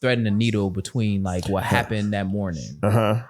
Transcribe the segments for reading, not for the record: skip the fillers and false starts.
threading the needle between like what happened that morning Uh-huh.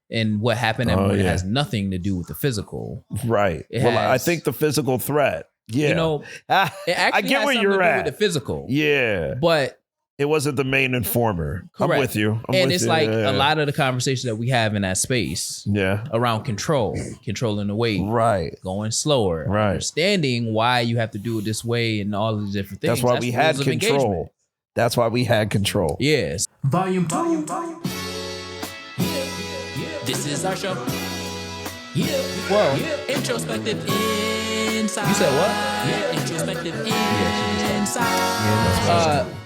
and what happened that morning has nothing to do with the physical. Right. I think the physical threat. Yeah. You know, it actually I get has where something you're to do at. with the physical. Yeah. But it wasn't the main informer. Correct. I'm with you. It's like a lot of the conversation that we have in that space around controlling the weight, right, going slower, right, understanding why you have to do it this way and all of the different things. That's why we had control. Engagement. That's why we had control. Yes. Volume 2. This is our show. Well, Introspective Insight. You said what? Introspective Insight.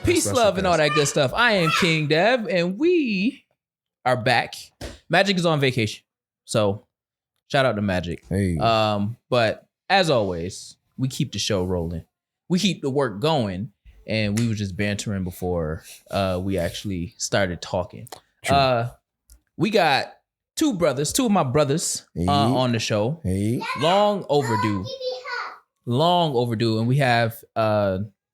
Peace, love, and all that good stuff. I am King Dev, and we are back. Magic is on vacation, so shout out to Magic. Hey. But as always, we keep the show rolling. We keep the work going, and we were just bantering before we actually started talking. We got two of my brothers on the show. Long overdue, and we have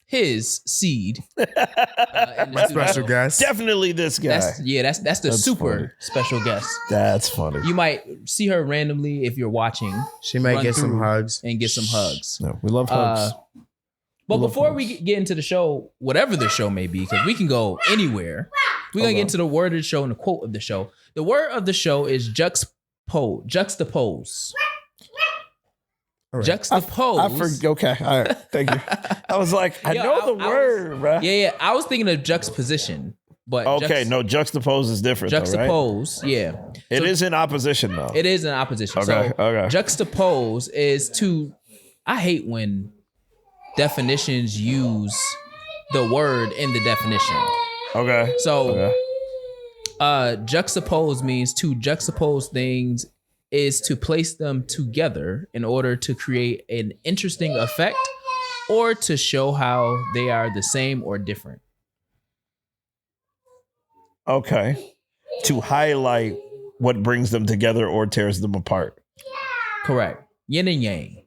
his seed. My special guest. Definitely this guy. That's the super funny. Special guest. That's funny. You might see her randomly if you're watching. She might get some hugs. And get some hugs. No, we love hugs. But before we get into the show, whatever the show may be, because we can go anywhere, we're going to get into the word of the show and the quote of the show. The word of the show is juxtapose. Right. Juxtapose. Okay. All right. Thank you. I was like, I know the word, bro. Yeah. I was thinking of juxtaposition. But juxtapose is different. Juxtapose, though, right? yeah. It is in opposition, though. It is in opposition. Okay. Juxtapose is to. I hate when definitions use the word in the definition. Okay. So, juxtapose means to juxtapose things is to place them together in order to create an interesting effect or to show how they are the same or different. Okay. To highlight what brings them together or tears them apart. Correct. Yin and yang.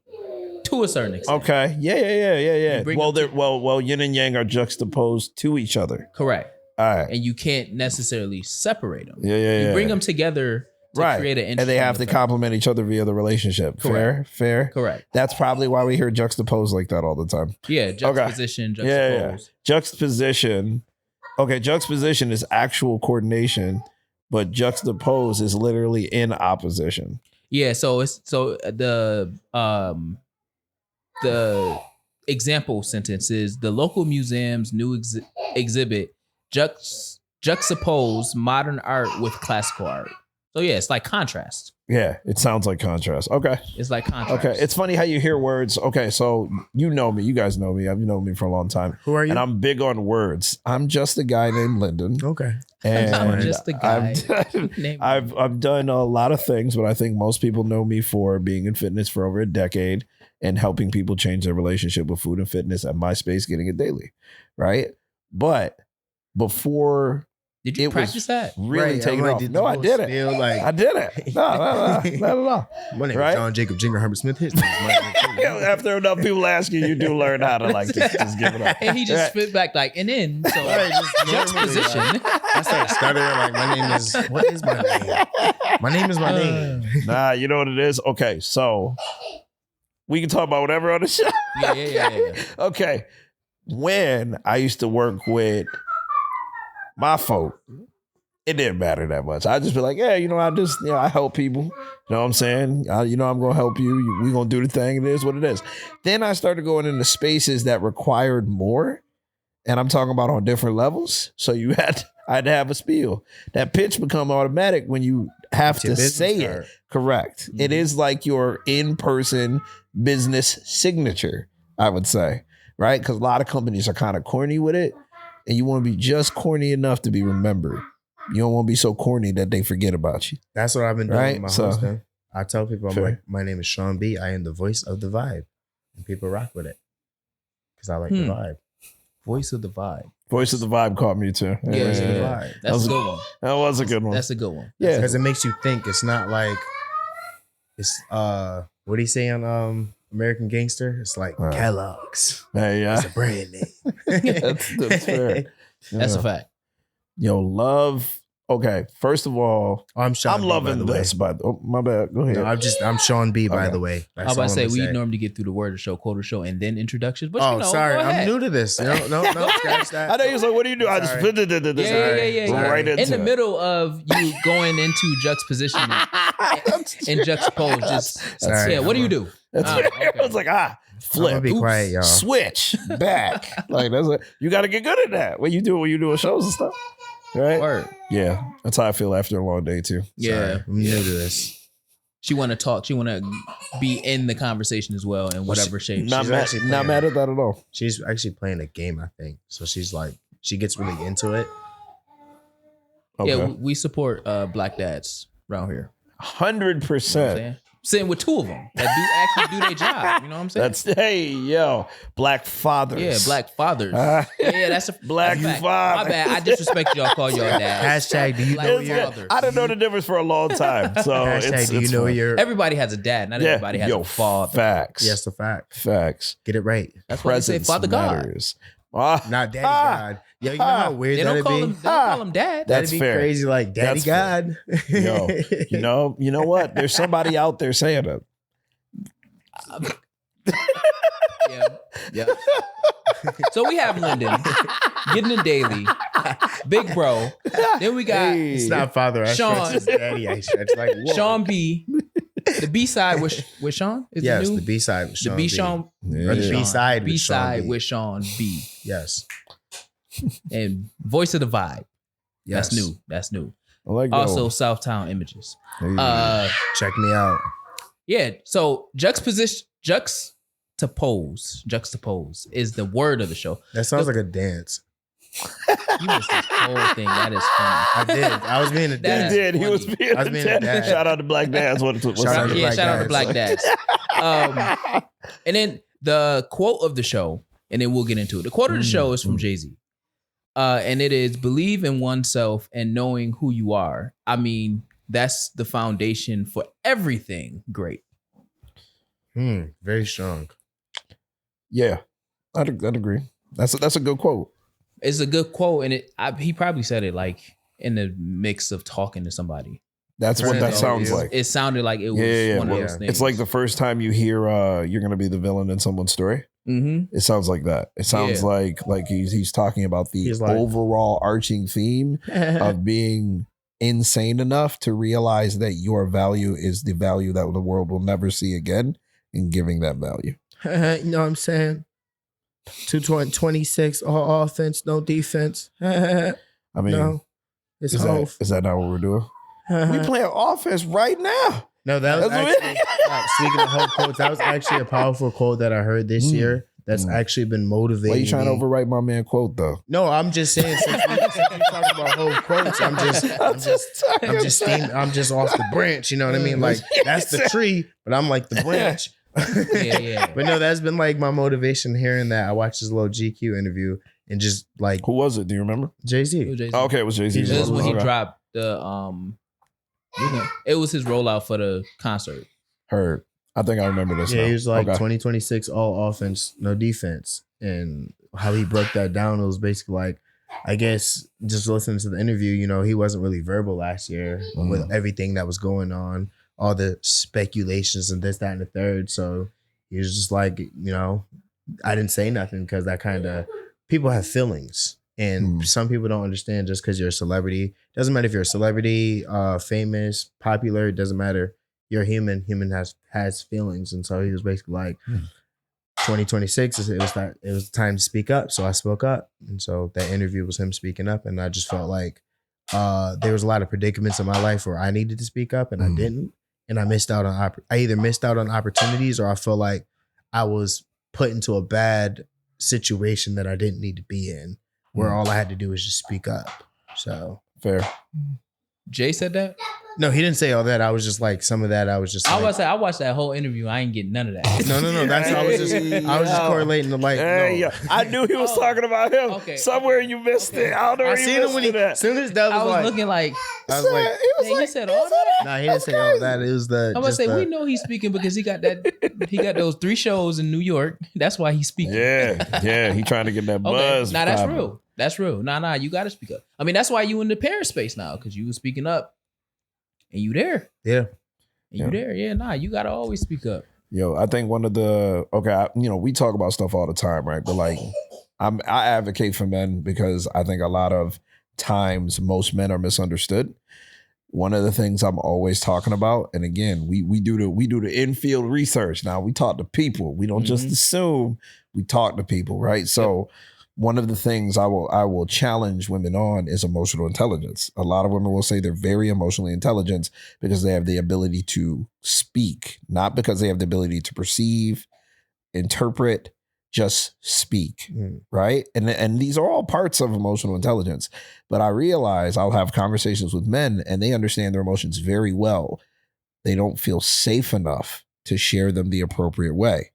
To a certain extent. Okay. Yeah. Well, yin and yang are juxtaposed to each other. Correct. All right. And you can't necessarily separate them. Yeah. You bring them together to create an interesting and they have effect. to complement each other via the relationship. Correct. Fair. Correct. That's probably why we hear juxtaposed like that all the time. Yeah, juxtaposition, juxtapose. Yeah. Juxtaposition. Okay, juxtaposition is actual coordination, but juxtapose is literally in opposition. Yeah, so the example sentence is the local museum's new exhibit juxtapose modern art with classical art. So yeah, it's like contrast. Yeah, it sounds like contrast. Okay. It's like contrast. Okay, it's funny how you hear words. Okay, so you know me. You guys know me. You've known me for a long time. Who are you? And I'm big on words. I'm just a guy named Linden. Okay. And I'm just a guy. I've done a lot of things, but I think most people know me for being in fitness for over a decade and helping people change their relationship with food and fitness at my space, getting it daily. Right? But before... Did you practice that? Really taking off. No, I didn't. I didn't. No, not at all. My name is John Jacob Jinger Herbert Smith. His name is After enough people ask you, you do learn how to like just give it up. And he just spit back like, and then so juxtaposition. I started stuttering like, my name is. What is my name? My name is my name. Nah, you know what it is. Okay, so we can talk about whatever on the show. Yeah. Okay, when I used to work with my folk, it didn't matter that much. I just be like, yeah, I help people. You know what I'm saying? I'm going to help you. We going to do the thing. It is what it is. Then I started going into spaces that required more. And I'm talking about on different levels. So I had to have a spiel. That pitch become automatic when you have to say it. Correct. Mm-hmm. It is like your in-person business signature, I would say. Right? Because a lot of companies are kind of corny with it. And you want to be just corny enough to be remembered. You don't want to be so corny that they forget about you. That's what I've been doing with my hosting. I tell people, Fair. I'm like, my name is Sean B. I am the voice of the vibe. And people rock with it. Because I like the vibe. Voice of the vibe. Voice of the vibe caught me too. Yeah. That's a good one. That was a good one. That's a good one. Yeah. Because it makes you think. It's not like, it's, what do you say on American Gangster? It's like Kellogg's. Hey, yeah. It's a brand name. That's fair. That's a fact. Yo, love. Okay, first of all, I'm Sean I'm B, loving by the way. this. But my bad. Go ahead. No, I'm Sean B, by Okay. the way. I was about to say we normally get through the word of the show, quote of the show, and then introductions. But Oh, sorry. go I'm ahead. new to this. No, scratch that. I know he was like, "What do you do?" I just Sorry. Yeah. right into In the it. middle of you going into juxtaposition and juxtapose, just Sorry. yeah. What do you do? That's okay. I was like, flip. I'm gonna be quiet, y'all. Switch back. Like that's what you got to get good at that. When you doing shows and stuff, right? Word. Yeah, that's how I feel after a long day too. Yeah, Sorry. I'm new to this. she want to talk. She want to be in the conversation as well in whatever shape. Not She's mad, actually not playing. mad at that at all. She's actually playing a game, I think. So she's like, she gets really into it. Okay. Yeah, we support black dads around here. 100%. You know what I'm saying? Sitting with two of them that do actually do their job. You know what I'm saying? That's hey yo, black fathers. yeah, black fathers. Ah. Yeah, that's a Black fact. father. My bad. I disrespect y'all. Call y'all dads. Hashtag, do you know Black your father. I didn't know the difference for a long time. So hashtag? Do you know fine. your? Everybody has a dad. Not everybody has yo, a father. Facts. Yes, the fact. Facts. Get it right. That's why they say Presence Father God. matters. Ah, Not Daddy ah, God. Yo, you know how weird They don't that'd call be. him. They don't call him dad. That's That'd be fair. crazy, like Daddy That's fair. God. Yo, you know what? There's somebody out there saying it. Yeah. So we have Linden getting the daily, Big Bro. Then we got Hey. It's not father. I Sean. stretch. It's daddy. I stretch. Like whoa. Sean B. The B side with Sean. Is Yes, the new? the B side. The B Sean. Yeah. Or the B side. B side with Sean B. Yes. And Voice of the Vibe. Yes. That's new. I like that Also one. Southtown Images. Hey. Check me out. Yeah. So juxtapose is the word of the show. That sounds like a dance. You missed this whole thing. That is funny. I did. I was being a That dad. He did. He funny. was being I was a being a dad. dad. Shout out to Black Dads. What's Shout out up? to Yeah, Black shout out to dads. Black Dads. And then the quote of the show, and then we'll get into it. The quote of the show is from Jay-Z. And it is believe in oneself and knowing who you are. I mean, that's the foundation for everything great. Very strong. Yeah, I'd agree. That's a good quote. It's a good quote, and he probably said it like in the mix of talking to somebody. That's what that sounds like. It sounded like it was Yeah. one of Well, those things. it's like the first time you hear you're gonna be the villain in someone's story. Mm-hmm. It sounds like that. It sounds like he's talking about the He's like- overall arching theme of being insane enough to realize that your value is the value that the world will never see again, and giving that value. You know what I'm saying? 226, all offense, no defense. I mean, No, it's is Hov. that not what we're doing? We playing offense right now. No, that was That's what- actually, speaking of Hov quotes, that was actually a powerful quote that I heard this year that's actually been motivating. Why you trying to me. overwrite my man quote though? No, I'm just saying, since we talking about Hov quotes, I'm just off the branch, you know what I mean? Like, that's the tree, but I'm like the branch. Yeah. But no, that's been like my motivation hearing that. I watched this little GQ interview and just like Who was it? Do you remember? Jay-Z. Oh, okay, it was Jay-Z. It was when he Okay. dropped the it was his rollout for the concert. Heard. I think I remember this. Yeah, now. he was like Okay. 2026 all offense, no defense. And how he broke that down, it was basically like, I guess just listening to the interview, you know, he wasn't really verbal last year with everything that was going on, all the speculations and this, that, and the third. So he was just like, you know, I didn't say nothing because that kind of, people have feelings. And some people don't understand just because you're a celebrity. Doesn't matter if you're a celebrity, famous, popular, it doesn't matter. You're human. Human has feelings. And so he was basically like, 2026, it was time to speak up. So I spoke up. And so that interview was him speaking up. And I just felt like there was a lot of predicaments in my life where I needed to speak up and I didn't. And I missed out on, I either missed out on opportunities or I felt like I was put into a bad situation that I didn't need to be in, where all I had to do was just speak up. So Fair. Jay said that? no, he didn't say all that. I was just like, some of that I was just I like, was say I watched that whole interview. I ain't getting none of that. no. That's I was just correlating the like. Hey, No. yo, I knew he was talking about him. Okay. Somewhere you missed it. I don't know I where you seen him missed when he, it at. as soon as that I was was like, looking like, I was like, dang, he said all that? nah, he didn't say all that. It was the. I'm gonna just say the- we know he's speaking because he got those 3 shows in New York. That's why he's speaking. Yeah, he trying to get that Okay, buzz. now that's popping. real. That's real. Nah, you gotta speak up. I mean, that's why you in the parent space now, because you was speaking up and you there. Yeah. And you there. Yeah, you gotta always speak up. Yo, I think one of the we talk about stuff all the time, right? But like, I advocate for men because I think a lot of times most men are misunderstood. One of the things I'm always talking about, and again, we do the infield research. Now we talk to people. We don't just assume. We talk to people, right? So one of the things I will challenge women on is emotional intelligence. A lot of women will say they're very emotionally intelligent because they have the ability to speak, not because they have the ability to perceive, interpret, just speak, right? And these are all parts of emotional intelligence. But I realize I'll have conversations with men and they understand their emotions very well. They don't feel safe enough to share them the appropriate way.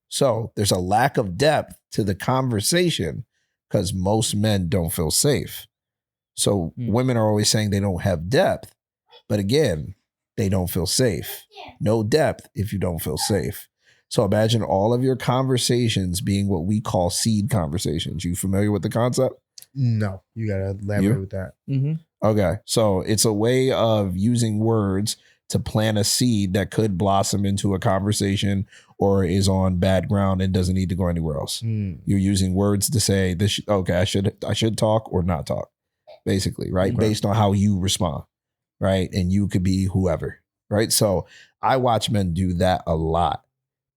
So there's a lack of depth to the conversation because most men don't feel safe. So women are always saying they don't have depth. But again, they don't feel safe. No depth if you don't feel safe. So imagine all of your conversations being what we call seed conversations. You familiar with the concept? No, you gotta elaborate with that. Okay, so it's a way of using words to plant a seed that could blossom into a conversation or is on bad ground and doesn't need to go anywhere else. You're using words to say this. Okay, I should talk or not talk, basically, right? Okay. Based on how you respond, right? And you could be whoever, right? So I watch men do that a lot.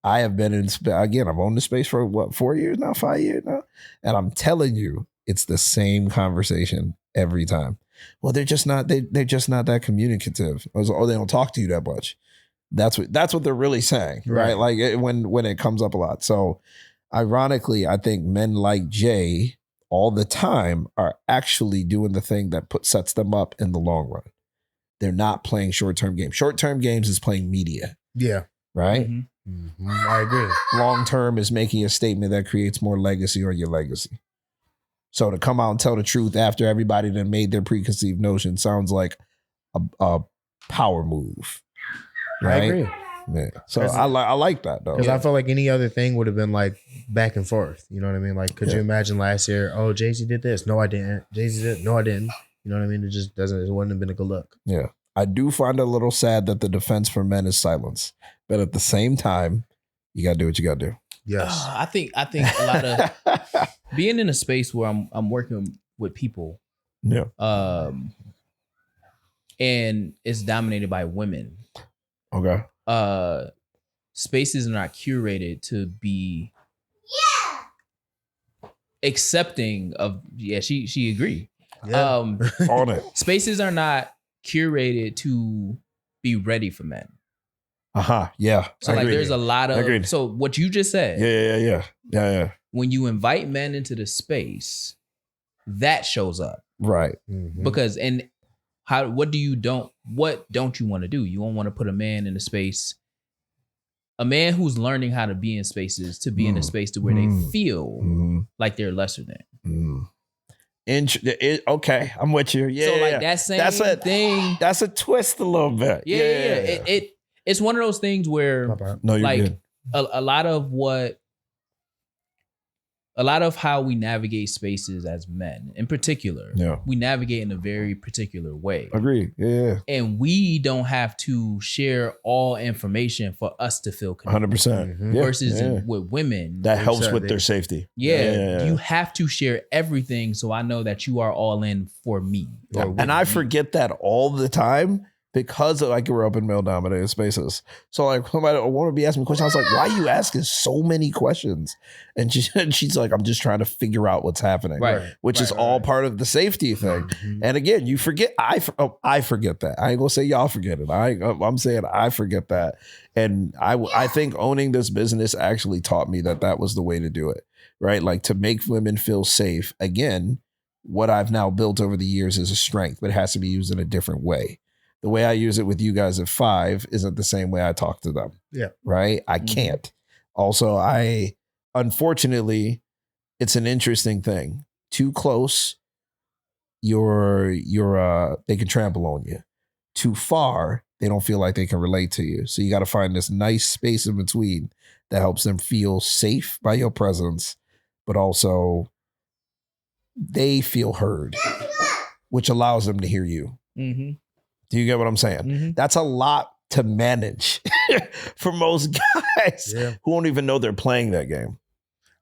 I have been I've owned the space for 4 years now, 5 years now. And I'm telling you, it's the same conversation every time. Well, they're just not that communicative. Or they don't talk to you that much. That's what they're really saying, right? Like when it comes up a lot. So ironically, I think men like Jay all the time are actually doing the thing that sets them up in the long run. They're not playing short-term games. Short-term games is playing media. Yeah. Right? I agree. Long term is making a statement that creates more legacy on your legacy. So to come out and tell the truth after everybody that made their preconceived notion sounds like a power move. Right? I agree. Yeah. So I like that though. Because I felt like any other thing would have been like back and forth. You know what I mean? Like, could you imagine last year? Oh, Jay-Z did this. No, I didn't. Jay-Z did. No, I didn't. You know what I mean? It just doesn't. It wouldn't have been a good look. Yeah. I do find it a little sad that the defense for men is silence. But at the same time, you gotta do what you gotta do. Yes. I think a lot of being in a space where I'm working with people, and it's dominated by women. Okay. Spaces are not curated to be accepting of. Yeah, she agreed. Yeah. On it. Spaces are not curated to be ready for men. Yeah. So like there's a lot of Agreed. so what you just said. Yeah. When you invite men into the space, that shows up. Right. Because what don't you want to do? You don't want to put a man in a space, a man who's learning how to be in spaces to be in a space to where they feel like they're lesser than. Okay, I'm with you. Yeah. So like that same thing. That's a twist a little bit. Yeah. It's one of those things where No, you're like good. a lot of how we navigate spaces as men in particular, we navigate in a very particular way. Agree. Yeah. And we don't have to share all information for us to feel connected. 100%. Versus with women. That helps with their safety. Yeah. You have to share everything so I know that you are all in for me. And I forget that all the time. Because I grew up in male-dominated spaces. So like somebody want to be asking me questions. I was like, why are you asking so many questions? And she's like, I'm just trying to figure out what's happening. Right. Which is all part of the safety thing. And again, you forget, I forget that. I ain't gonna say y'all forget it. I'm saying I forget that. And I think owning this business actually taught me that was the way to do it. Right? Like to make women feel safe. Again, what I've now built over the years is a strength, but it has to be used in a different way. The way I use it with you guys at 5 isn't the same way I talk to them. Yeah. Right? I can't. Also, unfortunately, it's an interesting thing. Too close, they can trample on you. Too far, they don't feel like they can relate to you. So you got to find this nice space in between that helps them feel safe by your presence, but also they feel heard, which allows them to hear you. Mm-hmm. Do you get what I'm saying? Mm-hmm. That's a lot to manage for most guys who won't even know they're playing that game.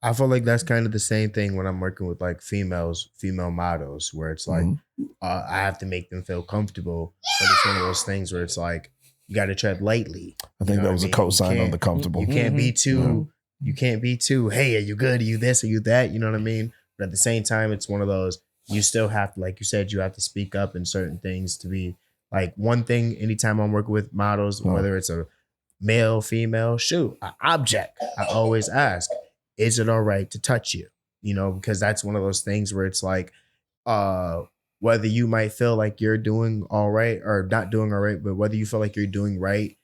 I feel like that's kind of the same thing when I'm working with like female models, where it's like I have to make them feel comfortable, but it's one of those things where it's like you got to tread lightly. I think that was a cosign on the comfortable. You can't be too. You can't be too. Hey, are you good? Are you this? Are you that? You know what I mean? But at the same time, it's one of those. You still have to, like you said, you have to speak up in certain things to be. Like one thing, anytime I'm working with models, whether it's a male, female, shoot, an object, I always ask, is it all right to touch you? You know, because that's one of those things where it's like, whether you might feel like you're doing all right or not doing all right, but whether you feel like you're doing right,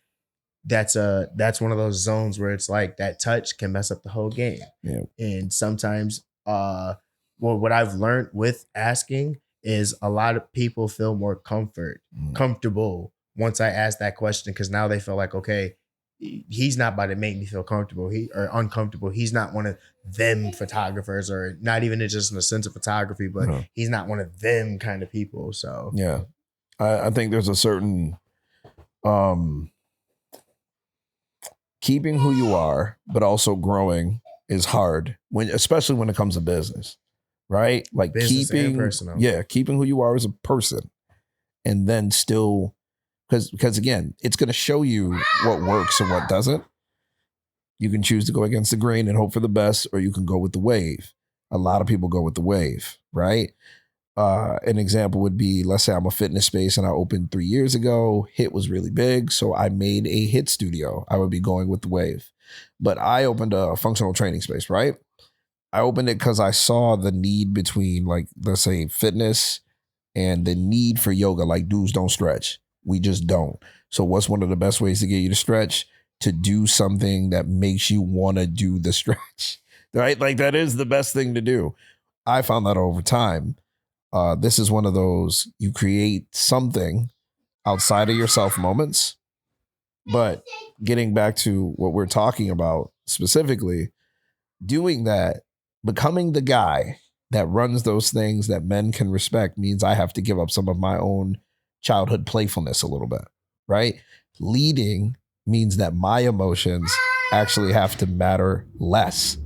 that's one of those zones where it's like that touch can mess up the whole game. Yeah. And sometimes, what I've learned with asking is a lot of people feel more comfortable once I ask that question, because now they feel like, okay, he's not about to make me feel comfortable or uncomfortable. He's not one of them photographers, or not even just in the sense of photography, but he's not one of them kind of people. So yeah, I think there's a certain keeping who you are, but also growing is hard especially when it comes to business. Right? Like business and keeping personal. Keeping who you are as a person, and then still because again, it's going to show you what works and what doesn't. You can choose to go against the grain and hope for the best, or you can go with the wave. A lot of people go with the wave, right? An example would be, let's say I'm a fitness space and I opened 3 years ago. HIT was really big, so I made a HIT studio. I would be going with the wave. But I opened a functional training space, right? I opened it because I saw the need between, like, let's say fitness and the need for yoga. Like, dudes don't stretch. We just don't. So what's one of the best ways to get you to stretch? To do something that makes you want to do the stretch, right? Like, that is the best thing to do. I found that over time. This is one of those, you create something outside of yourself moments. But getting back to what we're talking about specifically, doing that, becoming the guy that runs those things that men can respect, means I have to give up some of my own childhood playfulness a little bit, right? Leading means that my emotions actually have to matter less,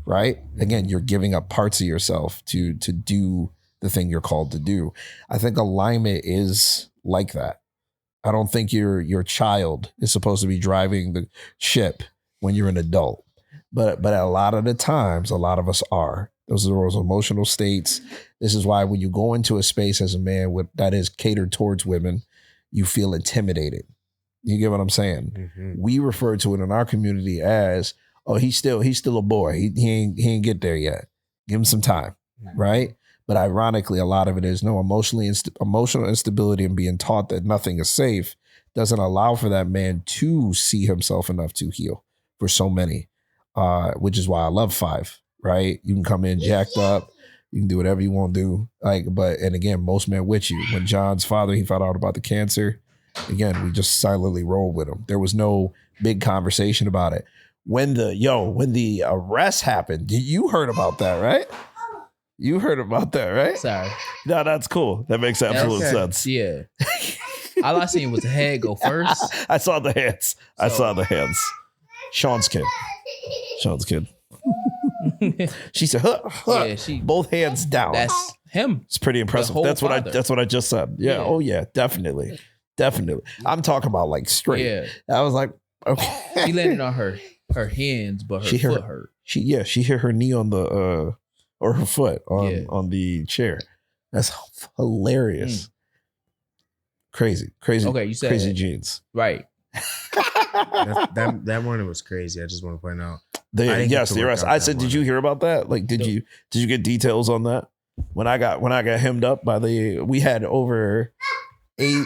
right? Again, you're giving up parts of yourself to do the thing you're called to do. I think alignment is like that. I don't think your child is supposed to be driving the ship when you're an adult. But a lot of the times, a lot of us are. Those are those emotional states. This is why when you go into a space as a man that is catered towards women, you feel intimidated. You get what I'm saying? Mm-hmm. We refer to it in our community as, oh, he's still a boy. He ain't get there yet. Give him some time, right? But ironically, a lot of it is emotional instability and being taught that nothing is safe doesn't allow for that man to see himself enough to heal for so many. Which is why I love 5, right? You can come in jacked up. You can do whatever you want to do. And again, most men with you. When John's father, he found out about the cancer, again, we just silently rolled with him. There was no big conversation about it. When the arrest happened, you heard about that, right? You heard about that, right? Sorry. No, that's cool. That makes absolute sense. Yeah. All I seen was the head go first. I saw the hands. Sean's kid. She said, huh. Yeah, both hands down. That's him. It's pretty impressive. That's what I just said. Yeah. Oh yeah, definitely. I'm talking about like straight. Yeah. I was like, okay. She landed on her hands, but her foot hurt. She hit her knee on the or her foot on the chair. That's hilarious. Crazy. Okay, you said crazy genes. Right. that morning was crazy. I just want to point out. Yes, the arrest. I said, did you hear about that? Like, did you get details on that? When I got hemmed up by we had over 8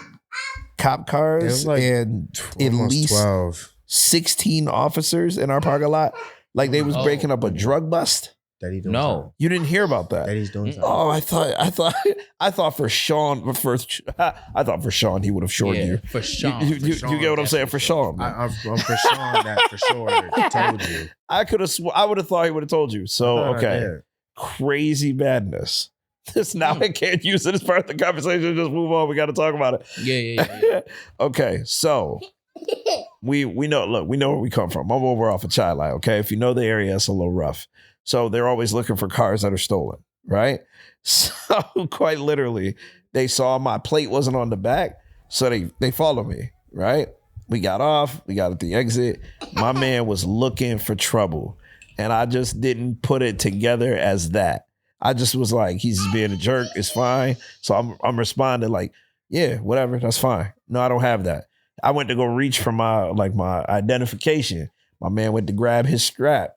cop cars and at least 12, 16 officers in our parking lot. Like they was breaking up a drug bust. That he doing no, you didn't hear about that. That he's doing something. Oh, I thought for Sean I thought for Sean he would have shorted you. For Sean, you get what I'm saying? For Sean, I'm for Sean that for sure told you. I would have thought he would have told you. So okay, crazy madness. This now I can't use it as part of the conversation. Just move on. We got to talk about it. Yeah. Okay, so we know. Look, we know where we come from. I'm over off of Chai Lai. Okay, if you know the area, it's a little rough. So they're always looking for cars that are stolen, right? So quite literally, they saw my plate wasn't on the back, so they followed me, right? We got off. We got at the exit. My man was looking for trouble, and I just didn't put it together as that. I just was like, he's just being a jerk. It's fine. So I'm responding like, yeah, whatever. That's fine. No, I don't have that. I went to go reach for my identification. My man went to grab his strap.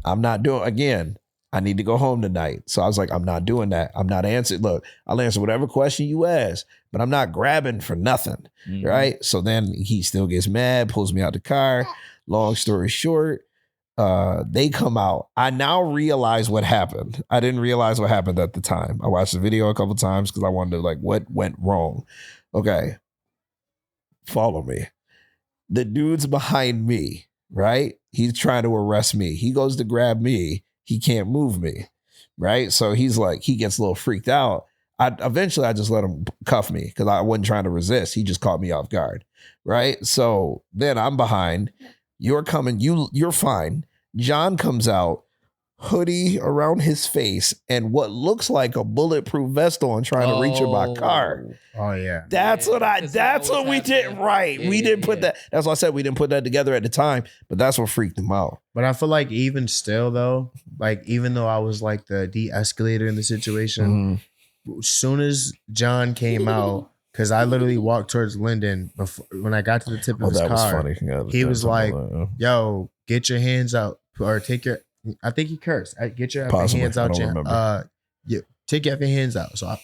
I'm not doing, again, I need to go home tonight. So I was like, I'm not doing that. I'm not answering. Look, I'll answer whatever question you ask, but I'm not grabbing for nothing. Mm-hmm. Right. So then he still gets mad, pulls me out the car. Long story short, they come out. I now realize what happened. I didn't realize what happened at the time. I watched the video a couple times because I wanted to like, what went wrong? Okay. Follow me. The dude's behind me, right? He's trying to arrest me. He goes to grab me. He can't move me, right? So he's like, he gets a little freaked out. Eventually I just let him cuff me because I wasn't trying to resist. He just caught me off guard, right? So then I'm behind. You're coming. You're fine. John comes out, hoodie around his face, and what looks like a bulletproof vest on, trying to reach in my car. Oh yeah. That's what we did right. We didn't put that. That's why I said we didn't put that together at the time, but that's what freaked him out. But I feel like even still though, like even though I was like the de-escalator in the situation, as soon as John came out, because I literally walked towards Linden before when I got to the tip of his car. Was funny. Yeah, he was like, "Yo, get your hands out, or take your." I think he cursed. Get your hands out. Take your hands out. So,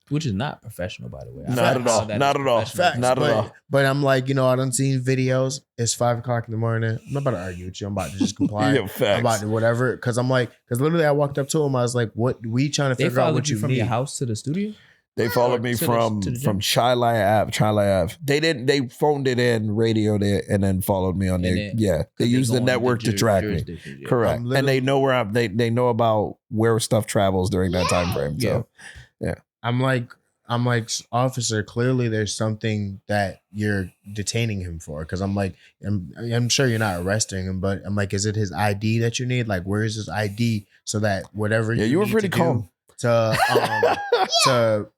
which is not professional, by the way. Not at all. Not at all. Not at all. But I'm like, I done seen videos. It's 5:00 in the morning. I'm not about to argue with you. I'm about to just comply. I'm about to whatever. Because I'm like, literally I walked up to him. I was like, what? We trying to figure out what you from need. Your house to the studio? They followed me from Chai Lai Ave. They phoned it in, radioed it, and then followed me on there. Yeah. They used the network to track me. Yeah. Correct. And they know where they know about where stuff travels during that time frame. So yeah. I'm like, officer, clearly there's something that you're detaining him for. Cause I'm like, I'm sure you're not arresting him, but I'm like, is it his ID that you need? Like, where is his ID so that whatever you were pretty calm. To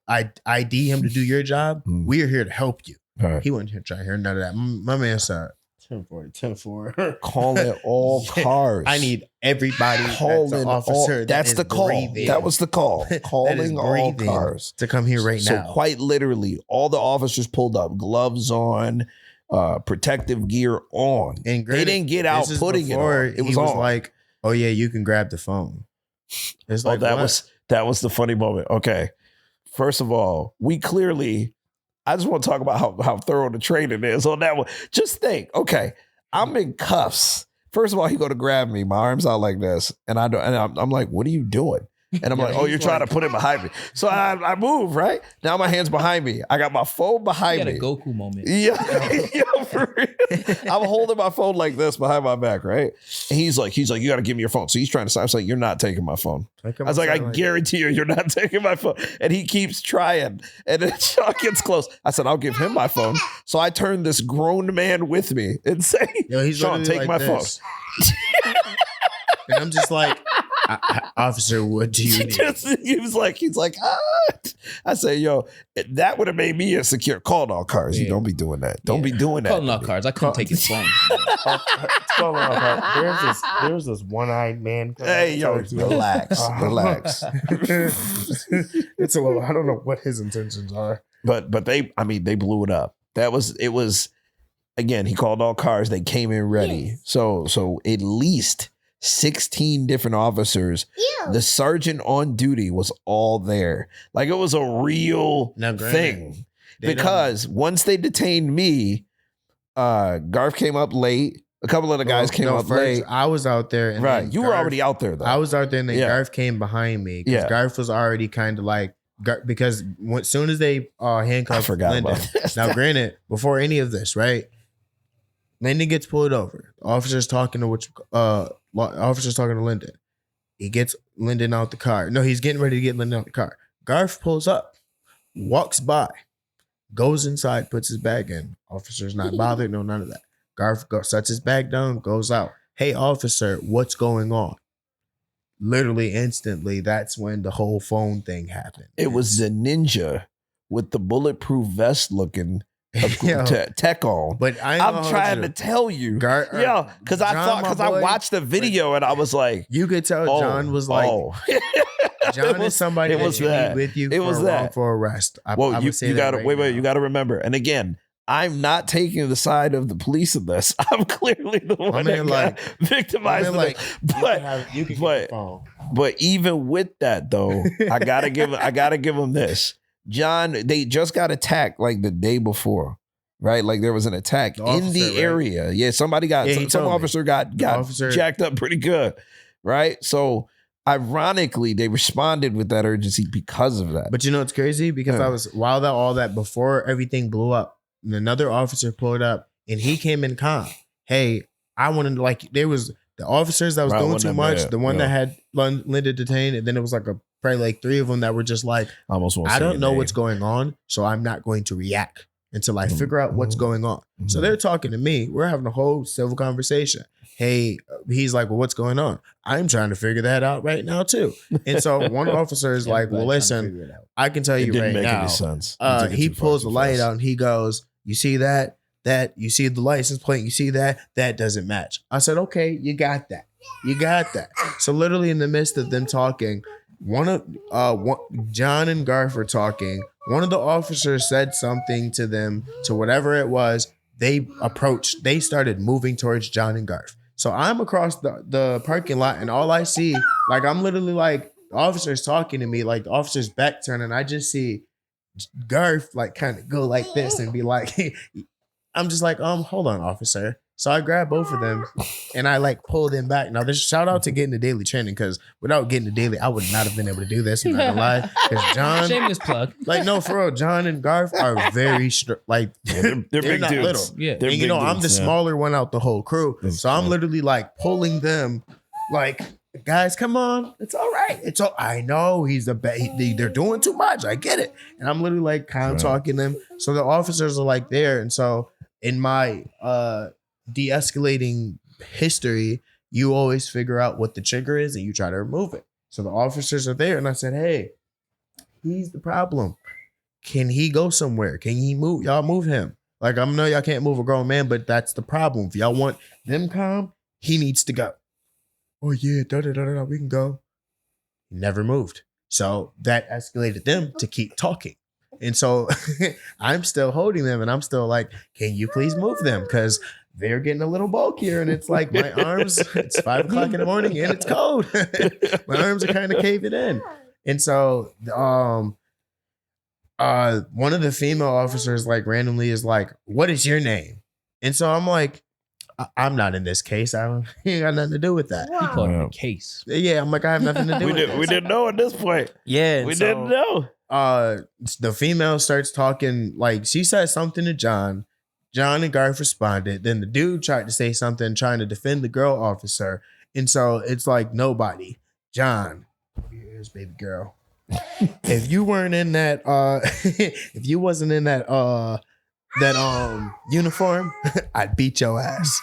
ID him to do your job, we are here to help you. Right. He wasn't here trying to hear none of that. My man said 10-4. Calling all cars. I need everybody calling officer. That's the call. Breathing. That was the call. Calling all cars to come here right now. So quite literally, all the officers pulled up, gloves on, protective gear on. And they didn't get out putting it on. It was on. Like, oh yeah, you can grab the phone. It's like that was the funny moment. Okay. First of all, I just want to talk about how thorough the training is on that one. Just think, okay, I'm in cuffs. First of all, he go to grab me, my arms out like this, and I'm like, what are you doing? And I'm like, oh, you're trying to put it behind me. So I move, right? Now my hand's behind me. I got my phone behind me. You got a Goku moment. Yeah. For real. I'm holding my phone like this behind my back, right? And he's like, you got to give me your phone. So he's trying to say, I was like, you're not taking my phone. I was like, I guarantee you're not taking my phone. And he keeps trying. And then Sean gets close. I said, I'll give him my phone. So I turned this grown man with me and say, Sean, take my phone. And I'm just like, officer, what do you need? He's like, I say, yo, that would have made me insecure. Called all cars. You don't be doing that. Don't be doing that. Calling all cars. I couldn't take his phone. There's this one-eyed man. Hey, yo, relax. It's a little, I don't know what his intentions are. But they blew it up. It was, again, he called all cars. They came in ready. So at least 16 different officers. The sergeant on duty was all there. Like it was a real thing. Because once they detained me, Garth came up late. A couple of the guys came up late. I was out there. And right. You were already out there though. I was out there and then Garth came behind me. Because Garth was already kind of like, because as soon as they handcuffed I forgot Linden. about this. Now granted, before any of this, right? Linden gets pulled over. Officers talking to Linden. He gets Linden out the car. No, he's getting ready to get Linden out the car. Garf pulls up, walks by, goes inside, puts his bag in. Officer's not bothered, no, none of that. Garf sets his bag down, goes out. Hey, officer, what's going on? Literally instantly, that's when the whole phone thing happened. It was the ninja with the bulletproof vest looking Yo, tech on. but I'm trying to tell you. Because I watched the video and I was like, you could tell John was like, John is somebody that you need with you for wrongful arrest. Well, you got to wait. You got to remember. And again, I'm not taking the side of the police in this. I'm clearly the one that got victimized. But even with that though, I gotta give him this. John, they just got attacked like the day before, right? Like there was an attack in the area. Right? Yeah, somebody got some officer got jacked up pretty good, right? So ironically, they responded with that urgency because of that. But you know what's crazy? Because all that before everything blew up, another officer pulled up and he came in calm. Hey, I wanted to there was the officers that was doing too much. The one that had Linda detained, and then it was probably like 3 of them that were just like, I don't know what's going on, so I'm not going to react until I figure out what's going on. So they're talking to me. We're having a whole civil conversation. Hey, he's like, well, what's going on? I'm trying to figure that out right now too. And so one officer is like, well, listen, I can tell you right now. He pulls the light out and he goes, you see that? You see the license plate, you see that doesn't match. I said, okay, you got that. So literally in the midst of them talking, John and Garf were talking. One of the officers said something to them, to whatever it was. They started moving towards John and Garf. So I'm across the parking lot and all I see, I'm literally the officer's talking to me, the officer's back turning. I just see Garf kind of go like this and be like, I'm just like, hold on, officer. So I grabbed both of them and I pull them back. Now this shout out to getting the daily training, because without getting the daily, I would not have been able to do this. I'm not gonna lie. Because John, shameless plug. No, for real, John and Garf are very they're big not dudes. little. Yeah, and I'm the smaller one out the whole crew. So I'm literally pulling them, guys, come on, it's all right. I know he's they're doing too much. I get it. And I'm literally kind of talking them. So the officers are there, and so in my de-escalating history, you always figure out what the trigger is and you try to remove it. So the officers are there and I said, hey, he's the problem. Can he go somewhere? Can he move? Y'all move him. I know y'all can't move a grown man, but that's the problem. If y'all want them calm, he needs to go. Oh yeah, we can go. He never moved. So that escalated them to keep talking. And so I'm still holding them and I'm still can you please move them? Because they're getting a little bulkier and it's my arms, it's 5 o'clock in the morning and it's cold. My arms are kind of caving in. And so one of the female officers randomly is what is your name? And so I'm I'm not in this case. I ain't got nothing to do with that. He called it a case. Yeah, I'm I have nothing to do with it. We didn't know at this point. Yeah. We didn't know. The female starts talking, she said something to John. John and Garth responded. Then the dude tried to say something, trying to defend the girl officer. And so it's nobody. John, here's baby girl. If you weren't in that, if you wasn't in that uniform, I'd beat your ass.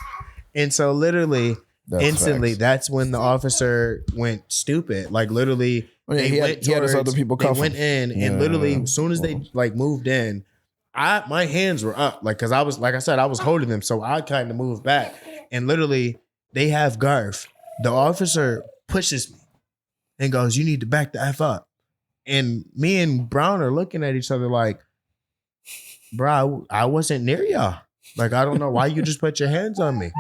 And so literally, instantly, that's when the officer went stupid. Literally, he had his other people they went in, and literally, as soon as they moved in, my hands were up, because I was, I said, I was holding them, so I kind of moved back, and literally, they have Garf. The officer pushes me and goes, "You need to back the F up." And me and Brown are looking at each other bro, I wasn't near y'all. I don't know why you just put your hands on me.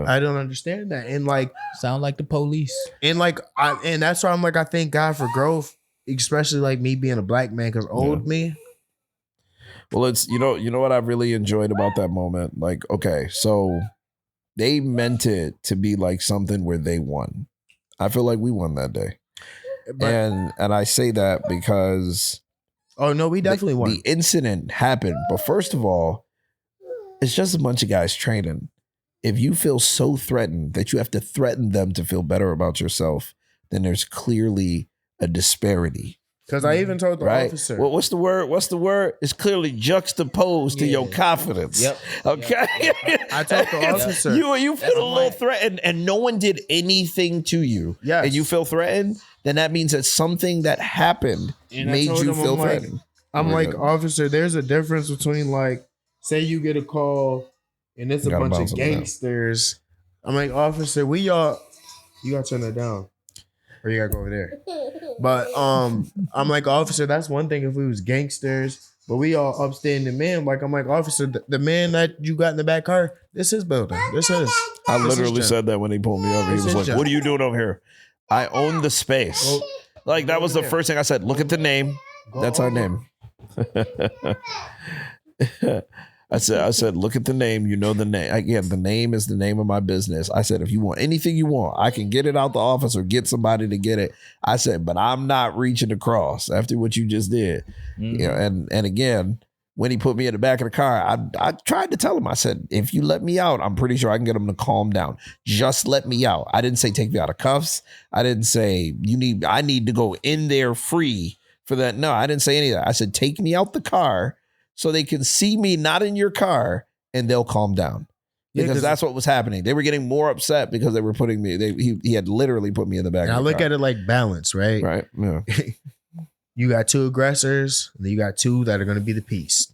I don't understand that. And sound like the police. And and that's why I'm I thank God for growth, especially me being a black man, because old me. Well, it's you know what I really enjoyed about that moment. Okay, so they meant it to be something where they won. I feel like we won that day. But, and I say that because we definitely won. The incident happened, but first of all, it's just a bunch of guys training. If you feel so threatened that you have to threaten them to feel better about yourself, then there's clearly a disparity. Because I even told the Right? officer. Well, what's the word? What's the word? It's clearly juxtaposed to your confidence. Yep. Okay. I told the officer. You feel a little threatened, and no one did anything to you. Yes. And you feel threatened, then that means that something that happened And I made told you him, feel I'm like- threatened. I'm Very like, good. officer, there's a difference between like, say you get a call and it's a Gotta bunch bounce of them down. gangsters. I'm like, officer, you gotta turn that down. Or you gotta go over there. But I'm like, officer, that's one thing if we was gangsters, but we all upstanding men. Like, I'm like, officer, the man that you got in the back car, this is building. This is. I this is literally junk. said that when he pulled me over. He This was is like, junk. "What are you doing over here?" I own the space. Go- Like that was the there. first thing I said. Look at the name. Go That's our over. name. I said, look at the name. You know the name. Again, the name is the name of my business. I said, if you want anything you want, I can get it out the office or get somebody to get it. I said, but I'm not reaching across after what you just did. Mhm. You know, and again, when he put me in the back of the car, I tried to tell him, I said, if you let me out, I'm pretty sure I can get him to calm down. Just let me out. I didn't say take me out of cuffs. I didn't say I need to go in there free for that. No, I didn't say any of that. I said, take me out the car so they can see me not in your car and they'll calm down. Yeah, Because 'cause- that's what was happening. They were getting more upset because they were putting me, he had literally put me in the back And of I the look car. at it like balance, right? Right. Yeah. You got two aggressors, and then you got two that are going to be the peace.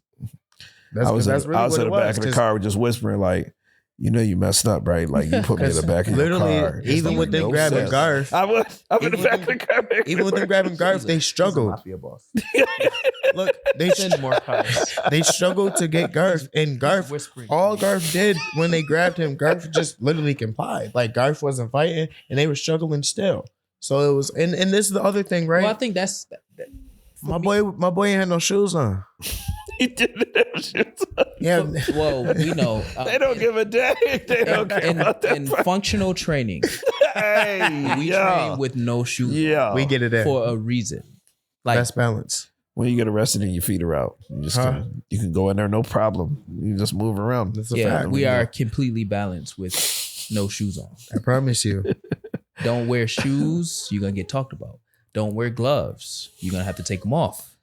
I was in really the back of the 'cause car just whispering like, you know you messed up, right? Like you put me in the back of your literally, car. even with them grabbing Garth, I'm in even the with back of them- the car. even with them grabbing Garth, they struggled. Mafia boss. Look, Send more cars. they struggled to get Garth, and Garth, Whispering. all Garth did when they grabbed him, Garth just literally complied. Like Garth wasn't fighting, and they were struggling still. So it was, and this is the other thing, right? Well, I think that's my boy ain't had no shoes on. He didn't have shit. Yeah, well, we know. They don't give a damn. They don't care about that. in functional training, Hey, we yeah. train with no shoes Yeah. we get it in. for a reason. Like Best balance. When you get arrested and your feet are out, you just Huh? you can go in there no problem. You just move around. That's a yeah, fact. we are completely balanced with no shoes on. I promise you. Don't wear shoes, you're gonna get talked about. Don't wear gloves, you're gonna have to take them off.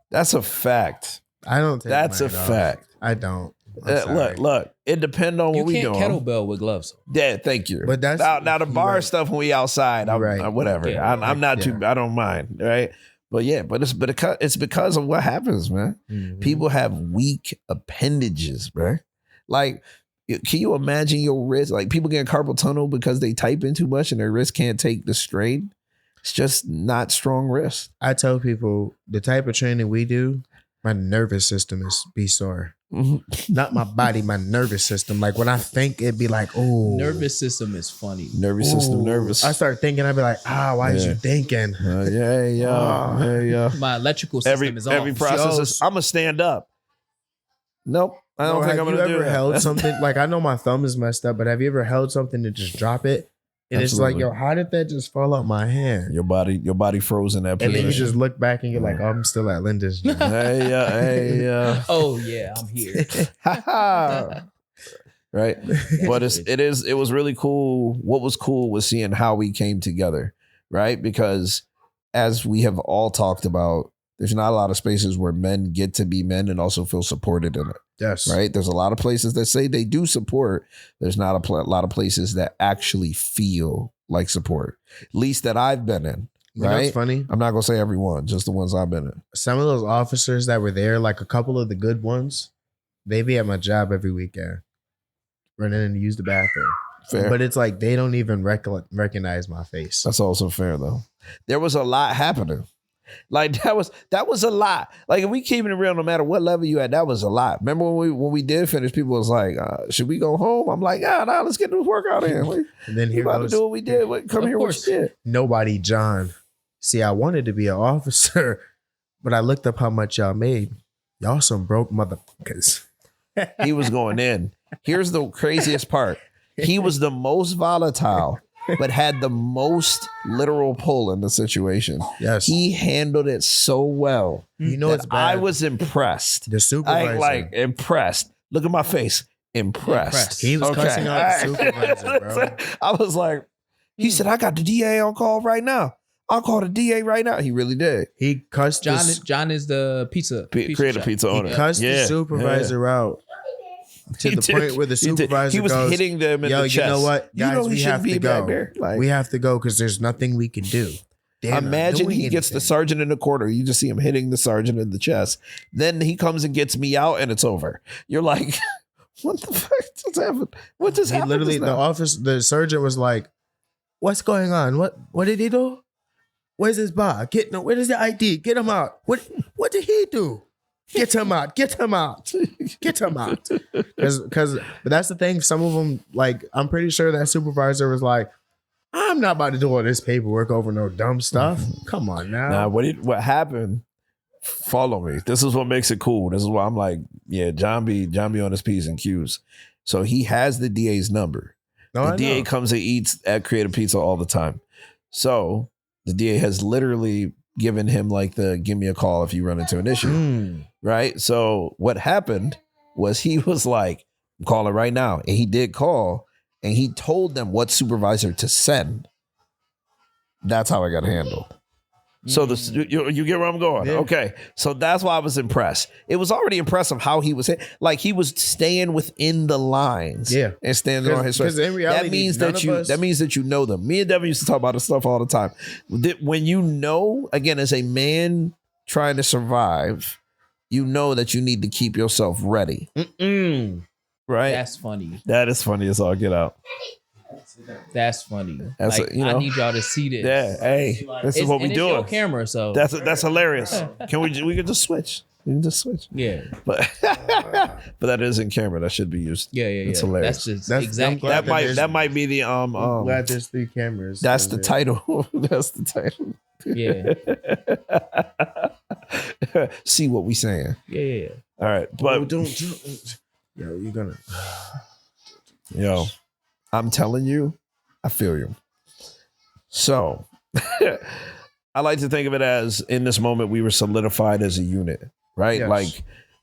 That's a fact. I don't. Take That's a mine off. fact. I don't. I'm sorry. Look. It depends on You what we can't doing. kettlebell with gloves. Yeah, thank you. But that's- now the you're bar right. stuff when we outside, I'm, You're right. whatever. Yeah. I'm not too. Yeah. I don't mind, right? But yeah, but it's because of what happens, man. Mhm. People have weak appendages, bro. Like, can you imagine your wrist? Like people get carpal tunnel because they type in too much and their wrist can't take the strain. It's just not strong wrist. I tell people the type of training we do, my nervous system is be sore. Not my body, my nervous system. Like when I think, it'd be like, oh, Nervous system is funny. Nervous system, nervous. I start thinking, I'd be like, why is Yeah. you thinking? Yeah. My electrical system is Every off. process is. I'm gonna stand up. Nope, I don't Bro, think have I'm you gonna do ever that. held something? Like I know my thumb is messed up, but have you ever held something to just drop it? And it's like, Absolutely. yo, how did that just fall out my hand? Your body froze in that And position. then you just look back and you're like, oh, I'm still at Linda's. hey. Oh yeah, I'm here. Right, but it was really cool. What was cool was seeing how we came together, right? Because as we have all talked about, there's not a lot of spaces where men get to be men and also feel supported in it. Yes. Right. There's a lot of places that say they do support. There's not a lot of places that actually feel like support, at least that I've been in. You know what's Right. funny? I'm not going to say everyone, just the ones I've been in. Some of those officers that were there, like a couple of the good ones, they be at my job every weekend, running in to use the bathroom. Fair. But it's like they don't even recognize my face. That's also fair though. There was a lot happening. Like that was a lot. Like if we keeping it real, no matter what level you at, that was a lot. Remember when we did finish, people was like, should we go home? I'm like, let's get this workout in. We And then here about to goes do what we did. Come Of here course. with shit. nobody, John. See, I wanted to be an officer, but I looked up how much y'all made. Y'all some broke motherfuckers. He was going in. Here's the craziest part. He was the most volatile, but had the most literal pull in the situation. Yes. He handled it so well. You know that it's bad. I was impressed. The supervisor. Like impressed. Look at my face. Impressed. He was cussing out the supervisor, bro. I was like, He said, I got the DA on call right now. I'll call the DA right now. He really did. He cussed John is the pizza Creative shop. pizza he owner. cussed the supervisor out to He the did. point where the He did. supervisor He was goes, hitting them in yo, the chest. you know what, guys, he we shouldn't have be to back go. there. Like, We have to go because there's nothing we can do. They're not imagine doing he gets the anything. sergeant in the corner. You just see him hitting the sergeant in the chest. Then he comes and gets me out, and it's over. You're like, what the fuck just happened? What just He happened? literally, the sergeant was like, "What's going on? What did he do? Where's his bar? Where is the ID? Get him out. What did he do? Get him out. Get him out. Get him out." Because but that's the thing. Some of them, like, I'm pretty sure that supervisor was like, "I'm not about to do all this paperwork over no dumb stuff. Come on now." Nah, what happened? Follow me. This is what makes it cool. This is why I'm like, yeah, John B on his P's and Q's. So he has the DA's number. No, The I DA know. comes and eats at Creative Pizza all the time. So the DA has literally given him like the give me a call if you run into an issue. Mm. Right. So what happened was he was like, I'm calling right now. And he did call and he told them what supervisor to send. That's how I got handled. So you get where I'm going. Yeah. Okay. So that's why I was impressed. It was already impressive how he was like he was staying within the lines. Yeah. And standing on his Because in reality, that means none that of you us- that means that you know them. Me and Devin used to talk about this stuff all the time. When you know, again, as a man trying to survive, you know that you need to keep yourself ready. Mm-mm. Right? That's funny. That is funny as all get out. That's funny. That's like, you know. I need y'all to see this. Yeah, hey, this is what we and it's your doing. camera, so That's hilarious. We can just switch. We can just switch. yeah, But but that is in camera. That should be used. yeah. It's hilarious. That's just I'm exactly. glad That might be the I'm glad there's 3 cameras. that's the title. That's the title. Yeah, See what we saying. yeah. All right. But don't. Yo, you're gonna. yo, I'm telling you, I feel you. So I like to think of it as in this moment we were solidified as a unit, right? Yes.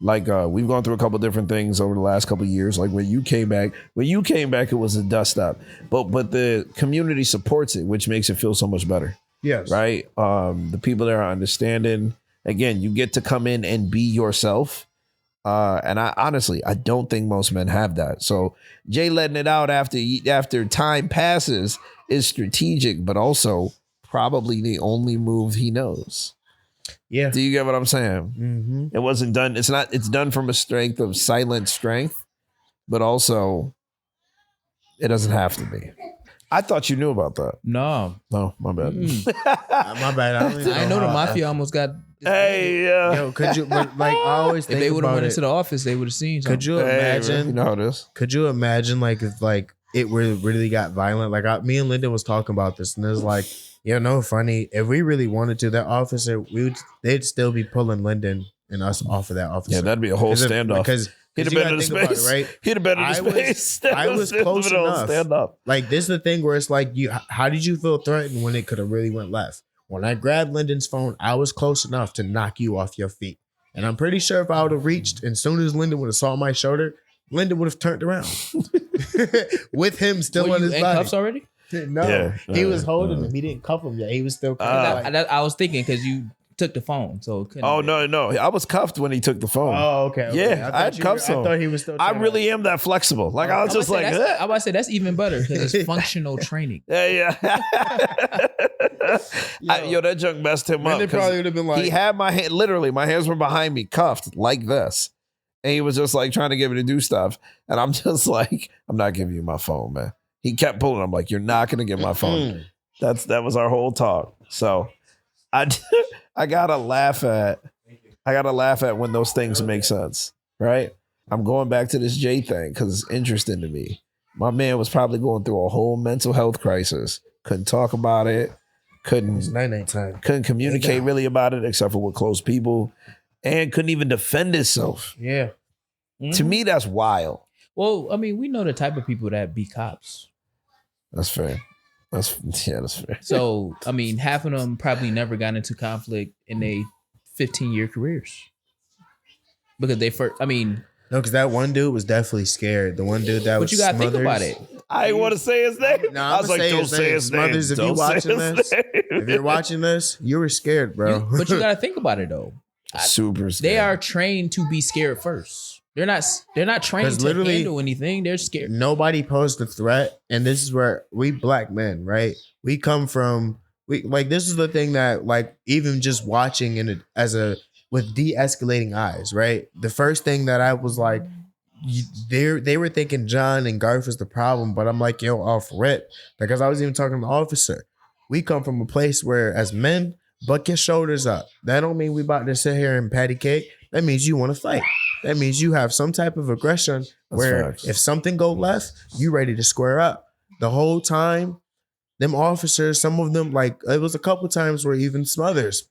Like we've gone through a couple different things over the last couple of years. Like when you came back, it was a dust up. But the community supports it, which makes it feel so much better. Yes. Right? The people there are understanding. Again, you get to come in and be yourself. And I honestly don't think most men have that. So Jay letting it out after time passes is strategic, but also probably the only move he knows. Yeah. Do you get what I'm saying? Mm-hmm. It wasn't done. It's done from a strength of silent strength, but also it doesn't have to be. I thought you knew about that. No, No, my bad. My bad. I don't even I know the how- mafia almost got. Hey, Yo, could you? But like, I always If think they would have about went it. into the office, they would have seen. Could you Hey, imagine? you know how it is. Could you imagine like if like it really got violent? Like me and Linden was talking about this, and it was like, no, funny. If we really wanted to, that officer, they'd still be pulling Linden and us off of that officer. Yeah, that'd be a whole standoff. Because He'd have you been gotta in the think about it, space. right? He'd have been in I the was- space. I was close enough. Stand up. Like this is the thing where it's like how did you feel threatened when it could have really went left? When I grabbed Linden's phone, I was close enough to knock you off your feet. And I'm pretty sure if I would have reached, and soon as Linden would have saw my shoulder, Linden would have turned around with him still Were on you his in body. cuffs already? No, Yeah. he was holding him. He didn't cuff him yet. He was still. I was thinking because you took the phone, so it couldn't Oh have no! I was cuffed when he took the phone. Oh, okay. Yeah, thought I had you cuffs were- on. I thought he was still. I trying to- really am that flexible. Like I was just like, I was about to say that's even better because it's functional training. yeah. Yo, that junk messed him up. Linden 'cause probably would have been like, he had my hand. Literally, my hands were behind me, cuffed like this, and he was just like trying to get me to do stuff, and I'm just like, I'm not giving you my phone, man. He kept pulling. I'm like, you're not gonna get my phone. That was our whole talk. So I gotta laugh at when those things make sense, right? I'm going back to this J thing because it's interesting to me. My man was probably going through a whole mental health crisis. Couldn't talk about it. It's night time. Couldn't communicate really about it except for with close people, and couldn't even defend himself. Yeah. To me, that's wild. Well, I mean, we know the type of people that be cops. That's fair. That's fair. So, I mean, half of them probably never got into conflict in their 15-year careers because they first. I mean, No, because that one dude was definitely scared. The one dude that but was you gotta Smothers, think about it. I ain't want to say his name. No, I was like, don't say his name. Mothers, if you Don't say watching his this, name. if you're watching this, you were scared, bro. But you gotta think about it though. Super scared. They are trained to be scared first. They're not trained 'Cause to literally- handle anything. They're scared. Nobody posed a threat, and this is where we black men, right? We come from. We like this is the thing that like even just watching with de-escalating eyes, right? The first thing that I was like, they were thinking John and Garth was the problem, but I'm like, yo, off rip, because I was even talking to the officer. We come from a place where as men, buck your shoulders up. That don't mean we about to sit here and patty cake. That means you want to fight. That means you have some type of aggression where facts. if something go left, you ready to square up. The whole time, them officers, some of them, like it was a couple times where even Smothers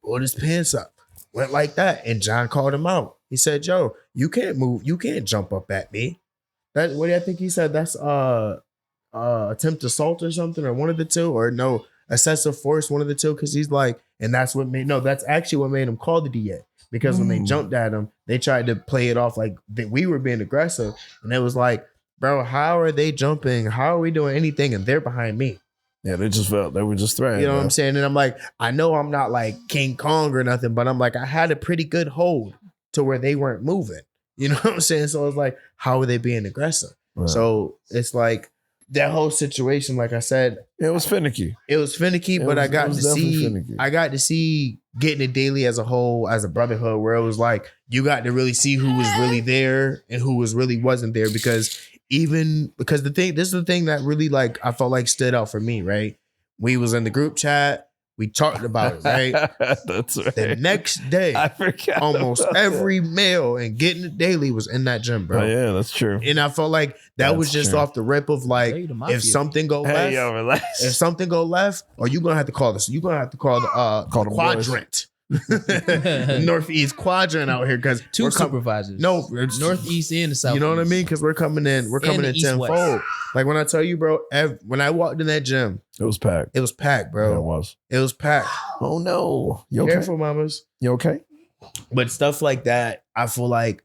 pulled his pants up, went like that, and John called him out. He said, "Yo, you can't move, you can't jump up at me." That what do I think he said? That's attempt assault or something, or one of the two, or no, excessive force, one of the two, because he's like, and that's actually what made him call the DA. Because when they jumped at him, they tried to play it off like that we were being aggressive. And it was like, bro, how are they jumping? How are we doing anything? And they're behind me. Yeah, they were just threatening. You know what I'm saying? And I'm like, I know I'm not like King Kong or nothing, but I'm like, I had a pretty good hold to where they weren't moving. You know what I'm saying? So it's like, how are they being aggressive? Right. So it's like that whole situation, like I said, It was finicky. it was finicky, but I got to see getting it daily as a whole, as a brotherhood, where it was like you got to really see who was really there and who was really wasn't there. Because this is the thing that really like I felt like stood out for me, right? We was in the group chat, we talked about it, right? That's right. The next day, I forgot. almost about every male and getting it daily was in that gym, that. bro. Oh, yeah, that's true. And I felt like that was That's just true. off the rip of like, Hey, the mafia. if something go Hey, left, yo, relax. if something go left, or you're gonna have to call this. You're gonna have to call the Call the quadrant, northeast quadrant out here because Two supervisors. No, it's northeast and the south. You know what I mean? Because we're coming in the tenfold. east-west. Like when I tell you, bro, when I walked in that gym, It was packed. it was packed, Yeah, it bro. was. It was packed. Oh no. You okay? Careful, mamas. You okay? But stuff like that, I feel like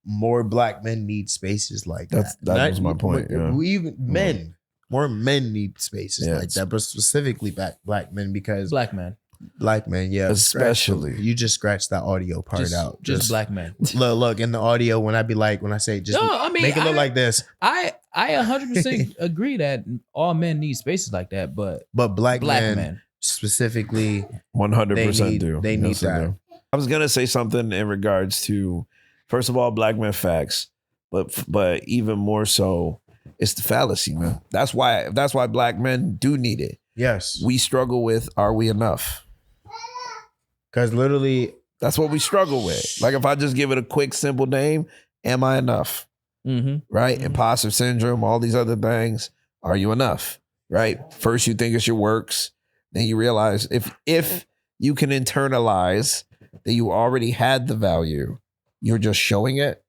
more black men need spaces like that. That was my point, yeah. We even men, more men need spaces Yeah, like that, but specifically black men because black man. black men, yeah, Especially. you just scratch that audio part out. Just black man. look in the audio when I say just No, I mean, make it look like this. I 100% agree that all men need spaces like that, but But black men men. specifically, 100% do. they need Yes, that. do. I was gonna say something in regards to, first of all, black men facts, but even more so, it's the fallacy, man. That's why black men do need it. yes, We struggle with, are we enough? because literally, That's what we struggle with. Like if I just give it a quick, simple name, am I enough? Mm-hmm. Right? Mhm. Imposter syndrome, all these other things. Are you enough? Right? First you think it's your works. Then you realize if you can internalize that you already had the value, you're just showing it,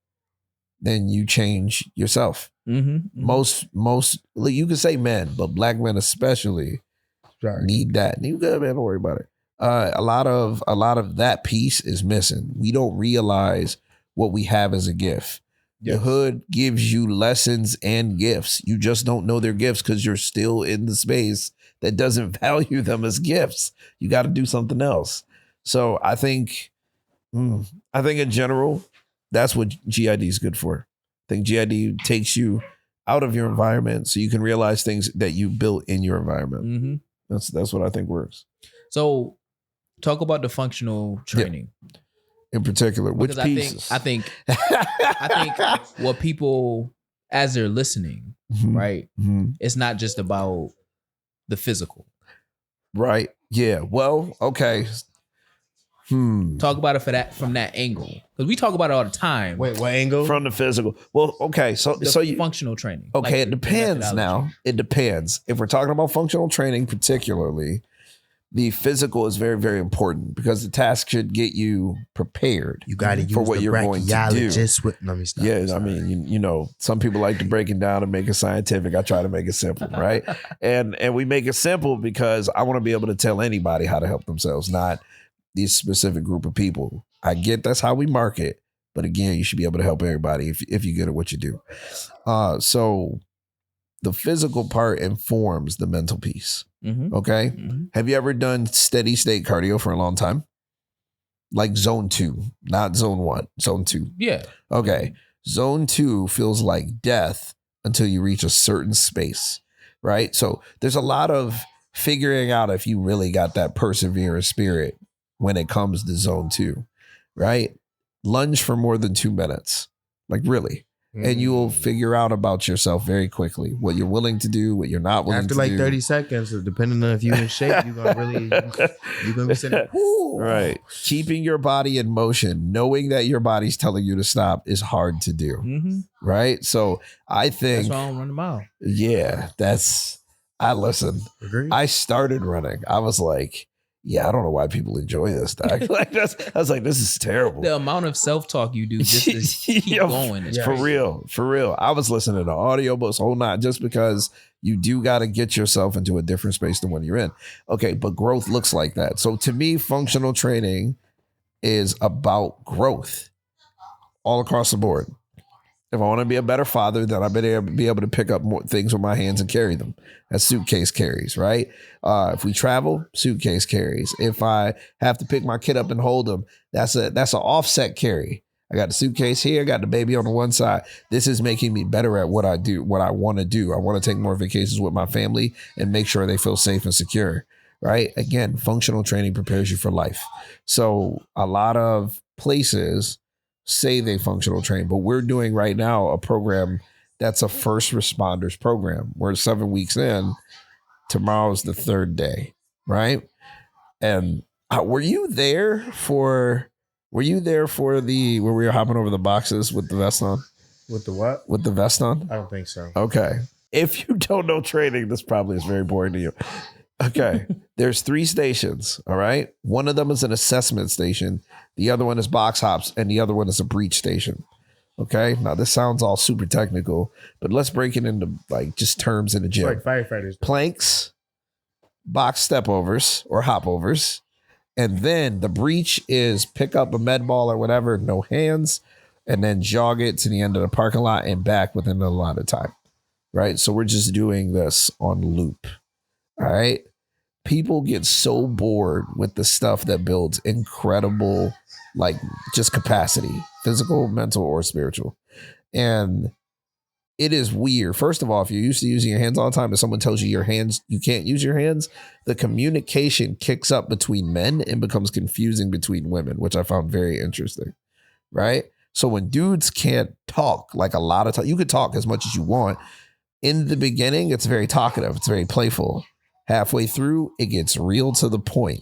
then you change yourself. Mm-hmm. Most you can say men, but black men especially need that. You good, man, don't worry about it. A lot of that piece is missing. We don't realize what we have as a gift. The hood gives you lessons and gifts. You just don't know their gifts because you're still in the space that doesn't value them as gifts. You got to do something else. So I think in general, that's what GID is good for. I think GID takes you out of your environment so you can realize things that you built in your environment. Mm-hmm. That's what I think works. So talk about the functional training. In particular, which Because pieces? I think what people, as they're listening, Mhm. right? Mhm. It's not just about the physical. Right. Yeah. Well, okay. Talk about it from that angle, because we talk about it all the time. wait, what angle? From the physical. Well, okay. So you functional training. okay, like it the depends methodology. now. It depends. If we're talking about functional training particularly, the physical is very, very important because the task should get you prepared. You got to use for what the you're going to do. brachiologist with. Let me stop. Yeah, I'm I sorry. mean, you know, some people like to break it down and make it scientific. I try to make it simple, right? and we make it simple because I want to be able to tell anybody how to help themselves, not these specific group of people. I get that's how we market, but again, you should be able to help everybody if you're good at what you do. So the physical part informs the mental piece. Mm-hmm. Okay. Mm-hmm. Have you ever done steady state cardio for a long time? Like zone 2, not zone 1, zone 2. Yeah. Okay. Zone 2 feels like death until you reach a certain space, right? So there's a lot of figuring out if you really got that perseverance spirit when it comes to zone 2, right? Lunge for more than 2 minutes, like really. And you will figure out about yourself very quickly, what you're willing to do, what you're not willing After to like do. 30 seconds, depending on if you're in shape, you're gonna be sitting, whoo. Right. Keeping your body in motion, knowing that your body's telling you to stop is hard to do. Mm-hmm. Right. So I That's think, why I don't run a mile. yeah, listen, Agreed. I started running. I was like, yeah, I don't know why people enjoy this, dog. I was like, this is terrible. The amount of self-talk you do just to keep Yeah, going is For crazy. real. I was listening to audiobooks, whole not just because you do got to get yourself into a different space than when you're in. Okay, but growth looks like that. So to me, functional training is about growth all across the board. If I want to be a better father, then I better be able to pick up more things with my hands and carry them. That's suitcase carries, right? If we travel, suitcase carries. If I have to pick my kid up and hold him, that's an offset carry. I got the suitcase here, got the baby on the one side. This is making me better at what I do, what I want to do. I want to take more vacations with my family and make sure they feel safe and secure, right? Again, functional training prepares you for life. So a lot of places say they functional train, but we're doing right now a program that's a first responders program. We're 7 weeks in. Tomorrow's the 3rd day, right? And were you there for the where we were hopping over the boxes with the vest on? With the what? With the vest on? I don't think so. Okay. If you don't know training, this probably is very boring to you. Okay. There's 3 stations. All right. One of them is an assessment station. The other one is box hops. And the other one is a breach station. Okay. Now this sounds all super technical, but let's break it into like just terms in the It's gym. like firefighters. Planks, box step overs or hop overs. And then the breach is pick up a med ball or whatever, no hands, and then jog it to the end of the parking lot and back within a lot of time. Right. So we're just doing this on loop. All right. People get so bored with the stuff that builds incredible, like just capacity, physical, mental, or spiritual. And it is weird. First of all, if you're used to using your hands all the time and someone tells you your hands, you can't use your hands, the communication kicks up between men and becomes confusing between women, which I found very interesting. Right. So when dudes can't talk, like a lot of time, you could talk as much as you want. In the beginning, it's very talkative. It's very playful. Halfway through, it gets real to the point.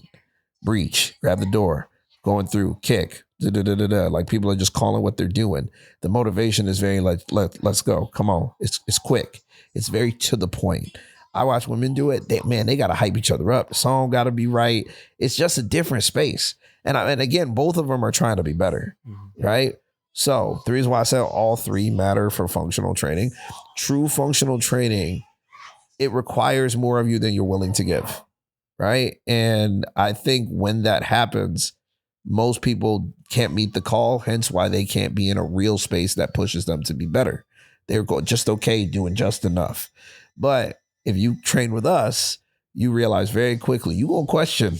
Breach, grab the door, going through, kick, like people are just calling what they're doing. The motivation is very like, let's go. Come on. It's quick. It's very to the point. I watch women do it. They got to hype each other up. The song got to be right. It's just a different space. And again, both of them are trying to be better, right? So the reason why I said all 3 matter for functional training, true functional training, it requires more of you than you're willing to give, right? And I think when that happens, most people can't meet the call, hence why they can't be in a real space that pushes them to be better. They're just okay doing just enough. But if you train with us, you realize very quickly, you're going to question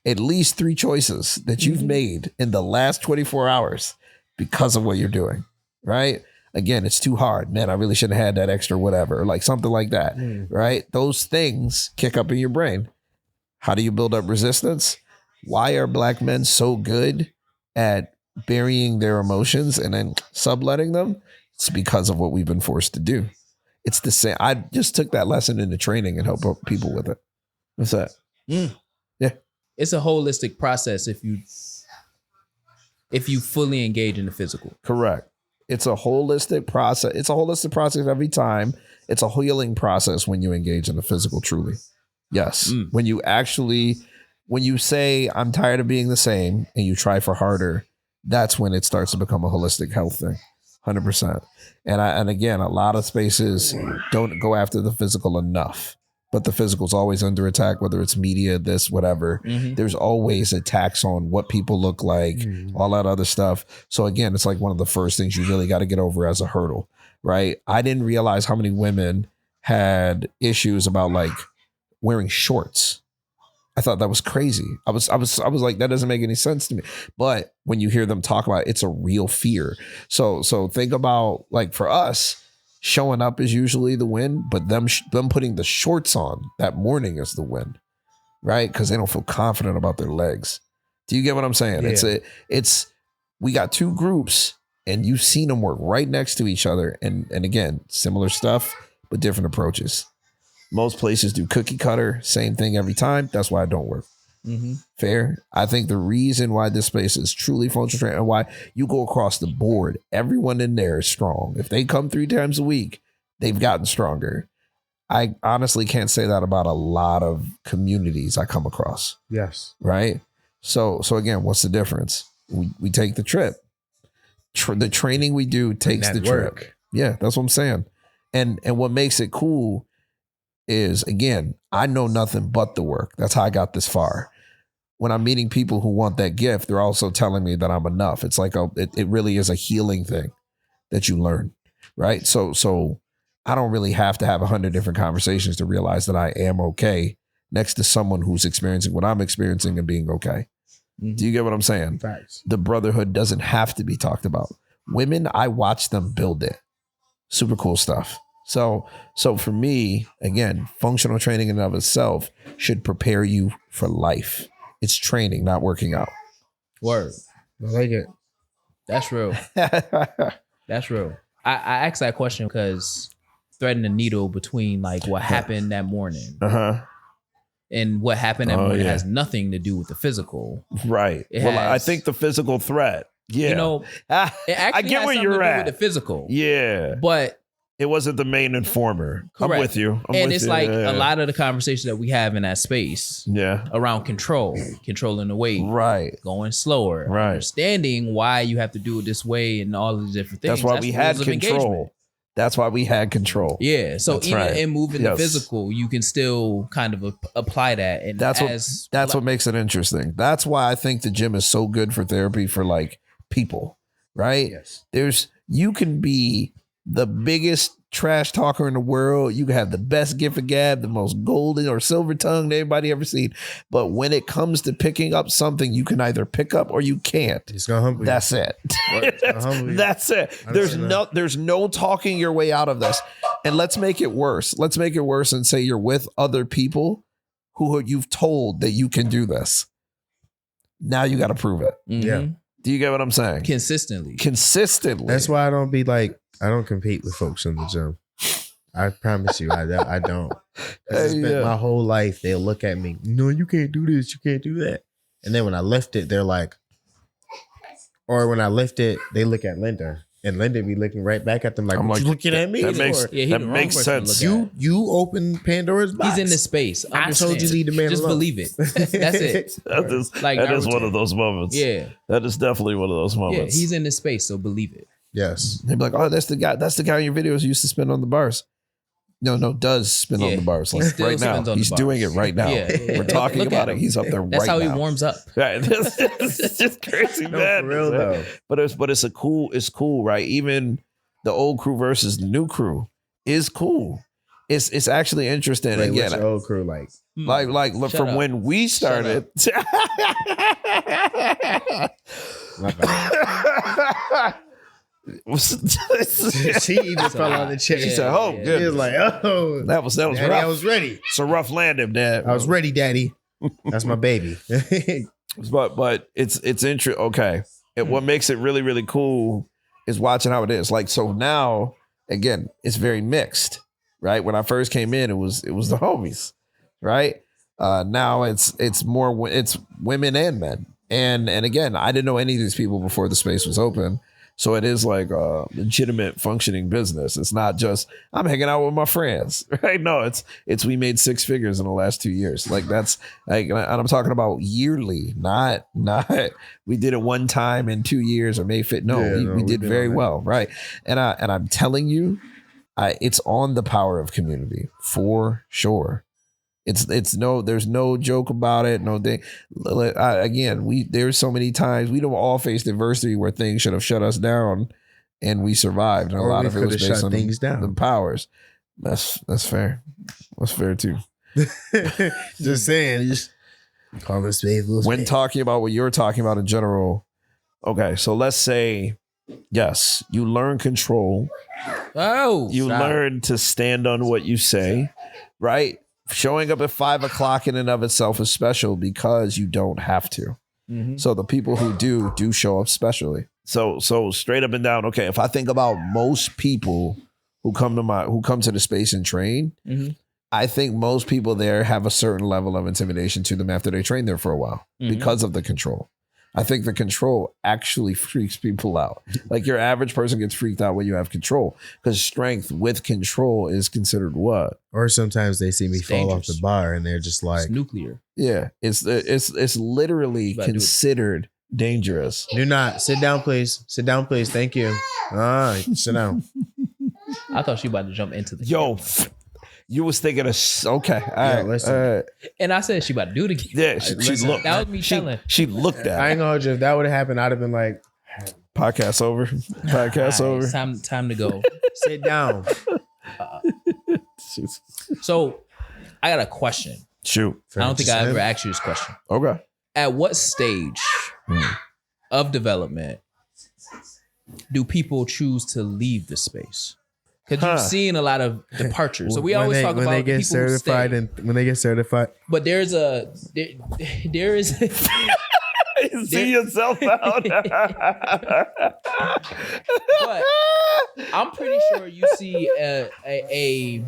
at least 3 choices that you've made in the last 24 hours because of what you're doing, right? Again, it's too hard. Man, I really shouldn't have had that extra whatever, like something like that, right? Those things kick up in your brain. How do you build up resistance? Why are Black men so good at burying their emotions and then subletting them? It's because of what we've been forced to do. It's the same. I just took that lesson into training and help people with it. What's that? Yeah. It's a holistic process if you fully engage in the physical. Correct. It's a holistic process. It's a holistic process every time. It's a healing process when you engage in the physical, truly. Yes. When you say, I'm tired of being the same and you try for harder, that's when it starts to become a holistic health thing. 100%. And again, a lot of spaces don't go after the physical enough, but the physical is always under attack, whether it's media, this, whatever. There's always attacks on what people look like, all that other stuff. So again, it's like one of the first things you really got to get over as a hurdle, right? I didn't realize how many women had issues about like wearing shorts. I thought that was crazy. I was like, that doesn't make any sense to me. But when you hear them talk about it, it's a real fear. So think about like for us, showing up is usually the win, but them putting the shorts on that morning is the win, right? Because they don't feel confident about their legs. Do you get what I'm saying? Yeah. It's we got two groups, and you've seen them work right next to each other, and again, similar stuff but different approaches. Most places do cookie cutter, same thing every time. That's why it don't work. Mm-hmm. Fair. I think the reason why this space is truly functional training and why you go across the board, everyone in there is strong. If they come 3 times a week, they've gotten stronger. I honestly can't say that about a lot of communities I come across. Yes. Right. So again, what's the difference? We take the trip. The training we do takes the trip. Yeah, that's what I'm saying. And what makes it cool is, again, I know nothing but the work. That's how I got this far. When I'm meeting people who want that gift, they're also telling me that I'm enough. It's like it really is a healing thing that you learn, right? So I don't really have to have 100 different conversations to realize that I am okay next to someone who's experiencing what I'm experiencing and being okay. Mm-hmm. Do you get what I'm saying? Facts. The brotherhood doesn't have to be talked about. Women, I watch them build it. Super cool stuff. So for me, again, functional training in and of itself should prepare you for life. It's training, not working out. Word. I like it. That's real. That's real. I asked that question because threading the needle between like what happened that morning and what happened that morning has nothing to do with the physical. Right. I think the physical threat. Yeah. You know, it actually I get has where something you're to do at. with the physical. Yeah. But it wasn't the main informer. correct. I'm with you. It's like a lot of the conversation that we have in that space around controlling the weight, right, going slower, right, understanding why you have to do it this way and all of the different things. That's why we had rules of control. engagement. That's why we had control. Yeah. So That's even right. in moving the physical, you can still kind of apply that. And that's what makes it interesting. That's why I think the gym is so good for therapy for like people, right? Yes. You can be the biggest trash talker in the world. You can have the best gift of gab, the most golden or silver tongue anybody ever seen. But when it comes to picking up something, you can either pick up or you can't. It's gonna humble you. That's it. That's it. There's no talking your way out of this. And let's make it worse. Let's make it worse and say you're with other people who you've told that you can do this. Now you got to prove it. Mm-hmm. Yeah. Do you get what I'm saying? Consistently. That's why I don't compete with folks in the gym. I promise you, I don't. I spent my whole life, they'll look at me, no, you can't do this, you can't do that. And then when I lift it, they're like, or when I lift it, they look at Linda. And Linda be looking right back at them like, what you looking at me? That makes sense. You open Pandora's box. He's in this space. I told you leave the man Just alone. Believe it. That's it. That is one of those moments. Yeah. That is definitely one of those moments. Yeah, he's in this space, so believe it. Yes. They'd be like, oh, that's the guy in your videos who used to spin on the bars. No, does spin on the bars. Like right now. He's doing it right now. Yeah. We're talking about it. He's up there That's right now. how he warms up. Right. It's just crazy, man. For real though. But it's cool, right? Even the old crew versus the new crew is cool. It's actually interesting. Wait, Again, what's your old crew like? Like look, from when we started. My bad. She just fell on the chair. She said, "Oh, good." She was like, "Oh, that was Daddy, rough. I was ready. It's a rough landing, Dad. I was ready, Daddy. That's my baby." But it's interesting. Okay, what makes it really really cool is watching how it is. Like so now, again, it's very mixed, right? When I first came in, it was the homies, right? Now it's women and men, and again, I didn't know any of these people before the space was open. So it is like a legitimate functioning business. It's not just I'm hanging out with my friends, right? No, it's we made 6 figures in the last 2 years. Like that's like, and I'm talking about yearly, not we did it one time in 2 years or made fit. No, we did very well, right? And I'm telling you, it's on the power of community for sure. There's no joke about it. No thing. Again, there's so many times we don't all face adversity where things should have shut us down, and we survived. And a lot of it was based on the powers. That's fair. That's fair too. Just saying. Just call this spade. When talking about what you're talking about in general, okay, so let's say, yes, you learn control. Oh, You learn to stand on what you say, right? Showing up at 5 o'clock in and of itself is special because you don't have to. Mm-hmm. So the people who do show up specially. So straight up and down. Okay, if I think about most people who come to the space and train, Mm-hmm. I think most people there have a certain level of intimidation to them after they train there for a while because of the control. I think the control actually freaks people out. Like your average person gets freaked out when you have control, because strength with control is considered what? Or sometimes they see me It's fall dangerous. off the bar and they're just like, It's nuclear. Yeah, it's literally You gotta do it. considered dangerous. do not sit down, please. Sit down, please. Thank you. All right, sit down. I thought she about to jump into the Yo, you was thinking of okay. All right, listen. all right. and I said she about to do it again. Yeah, she Listen, looked. That was me telling. She looked at I it. ain't gonna hold you. If that would have happened, I'd have been like, Podcast over. Podcast All right, over. time to go. sit down. So I got a question. Shoot. I don't think I ever asked you this question. Okay. At what stage of development do people choose to leave the space? Because you've seen a lot of departures. So we When always they- talk when about they get people who certified stay. and when they get certified. But there is See yourself out. but I'm pretty sure you see a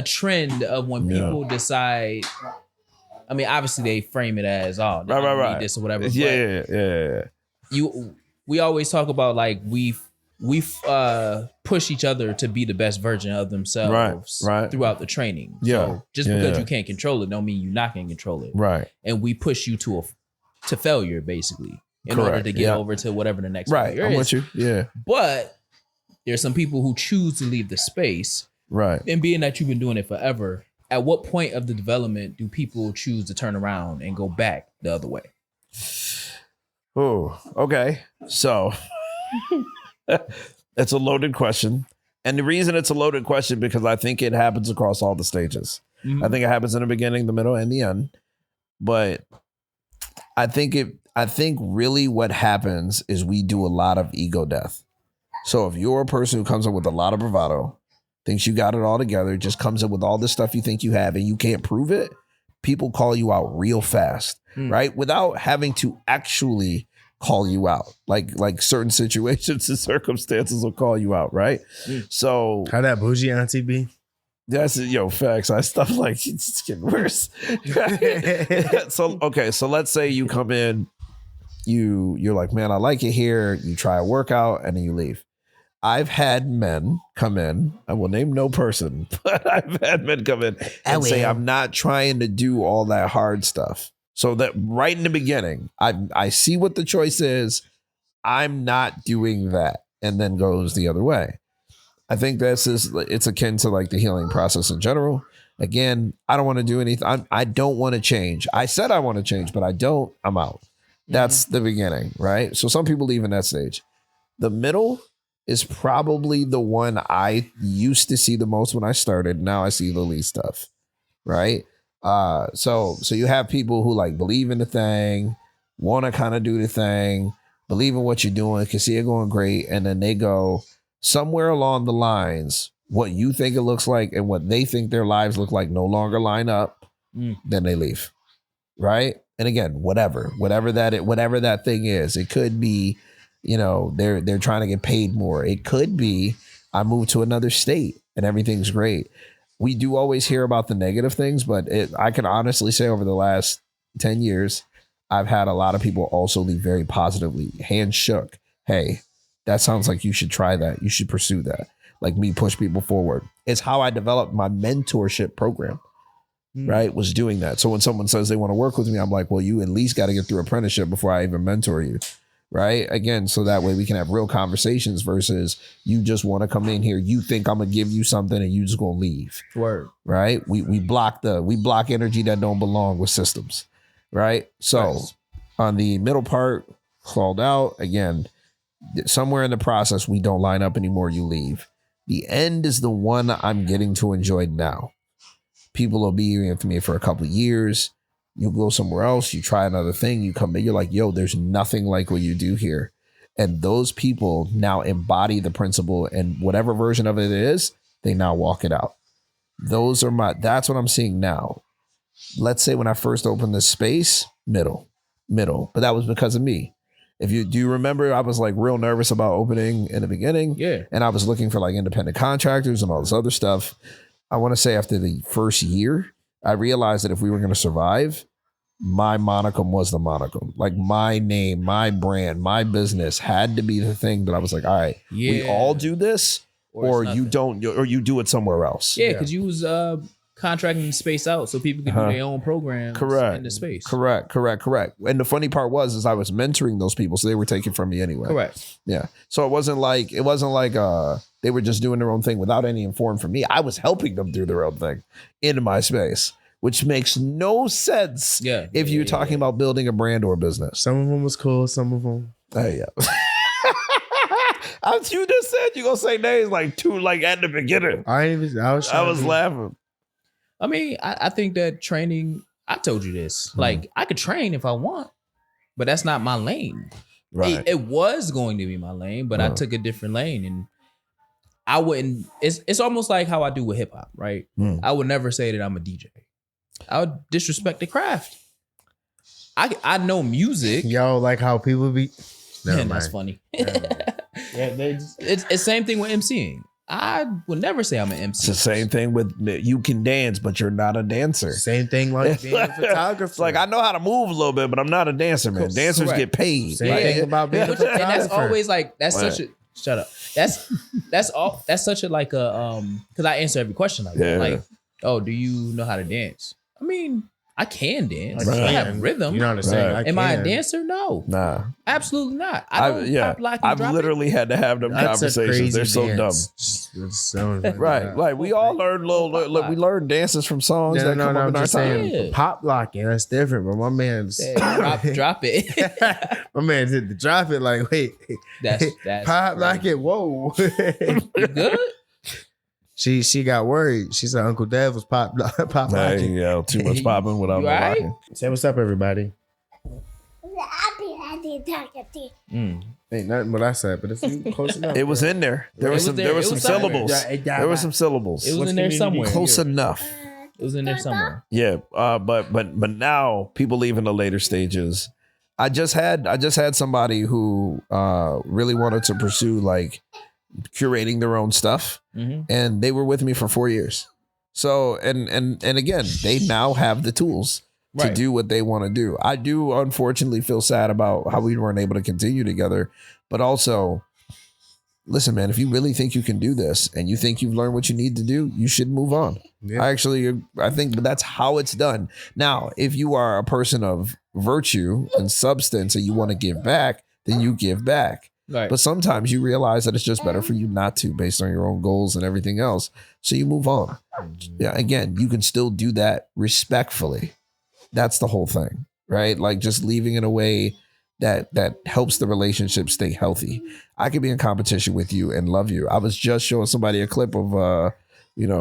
trend of when people decide. I mean, obviously they frame it as I don't need this or whatever. Yeah. We always talk about like we push each other to be the best version of themselves Right. throughout the training. Yeah. So just because Yeah. you can't control it don't mean you're not gonna control it. Right. And we push you to failure basically in order Correct. to get Yeah. over to whatever the next Right. failure I'm is. with you. Yeah. But there's some people who choose to leave the space. Right. And being that you've been doing it forever, at what point of the development do people choose to turn around and go back the other way? Oh, okay. So it's a loaded question. And the reason it's a loaded question because I think it happens across all the stages. Mhm. I think it happens in the beginning, the middle, and the end. But I think really what happens is we do a lot of ego death. So if you're a person who comes up with a lot of bravado, thinks you got it all together, just comes up with all this stuff you think you have and you can't prove it, people call you out real fast, right? Without having to actually call you out. Like certain situations and circumstances will call you out, right? So How that bougie auntie be? that's facts. I stuff like it's getting worse. So let's say you come in, you're like, man, I like it here. You try a workout and then you leave. I've had men come in. I will name no person, but I've had men come in and say, I'm not trying to do all that hard stuff. So that right in the beginning, I see what the choice is. I'm not doing that, and then goes the other way. I think it's akin to like the healing process in general. Again, I don't want to do anything. I don't want to change. I said I want to change, but I don't. I'm out. That's the beginning, right? So some people leave in that stage. The middle is probably the one I used to see the most when I started. Now I see the least stuff, right? So you have people who like believe in the thing, want to kind of do the thing, believe in what you're doing, can see it going great, and then they go somewhere along the lines, what you think it looks like and what they think their lives look like no longer line up, then they leave, right? And again, whatever that thing is, it could be, they're trying to get paid more. It could be I moved to another state and everything's great. We do always hear about the negative things, but I can honestly say over the last 10 years, I've had a lot of people also leave very positively, hands shook. Hey, that sounds like you should try that. You should pursue that. Like me push people forward. It's how I developed my mentorship program, right? Was doing that. So when someone says they want to work with me, I'm like, well, you at least got to get through apprenticeship before I even mentor you. Right. Again, so that way we can have real conversations versus you just want to come in here. You think I'm going to give you something and you just going to leave. Word. Right. We block energy that don't belong with systems. Right. So on the middle part, called out again, somewhere in the process, we don't line up anymore. You leave. The end is the one I'm getting to enjoy now. People will be with me for a couple of years. You go somewhere else, you try another thing, you come back, you're like, yo, there's nothing like what you do here. And those people now embody the principle, and whatever version of it is, they now walk it out. That's what I'm seeing now. Let's say when I first opened this space, middle. But that was because of me. Do you remember, I was like real nervous about opening in the beginning. Yeah. And I was looking for like independent contractors and all this other stuff. I want to say after the first year, I realized that if we were going to survive, my monicum was the monicum. Like my name, my brand, my business had to be the thing that I was like, all right, we all do this, or you don't, or you do it somewhere else. Yeah, because you was contracting the space out so people could do their own programs in the space. Correct. And the funny part is I was mentoring those people, so they were taking from me anyway. Correct. Yeah. So it wasn't like they were just doing their own thing without any inform from me. I was helping them do their own thing in my space, which makes no sense if you're talking about building a brand or a business. Some of them was cool, some of them. Hey, yeah. You just said you're gonna say names like two, like at the beginning. I was laughing. I mean, I think that training, I told you this, like I could train if I want, but that's not my lane. Right. It was going to be my lane, but I took a different lane, and I wouldn't, it's almost like how I do with hip hop, right? I would never say that I'm a DJ. I would disrespect the craft. I know music. Yo, like how people be. Man, that's funny. It's the same thing with MCing. I would never say I'm an MC. It's the same thing with you can dance, but you're not a dancer. Same thing like being a photographer. It's like I know how to move a little bit, but I'm not a dancer, man. Dancers get paid. Same thing about being a photographer. And that's always like such a shut up. That's such a like a because I answer every question like that. Like, oh, do you know how to dance? I mean, I can dance. I have rhythm. You know what I'm saying? Am I a dancer? No. Nah. Absolutely not. I don't pop, lock, and I've drop literally had to have them conversations. They're so dumb. Right. Like we all learn we learn dances from songs that come up in our time. Pop locking, that's different, but my man's drop it. My man did the drop it like, wait. That's pop lock it, whoa. You good? She got worried. She said Uncle Dad was pop locking. Yeah, too much popping without locking. Say what's up, everybody. Ain't nothing what I said, but it's close enough. It was in there. There was some syllables. There were some syllables. It was in there somewhere. Close enough. It was in there somewhere. Yeah, but now people leave in the later stages. I just had somebody who really wanted to pursue like curating their own stuff, and they were with me for 4 years. So and again, they now have the tools to do what they want to do. I do unfortunately feel sad about how we weren't able to continue together, but also listen, man, if you really think you can do this and you think you've learned what you need to do, you should move on. Yeah. I think that's how it's done. Now, if you are a person of virtue and substance and you want to give back, then you give back. Right. But sometimes you realize that it's just better for you not to, based on your own goals and everything else. So you move on. Yeah. Again, you can still do that respectfully. That's the whole thing, right? Like just leaving in a way that helps the relationship stay healthy. I could be in competition with you and love you. I was just showing somebody a clip of,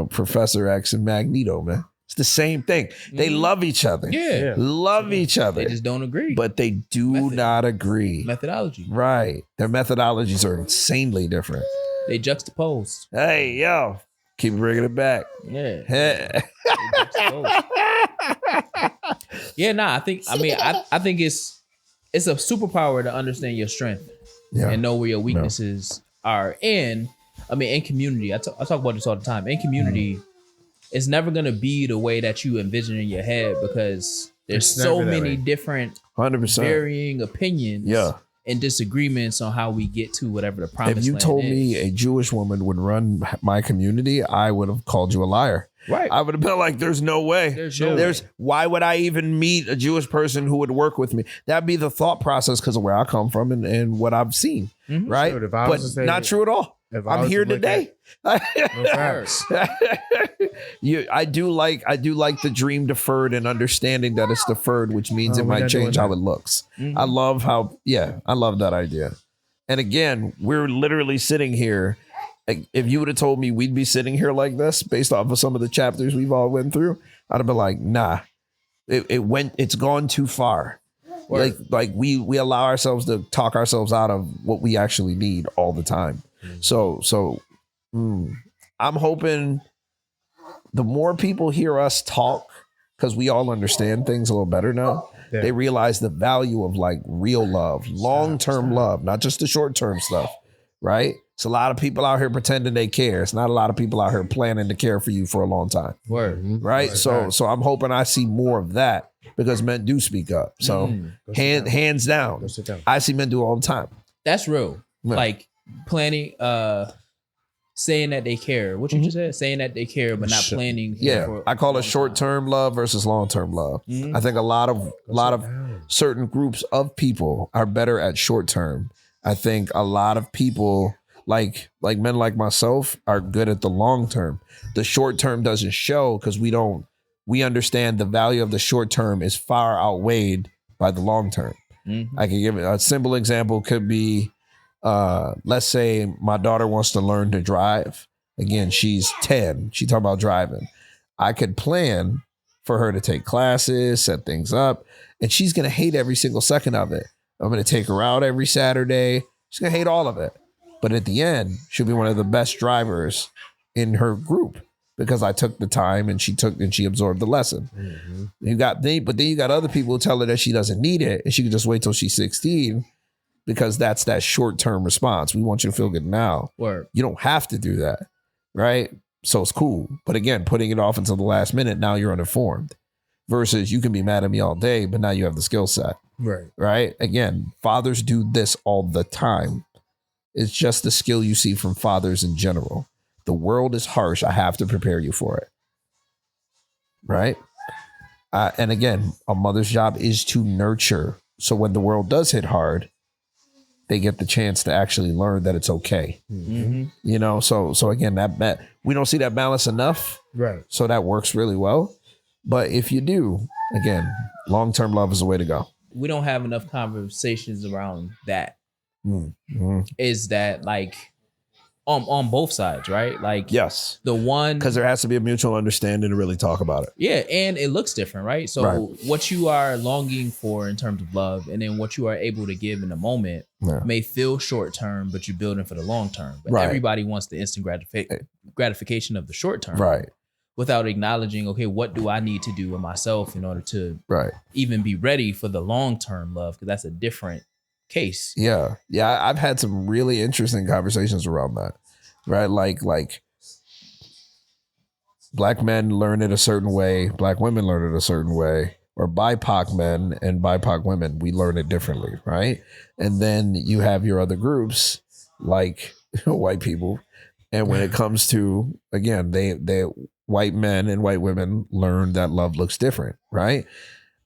Professor X and Magneto, man. It's the same thing. They love each other. Yeah. Love each other. They just don't agree. But they do not agree. Methodology. Right. Their methodologies are insanely different. They juxtaposed. Hey, yo. Keep bringing it back. Yeah. I think it's a superpower to understand your strength and know where your weaknesses are. And I mean, in community, I talk about this all the time. In community, it's never going to be the way that you envision in your head because there's so many different 100% varying opinions and disagreements on how we get to whatever the promised land is. If you told me a Jewish woman would run my community, I would have called you a liar. Right. I would have been like, there's no way. Why would I even meet a Jewish person who would work with me? That'd be the thought process because of where I come from and what I've seen. Mm-hmm. Right. Sure, but not true at all. I'm here today. I do like the dream deferred and understanding that it's deferred, which means it might change how it looks. Mm-hmm. I love that idea. And again, we're literally sitting here like, if you would have told me we'd be sitting here like this based off of some of the chapters we've all went through, I'd have been like, nah, it's gone too far. Like we allow ourselves to talk ourselves out of what we actually need all the time. So I'm hoping the more people hear us talk, because we all understand things a little better now. Yeah. They realize the value of like real love, long-term love, not just the short-term stuff, right? It's a lot of people out here pretending they care. It's not a lot of people out here planning to care for you for a long time. Word. Right? So I'm hoping I see more of that because men do speak up. So hands down, I see men do it all the time. That's real. Yeah. Like planning, saying that they care. What you just said? Saying that they care, but not planning. Yeah, I call it short-term love versus long-term love. I think a lot of certain groups of people are better at short-term. I think a lot of people, like men like myself, are good at the long-term. The short-term doesn't show because we understand the value of the short-term is far outweighed by the long-term. I can give it a simple example. Could be, let's say my daughter wants to learn to drive. Again, she's 10. She talking about driving. I could plan for her to take classes, set things up, and she's going to hate every single second of it. I'm going to take her out every Saturday. She's going to hate all of it. But at the end, she'll be one of the best drivers in her group because I took the time and she absorbed the lesson. But then you got other people who tell her that she doesn't need it and she can just wait till she's 16 because that's that short-term response. We want you to feel good now. Word. You don't have to do that, right? So it's cool. But again, putting it off until the last minute, now you're uninformed. Versus you can be mad at me all day, but now you have the skill set. Right? Again, fathers do this all the time. It's just the skill you see from fathers in general. The world is harsh. I have to prepare you for it. Right? And again, a mother's job is to nurture. So when the world does hit hard, they get the chance to actually learn that it's okay. You know, so again, that we don't see that balance enough. Right. So that works really well. But if you do, again, long-term love is the way to go. We don't have enough conversations around that. Is that like on both sides, right? Like, yes, the one, because there has to be a mutual understanding to really talk about it. Yeah, and it looks different, right? So what you are longing for in terms of love, and then what you are able to give in the moment may feel short term, but you're building for the long term. But everybody wants the instant gratification of the short term, right? Without acknowledging, okay, what do I need to do with myself in order to even be ready for the long term love? Because that's a different case. Yeah. I've had some really interesting conversations around that, right? Like black men learn it a certain way, black women learn it a certain way, or BIPOC men and BIPOC women, we learn it differently, right? And then you have your other groups like white people, and when it comes to, again, they white men and white women learn that love looks different, right?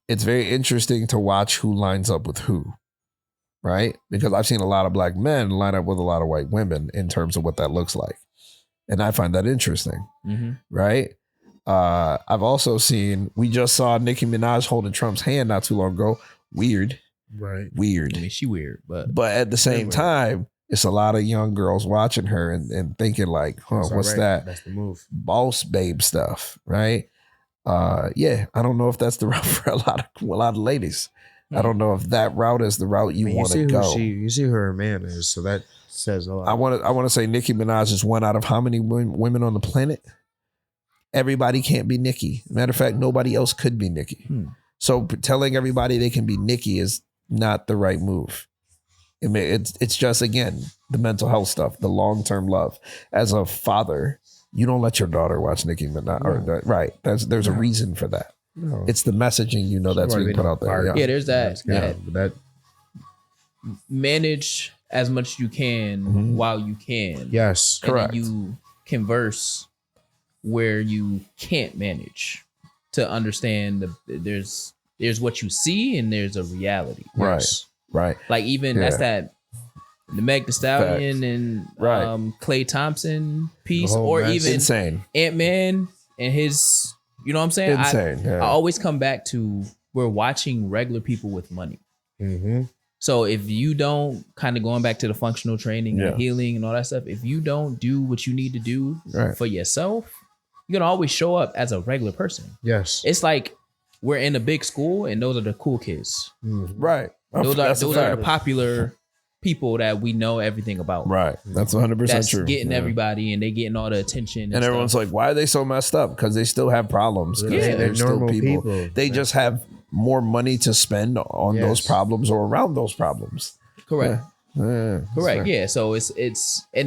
It's very interesting to watch who lines up with who. Right? Because I've seen a lot of black men line up with a lot of white women in terms of what that looks like. And I find that interesting. Right? I've also seen, we just saw Nicki Minaj holding Trump's hand not too long ago. Weird. Right. Weird. I mean, she weird, but at the same time, it's a lot of young girls watching her and thinking like, what's that? That's the move. Boss babe stuff. Right? I don't know if that's the route for a lot of ladies. I don't know if that route is the route you want to go. You see who her man is, so that says a lot. I want to say Nicki Minaj is one out of how many women on the planet? Everybody can't be Nicki. Matter of fact, nobody else could be Nicki. So telling everybody they can be Nicki is not the right move. I mean, it's just, again, the mental health stuff, the long-term love. As a father, you don't let your daughter watch Nicki Minaj. Right. There's a reason for that. No. It's the messaging, that's being put out there. Yeah, there's that. That manage as much as you can while you can. Yes, and correct. You converse where you can't manage to understand there's what you see and there's a reality. Right. Like even that's that the Meg Thee Stallion and Klay Thompson piece, or even insane Ant-Man and his. You know what I'm saying? Insane. I always come back to we're watching regular people with money. So if you don't, kind of going back to the functional training and healing and all that stuff, if you don't do what you need to do for yourself, you're gonna always show up as a regular person. Yes. It's like we're in a big school and those are the cool kids. Right. Those are the popular people that we know everything about. Right. That's 100% That's true. getting everybody and they getting all the attention. And everyone's like, why are they so messed up? Because they still have problems. Yeah, they're still normal people. They just have more money to spend on those problems or around those problems. Correct. Yeah, Correct. Yeah. So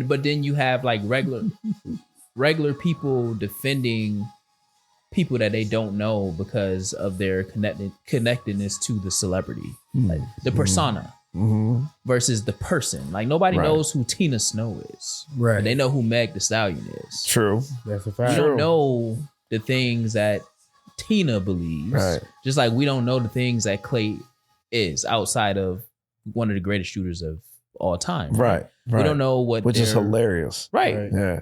but then you have like regular people defending people that they don't know because of their connectedness to the celebrity, like the persona versus the person. Like nobody knows who Tina Snow is, Right. but they know who Meg Thee Stallion is. True. That's a We fact. don't know the things that Tina believes, Right. just like we don't know the things that Clay is outside of one of the greatest shooters of all time. Right. We don't know Which is hilarious. Right. Yeah.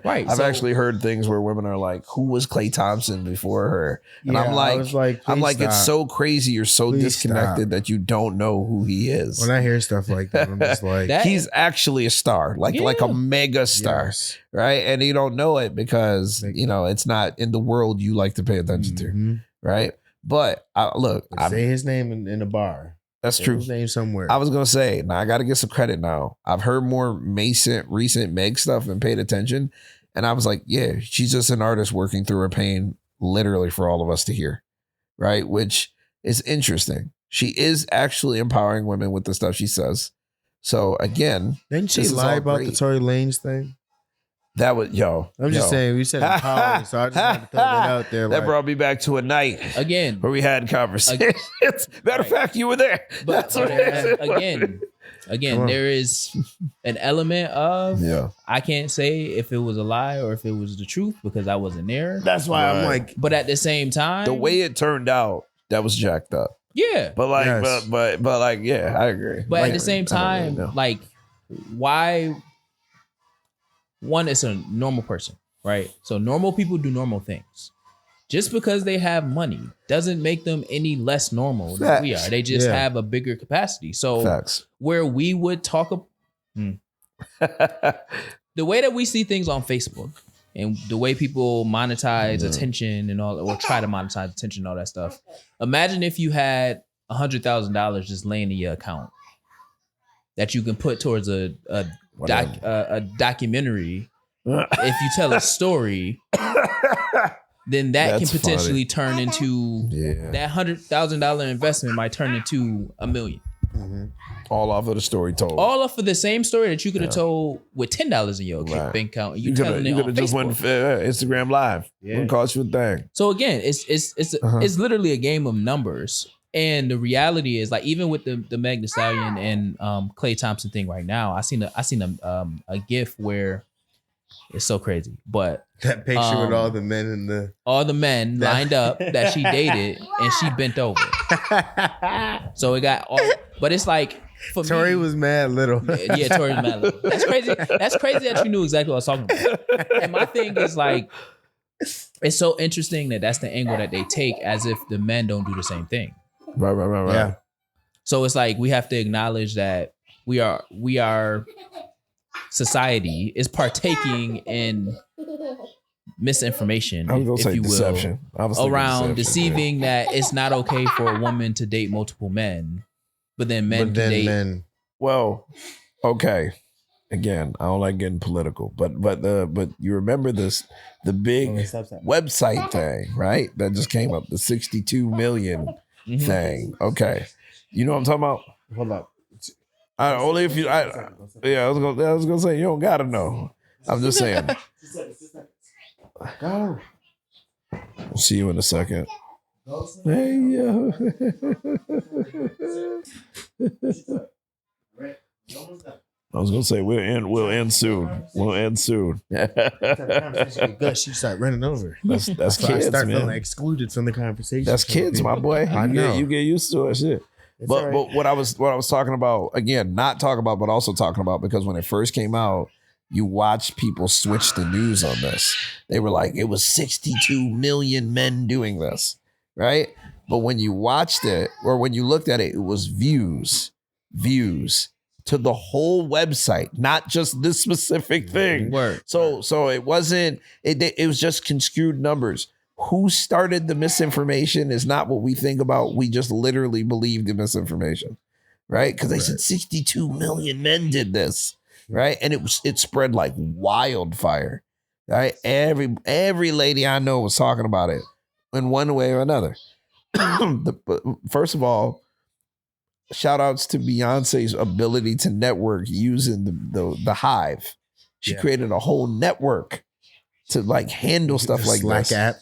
Right. I've So- actually heard things where women are like, who was Klay Thompson before her? And Yeah, I'm I was like, I'm please like, it's stop. so crazy. You're so Please disconnected stop. that you don't know who he is. When I hear stuff like that, I'm just like, That- He's actually a star, like a mega star, yes. right? And you don't know it because it's not in the world you like to pay attention to, right? But Say his name in a bar. that's Say true. His name somewhere. I was gonna say, now I got to get some credit. Now I've heard more recent Meg stuff and paid attention, and I was like, yeah, she's just an artist working through her pain, literally for all of us to hear, right? Which is interesting. She is actually empowering women with the stuff she says. So again, Didn't she this is lie all about the great. Tory Lanez thing? that was I'm just saying, we said empowering, so I just had to throw that out there. That Like, brought me back to a night Again, where we had conversations. Matter of fact, you were there. but That's what it is. again, Come on. there is an element of Yeah. I can't say if it was a lie or if it was the truth because I wasn't there. that's why I'm Right. like, But at the same time, The way it turned out, that was jacked up. yeah. But like, Yes. but like, yeah, I agree. But Like, at the same I don't really time, know. like, why? One, it's a normal person, right? So normal people do normal things. Just because they have money doesn't make them any less normal than we Facts. are. They just Yeah. have a bigger capacity. So Facts. where we would talk, the way that we see things on Facebook and the way people monetize attention and all, or try to monetize attention and all that stuff. Imagine if you had $100,000 just laying in your account that you can put towards a documentary. If you tell a story, then that That's can potentially turn into Yeah. that $100,000 investment might turn into $1 million. All off of the story told. All of for the same story that you could have told with $10 in your Right. bank account. And you you could telling it have on just went Facebook. Instagram Live. Yeah. Wouldn't cost you a thing. So again, it's literally a game of numbers. And the reality is, like, even with the Meg Thee Stallion and Klay Thompson thing right now, I seen a GIF where it's so crazy, but that picture with all the men in the. all the men lined up that she dated and she bent over. So it got all, but it's like for Tory me, was mad little. yeah, Tory was mad little. That's crazy. That's crazy that you knew exactly what I was talking about. And my thing is like, it's so interesting that that's the angle that they take, as if the men don't do the same thing. Right. Yeah. So it's like we have to acknowledge that we are society is partaking in misinformation, I was gonna if say you will, deception. I was thinking around deception, deceiving that it's not okay for a woman to date multiple men, but then men But can then date. men. Well, okay. Again, I don't like getting political, but you remember the big website thing, right? That just came up, the 62 million Mhm. thing. Okay, you know what I'm talking about? Hold up. Only if you. I was gonna say you don't gotta know. I'm just saying. Go. We'll see you in a second. Hey yo. I was gonna say we'll end soon. We'll end soon. Gus, she start running over. That's So I kids, start feeling man. excluded from the conversation. That's kids, my boy. I know. You get used to it, shit. It's But all right. but what I was talking about, again, not talking about, but also talking about, because when it first came out, you watched people switch the news on this. They were like, it was 62 million men doing this, right? But when you watched it, or when you looked at it, it was views, views to the whole website, not just this specific thing. Word. So it wasn't, it was just construed numbers. Who started the misinformation is not what we think about. We just literally believe the misinformation, right? Because they said 62 million men did this, right? And it spread like wildfire, right? Every lady I know was talking about it in one way or another. First of all, shout outs to Beyonce's ability to network using the Hive. She created a whole network to like handle stuff like Slack this. app.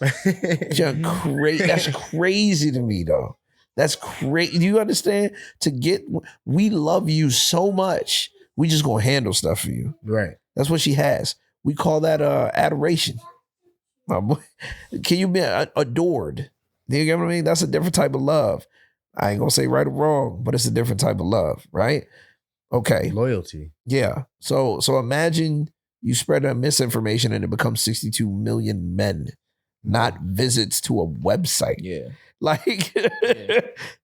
That's crazy to me though. That's crazy. Do you understand? We love you so much. We just gonna handle stuff for you. Right. That's what she has. We call that adoration. My boy, can you be adored? Do you get what I mean? That's a different type of love. I ain't gonna say right or wrong, but it's a different type of love, right? Okay. Loyalty. Yeah. So imagine you spread a misinformation and it becomes 62 million men, not visits to a website. Yeah. Like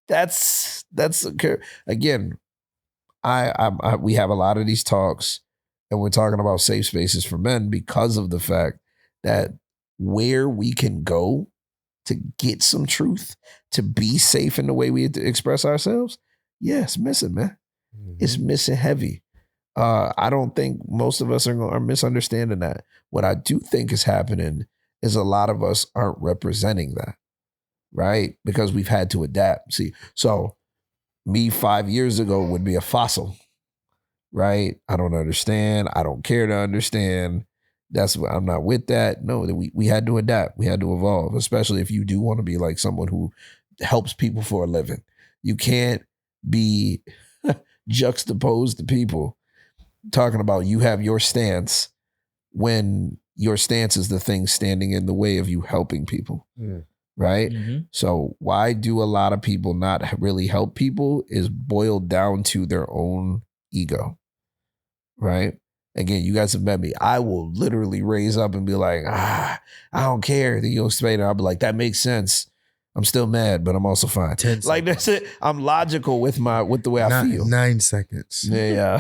that's again, we have a lot of these talks and we're talking about safe spaces for men because of the fact that where we can go to get some truth, to be safe in the way we express ourselves, it's missing, man. It's missing heavy. I don't think most of us are misunderstanding that. What I do think is happening is a lot of us aren't representing that, right? Because we've had to adapt. See, so me 5 years ago would be a fossil, right? I don't understand. I don't care to understand. I'm not with that. No, we had to adapt. We had to evolve, especially if you do want to be like someone who helps people for a living. You can't be juxtaposed to people talking about you have your stance when your stance is the thing standing in the way of you helping people. Right? Mm-hmm. So why do a lot of people not really help people is boiled down to their own ego. Right? Again, you guys have met me. I will literally raise up and be like, I don't care. Then you'll explain it. I'll be like, that makes sense. I'm still mad, but I'm also fine. 10 like that's it. I'm logical with the way I feel. 9 seconds. Yeah.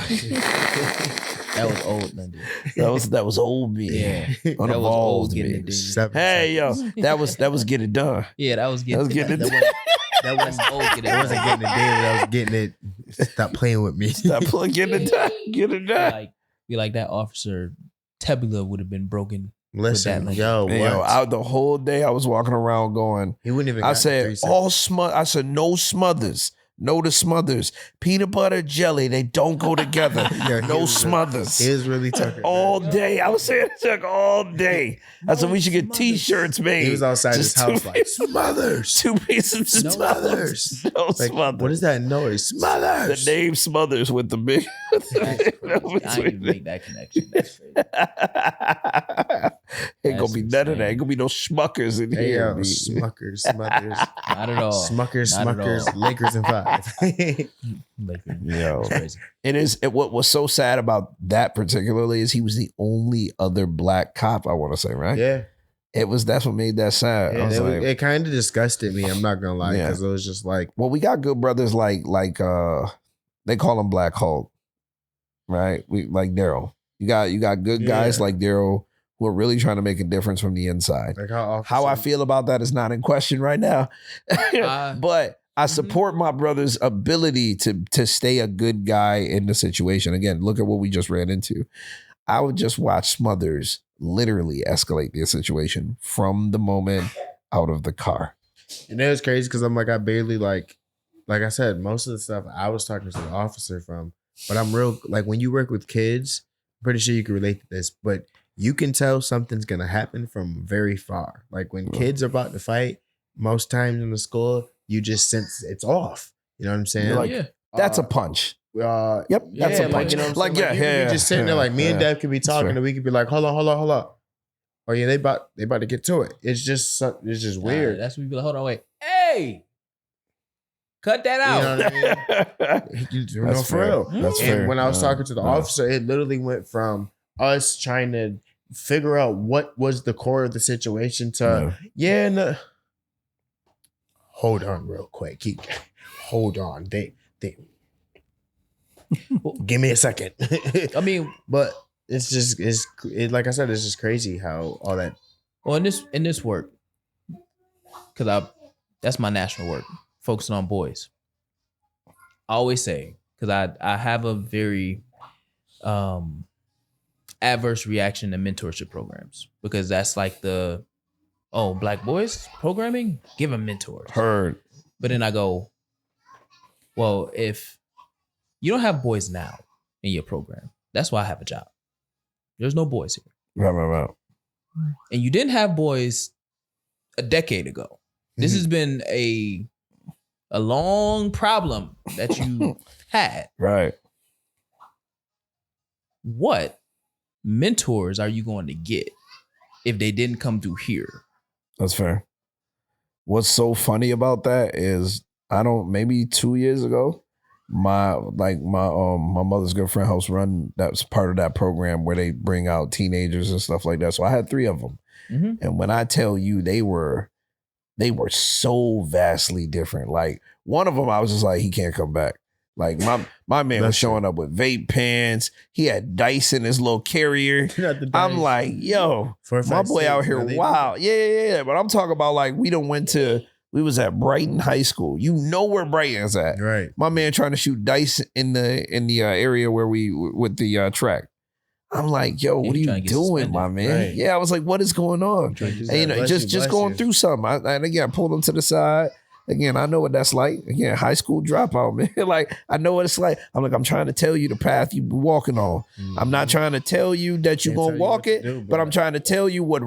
That was old, Linden. that was old me. Yeah. That was Unevolved old me. getting it done. 7 Hey seconds. yo, that was get it done. Yeah, that was getting That was getting it done. That wasn't old getting it I wasn't done. getting it there, but I was getting it. Stop playing with me. Stop getting it done. Get it done. Be like that officer Tebula would have been broken. Listen, With that, yo, Hey, what? the whole day I was walking around going, He wouldn't even. I got said, 3 seconds. I said, no smothers. No to smothers. Peanut butter jelly, they don't go together. Yeah, he No was smothers. He was really talking All day. I was saying it took all day. I said, we should get t-shirts made. He was outside his house like Smothers. 2 pieces of Smothers. No Like, Smothers. what is that noise? The Smothers. name Smothers with the big. That's crazy. I didn't even make that connection. That's crazy. Ain't gonna That's be none of that. insane. Ain't gonna be no schmuckers in Hey, here. yo, B. Smuckers, Smothers, Not at all. Smuckers, Not at all. Smuckers, Lakers in 5. Like, Yo. it's crazy. What was so sad about that particularly is he was the only other black cop, I want to say, right? Yeah, That's what made that sad. I was like, it kind of disgusted me. I'm not gonna lie, Yeah. because it was just like, well, we got good brothers like they call him Black Hulk, right? We like Daryl. You got good guys Yeah. like Daryl who are really trying to make a difference from the inside. like How I feel about that is not in question right now. But I support my brother's ability to stay a good guy in the situation. Again, look at what we just ran into. I would just watch Smothers literally escalate the situation from the moment out of the car. And it was crazy because I'm like, I barely like I said, most of the stuff I was talking to the officer from, but I'm real, like when you work with kids, I'm pretty sure you can relate to this, but you can tell something's going to happen from very far. Like when kids are about to fight, most times in the school, you just sense it's off. You know what I'm saying? You're like, Yeah. that's a punch. Yep. Yep, that's a punch. Like, you know what I'm Like, saying? yeah, you could be just sitting there like me and yeah. Dev could be That's talking fair. and we could be like, hold on. Oh yeah, they about to get to it. It's just weird. That's when we be like, hold on, wait. Hey, cut that out. You know what I mean? No, That's for fair. real. That's And fair. when I was talking to the officer, it literally went from us trying to figure out what was the core of the situation to hold on real quick. Hold on. They Give me a second. I mean, but it's just like I said, it's just crazy how all that. well, in this work, because that's my national work, focusing on boys. I always say, because I have a very adverse reaction to mentorship programs, because that's like black boys programming, give them mentors. Heard. But then I go, well, if you don't have boys now in your program, that's why I have a job. There's no boys here. Right. And you didn't have boys a decade ago. This has been a long problem that you had. Right. What mentors are you going to get if they didn't come through here? That's fair. What's so funny about that is maybe 2 years ago, my mother's good friend helps run, that's part of that program where they bring out teenagers and stuff like that. So I had 3 of them. Mm-hmm. And when I tell you they were so vastly different. Like one of them, I was just like, he can't come back. Like my man was showing up with vape pens. He had dice in his little carrier. I'm like, yo, my boy out here, wow. Yeah. But I'm talking about like we was at Brighton High School. You know where Brighton's at. Right. My man trying to shoot dice in the area where we with the track. I'm like, yo, what are you doing, my man? Right. Yeah, I was like, what is going on? And, just going through something. And again, I pulled him to the side. Again, I know what that's like. Again, high school dropout, man. Like, I know what it's like. I'm trying to tell you the path you're walking on. Mm-hmm. I'm not trying to tell you that you're going to walk it, but I'm trying to tell you what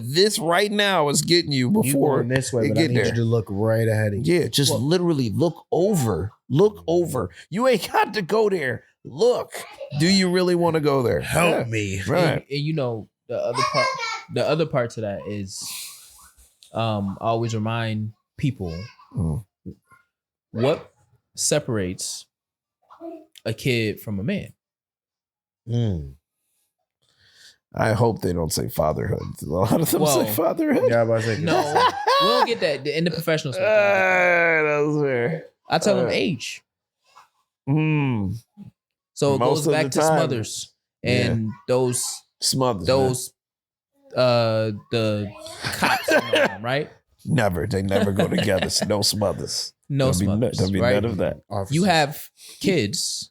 this right now is getting you before you this way, but I need you to look right ahead of you. Yeah, just literally look over. Look over. You ain't got to go there. Look. Do you really want to go there? Help me. Right. And you know, the other part to that is I always remind people what separates a kid from a man. I hope they don't say fatherhood. A lot of them say fatherhood. Yeah, but I think no, we don't get that in the professional space. That was fair. I tell them age. So it goes back to Smothers and those Smothers. The cops, right? Never. They never go together. No Smothers. No Smothers. There'll be none of that. Officers. You have kids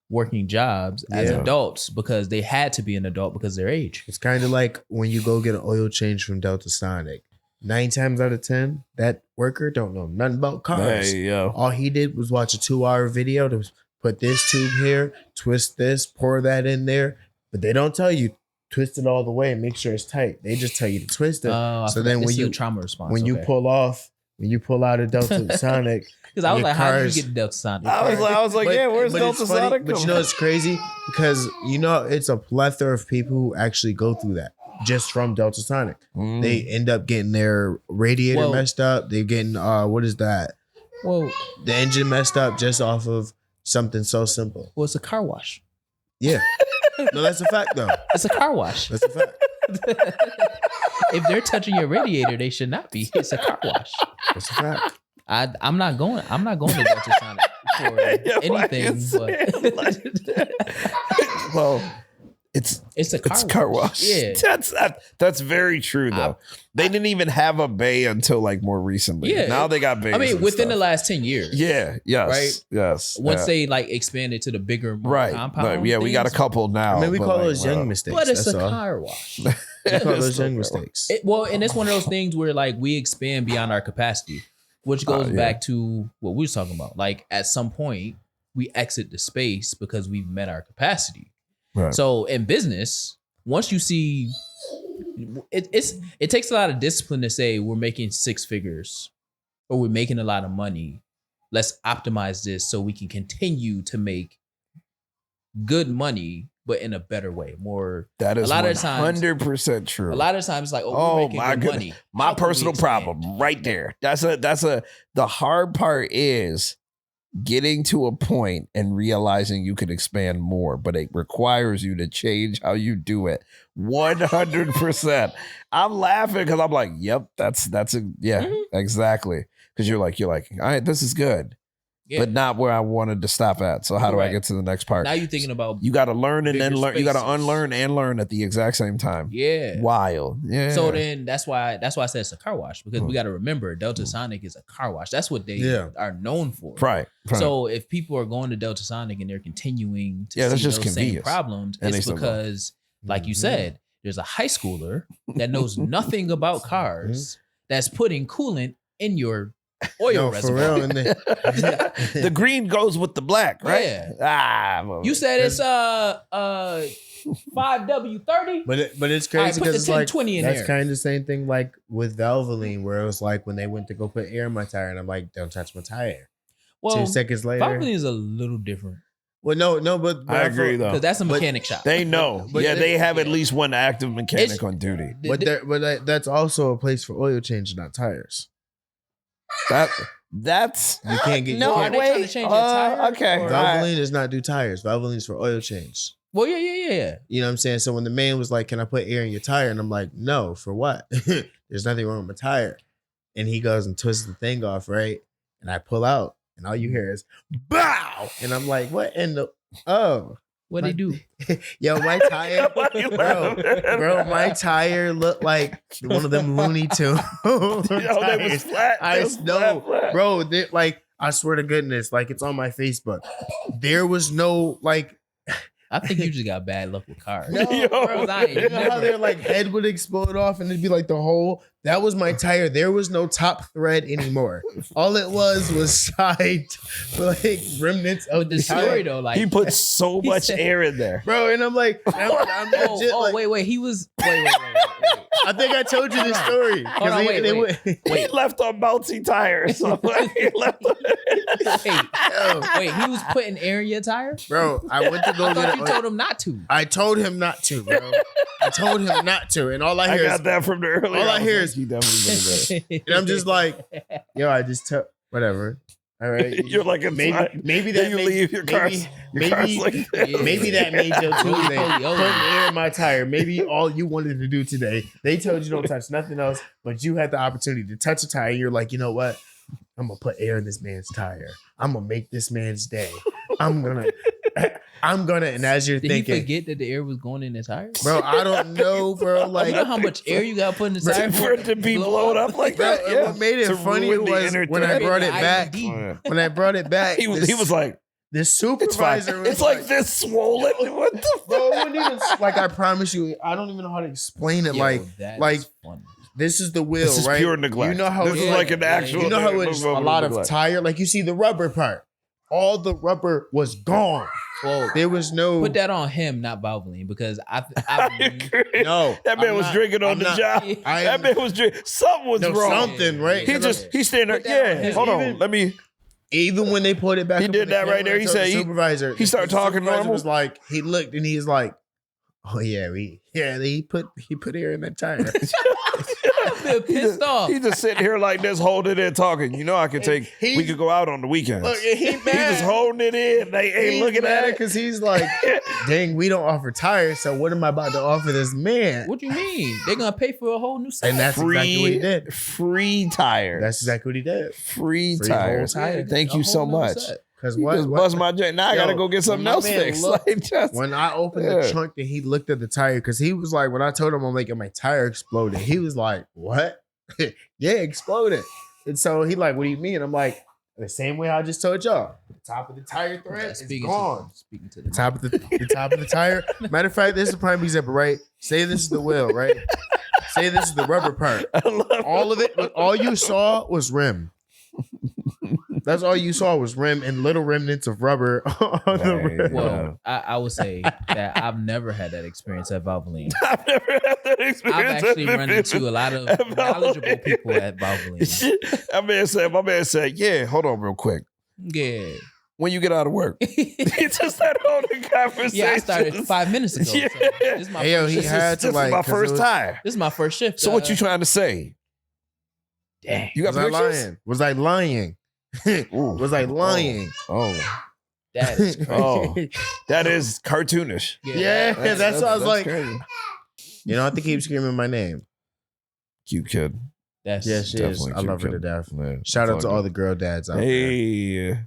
working jobs as adults because they had to be an adult because of their age. It's kind of like when you go get an oil change from Delta Sonic. 9 times out of 10, that worker don't know nothing about cars. Hey, yo. All he did was watch a 2-hour video to put this tube here, twist this, pour that in there. But they don't tell you twist it all the way and make sure it's tight. They just tell you to twist it. So then when you trauma response, when you pull out a Delta Sonic, because I was like, how did you get the Delta Sonic? I was like, where's Delta Sonic? But you know it's crazy because you know it's a plethora of people who actually go through that just from Delta Sonic. They end up getting their radiator messed up. They're getting what is that? Well, the engine messed up just off of something so simple. Well, it's a car wash. Yeah. No, that's a fact though. It's a car wash. That's a fact. If they're touching your radiator, they should not be. It's a car wash. That's a fact. I'm not going to Delta Sonic for anything. But well, it's a car wash. Yeah, that's very true though. They didn't even have a bay until like more recently. Yeah, now they got bays. I mean, within the last 10 years. Yeah. Yes. Right. Yes. Once they like expanded to the bigger compound. Yeah, we got a couple now. I mean, we call those young mistakes. But it's a car wash. We call those young mistakes. And it's one of those things where like we expand beyond our capacity, which goes back to what we were talking about. Like at some point, we exit the space because we've met our capacity. Right. So in business, once you see, it takes a lot of discipline to say we're making 6 figures or we're making a lot of money. Let's optimize this so we can continue to make good money, but in a better way. More that is 100% true. A lot of times, it's like, we're making good money. My personal problem, right there. The hard part is getting to a point and realizing you can expand more, but it requires you to change how you do it 100%. I'm laughing because I'm like, yep, that's exactly. Because you're like, all right, this is good. but not where I wanted to stop at. So how do I get to the next part? Now you're thinking about you got to learn and then bigger learn. You got to spaces. unlearn and learn at the exact same time. yeah. Wild. Yeah. So then that's why I said it's a car wash, because we got to remember Delta Sonic is a car wash. That's what they are known for. Right. So if people are going to Delta Sonic and they're continuing to see that's just those same convenience. problems, And it's they still go. because, like you said, there's a high schooler that knows nothing about cars that's putting coolant in your oil No, for reservoir. real. And then, the green goes with the black, right? Yeah. Well, You said it's 5W30. but it's All right, crazy put the because it's like 1020 in that's there. kind of the same thing like with Valvoline, where it was like when they went to go put air in my tire, and I'm like, don't touch my tire. Well, 2 seconds later, Valvoline is a little different well, no, but I agree though. because that's a mechanic shop. They know. But they have at yeah. least one active mechanic It's- on duty. That's also a place for oil change, not tires. That's You can't get no. Are they trying to Wait. change your tire, Okay. or- all right. Valvoline does not do tires. Valvoline is for oil change. Well, yeah. You know what I'm saying? So when the man was like, "Can I put air in your tire?" and I'm like, "No, for what? There's nothing wrong with my tire." And he goes and twists the thing off, right? And I pull out, and all you hear is "bow," and I'm like, "What in the What they do? Yo, my tire, Why you laughing? bro, my tire looked like one of them Looney Tunes. Yo, they was flat. I They was know, flat. bro. Like, I swear to goodness, like it's on my Facebook. There was no like. I think you just got bad luck with cars. No, Yo, bro, I ain't You know how never- their like head would explode off and it'd be like the whole. That was my tire. There was no top thread anymore. All it was side, like remnants of the the story tire. though, like He put so He much said- air in there. Bro, and I'm like, I'm legit, like, wait. He was wait. I think I told you this story. 'Cause Hold on, they wait. He left on bouncy tires. So he left on- Wait, he was putting air in your tire? Bro, I went to go I get thought it. you told him not to. I told him not to, bro. I told him not to, and all I I hear got is, that from the earlier. all I was hear like, is- he definitely did that. and I'm just like, yo, I just took whatever. All right, You're like maybe then that you made, leave your car. maybe, Car's like that. Yeah. maybe that made your Tuesday. Yo. Putting air in my tire. Maybe all you wanted to do today. They told you don't touch nothing else, but you had the opportunity to touch a tire. You're like, you know what? I'm gonna put air in this man's tire. I'm gonna make this man's day. I'm gonna, and as you're Did he thinking, forget that the air was going in his tire? bro, I don't know, bro. Like, you know how much air you got put in the Bro, tire For it to be blow blown up like bro, that. and Yeah. what made it To funny ruin the was when I entertainment. brought it back. IED. When I brought it back, He was like, the it's fine. supervisor. It's like this swollen. What the bro, it wouldn't even like. I promise you, I don't even know how to explain it. Yo, like, that like- is funny. this is the wheel, This is right? pure neglect. You know how this it's is like an yeah, actual. you know how it's a lot of tire. Like you see the rubber part. All the rubber was gone. Well, There was no. put that on him, not Valvoline, because I I agree. No, That man I'm was not- drinking on I'm the not- job. I That am- man was drinking. Something was no, wrong. something, right? He's standing there. Put that on Yeah, his- hold on. even- Let me. Even when they put it back, He up did on the that right camera, there. I He told said the he- supervisor. he started the talking supervisor normal. Was like he looked and he's like, "Oh yeah, he put air in that tire." been pissed off. He just sitting here like this, holding it, talking. You know, I could take. He's- We could go out on the weekends. Look, he He mad. just holding it in. They ain't looking at it. because he's like, "Dang, we don't offer tires, so what am I about to offer this man?" What do you mean? They're gonna pay for a whole new set. And that's exactly what he did. Free tires. That's exactly what he did. free Free whole tires. tire. Thank A you so whole nother much. set. Because You just bust my joint. Now I Yo, gotta go get something when my else man fixed. looked- Like, just, when I opened Yeah. the trunk and he looked at the tire, because he was like, when I told him I'm making my tire exploded, he was like, "What?" Yeah, exploded. And so he like, "What do you mean?" I'm like, the same way I just told y'all. The top of the tire thread is gone. Speaking to The top of the top of the tire. Matter of fact, this is a prime example, right? Say this is the wheel, right? Say this is the rubber part. I love All of it, all you saw was rim. That's all you saw was rim and little remnants of rubber on the Right. rim. Well, I would say that I've never had that experience at Valvoline. I've never had that experience. I've actually run into a lot of At Valvoline. knowledgeable people at Valvoline. My man said, yeah, hold on real quick. Yeah. When you get out of work, he just started holding conversations. Yeah, I started 5 minutes ago. Yeah. So this is my Hey, yo, first he shift. had to This is like my 'cause it first was- tire. This is my first shift. So what you trying to say? Dang. You got Was I pictures? lying? Was I lying? Ooh. Was I lying? Oh, That is crazy. oh, that is cartoonish. Yeah, that's what I was like. crazy. You don't have to keep screaming my name. Cute kid. That's Yeah, she is. Definitely I cute love her to kid. death. Man, Shout out fuck to it. all the girl dads out there. Hey,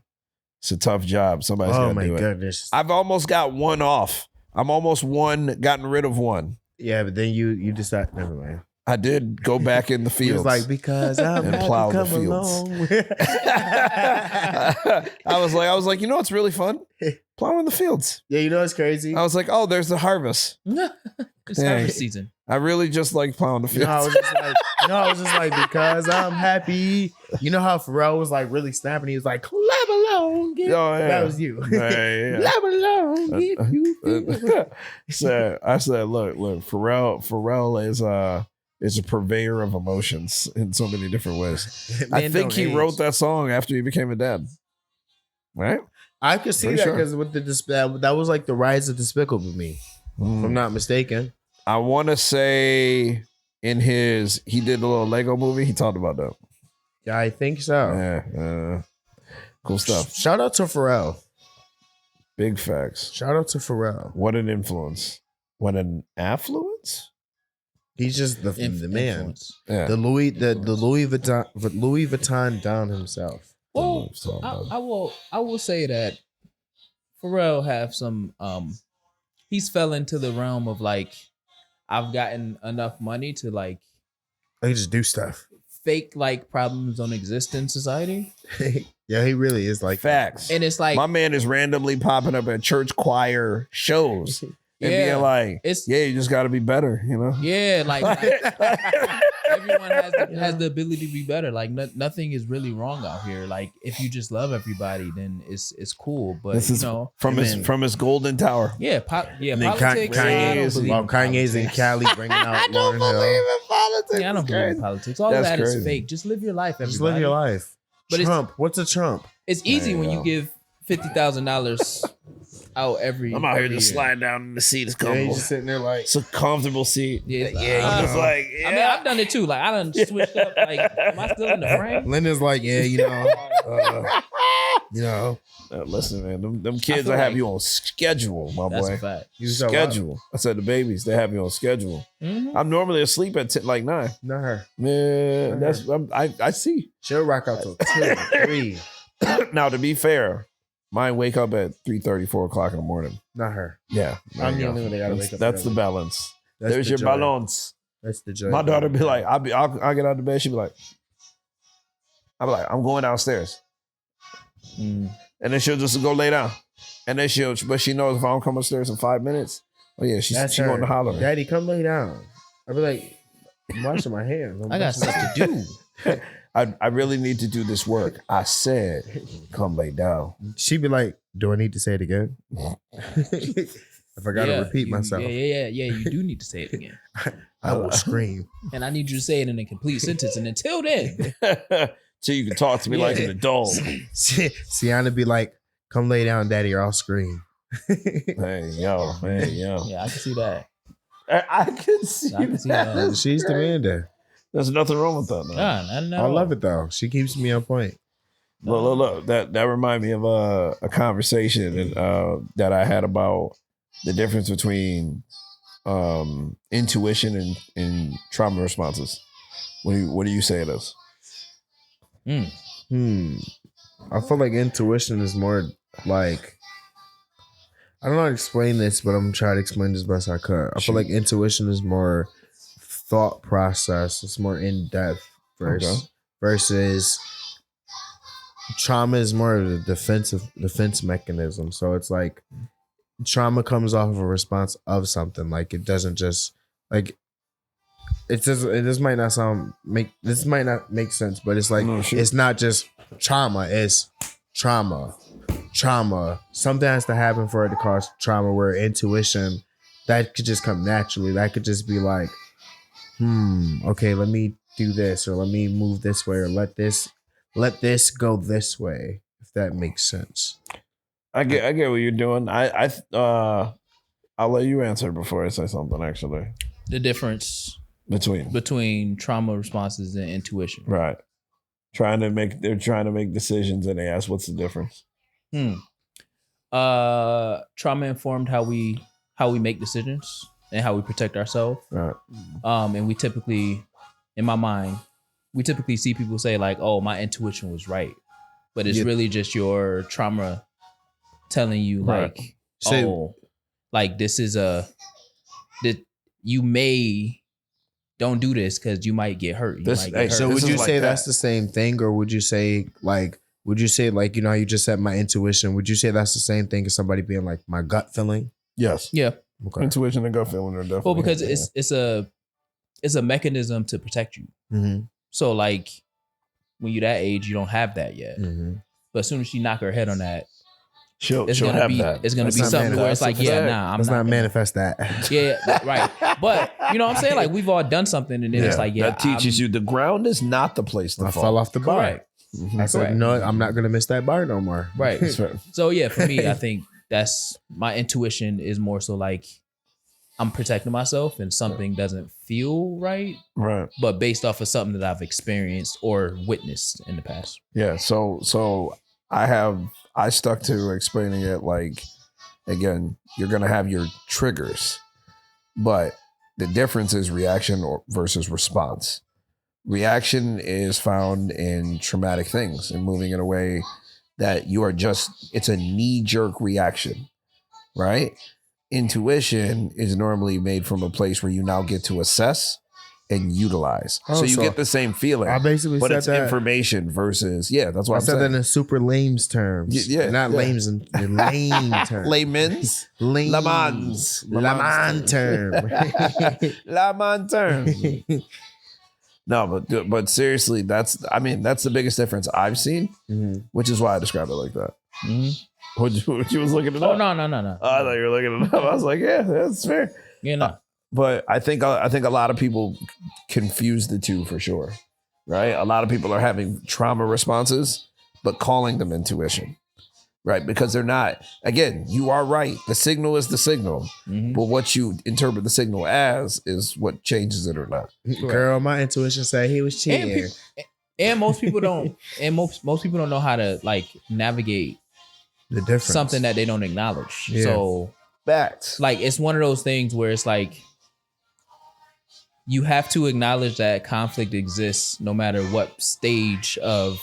It's a tough job. Somebody's Oh got to my do it. goodness. I've almost got one off. I'm almost gotten rid of one. Yeah, but then you decide. Never mind. I did go back in the He fields. was like, because I'm And happy plow the come fields. along. I was like, you know what's really fun? Plowing the fields. Yeah, you know what's crazy? I was like, oh, there's the harvest. It's Dang. harvest season. I really just like plowing the You know, I fields. was just like, because I'm happy. You know how Pharrell was like really snapping? He was like, clap along. Get. Oh, yeah. That was you. Yeah. Clap along. Get you. So I said, look, Pharrell is a purveyor of emotions in so many different ways. I Man, think don't he age. wrote that song after he became a dad. Right? I could see For that sure. because with that was like the rise of Despicable Me, if I'm not mistaken. I want to say he did a little Lego movie. He talked about that. Yeah, I think so. Yeah. Cool stuff. Shout out to Pharrell. Big facts. Shout out to Pharrell. What an influence. What an affluence? He's just the man. Influence. Yeah. The Louis Vuitton Don himself. Well, So, I will say that Pharrell have some he's fell into the realm of like I've gotten enough money to like They just do stuff. fake like problems don't exist in society. Yeah, he really is like facts. And it's like My man is randomly popping up at church choir shows and Yeah. being like, It's- you just got to be better, you know? yeah, like everyone has the ability to be better. Like nothing is really wrong out here. Like if you just love everybody, then it's cool. But This is you know, from his golden tower. yeah, And then politics. I don't believe in Kanye's in politics. Cali bringing out Lauryn Hill. in politics. Yeah, I don't believe in politics. All That's that is crazy. fake. Just live your life, everybody. Just live your life. But it's- Trump. What's a Trump? It's easy There you when go. you give $50,000 out every. I'm out here every just year. sliding down in the seat. It's Yeah, comfortable. he's just sitting there like, It's a comfortable seat. Yeah, it's like, Yeah, ah. you just like, yeah. I mean, I've done it too. Like I done switched up. Like, am I still in the frame? Linda's like, yeah, Listen, man, them kids feel I have like- you on schedule, my That's boy. a fact. you said what? Schedule. I said the babies, they have you on schedule. Mhm. I'm normally asleep at 10, like 9. Not her. Man, I see. She'll rock out till 2, 3. Now, to be fair, mine wake up at 3:30, 4 o'clock in the morning. Not her. Yeah. there I'm you the go. only one that gotta wake up That's the early. balance. That's There's the your joy. balance. That's the joy. My daughter be like, I'll get out of the bed. She be like, I'm like, I'm going downstairs. Mm. And then she'll just go lay down. And then but she knows if I don't come upstairs in 5 minutes, oh yeah, she's That's going to holler. Daddy, come lay down. I'll be like, I'm washing my hands. I got stuff to do. I really need to do this work. I said, come lay down. She'd be like, do I need to say it again? If I gotta Yeah, repeat myself, Yeah. You do need to say it again, I will scream. and I need you to say it in a complete sentence. And until then, So you can talk to me like an adult. Sienna be like, come lay down, Daddy, or I'll scream. Hey, yo. yeah, I can see that. I can see I can see that. She's demanding. There's nothing wrong with that. Man. Nah, I love it though. She keeps me on point. Look. That remind me of a conversation that I had about the difference between intuition and trauma responses. What do you say it is? Mm. I feel like intuition is more like, I don't know how to explain this, but I'm gonna try to explain this best I could. I feel like intuition is more thought process. It's more in depth versus trauma is more of a defense mechanism. So it's like trauma comes off of a response of something. Like it doesn't just like this might not make sense, but it's like No, sure. it's not just trauma, it's trauma. Something has to happen for it to cause trauma, where intuition, that could just come naturally. That could just be like, okay, let me do this, or let me move this way, or let this go this way, if that makes sense. I get what you're doing. I'll let you answer before I say something. Actually, the difference between trauma responses and intuition. right, they're trying to make decisions, and they ask, "What's the difference?" Trauma informed how we make decisions and how we protect ourselves. Right. And we typically, in my mind, see people say like, "Oh, my intuition was right," but it's really just your trauma telling you Right. like, Say- like this is that you may don't do this because you might get hurt. You This- might get hey, hurt. So This would is you like say that. that's the same thing, or would you say like you know how you just said my intuition? Would you say that's the same thing as somebody being like my gut feeling? Yes. Yeah. Okay. Intuition and gut feeling are definitely. Well, because it's a mechanism to protect you. Mm-hmm. So like when you're that age, you don't have that yet. Mm-hmm. But as soon as she knock her head on that, she'll it's she'll gonna have be that. it's gonna That's be not something where it's like, manifest. yeah, nah, I'm Let's not not gonna- manifest that. Yeah, right. But you know what I'm saying? Like we've all done something and then it's like, yeah, that teaches you the ground is not the place to I fall. fell off the bar. Correct. I said, Correct. no, I'm not gonna miss that bar no more. Right. That's right. So yeah, for me, I think that's my intuition is more so like I'm protecting myself and something doesn't feel right, Right. but based off of something that I've experienced or witnessed in the past. Yeah. So I stuck to explaining it like, again, you're gonna have your triggers, but the difference is reaction versus response. Reaction is found in traumatic things and moving in a way that you are it's a knee-jerk reaction, right? Intuition is normally made from a place where you now get to assess and utilize. Oh, so you so get the same feeling. I basically but said it's that. information versus that's what I I'm said saying. that in super lame's terms. Yeah, not yeah. lame's in lame terms. Layman's Lame. Lamans. Laman term. Laman terms. No, but seriously, that's the biggest difference I've seen, Mhm. which is why I describe it like that. Mhm. What you was looking it Oh up? no. Oh, I thought you were looking it up. I was like, yeah, that's fair. You know. But I think a lot of people confuse the two for sure, right? A lot of people are having trauma responses, but calling them intuition, right? Because they're not. Again, you are right. The signal is the signal, Mhm. but what you interpret the signal as is what changes it or not. Girl, my intuition said he was And, cheating. and most people don't. And most people don't know how to like navigate The difference. something that they don't acknowledge. Yeah. So Facts. like it's one of those things where it's like you have to acknowledge that conflict exists no matter what stage of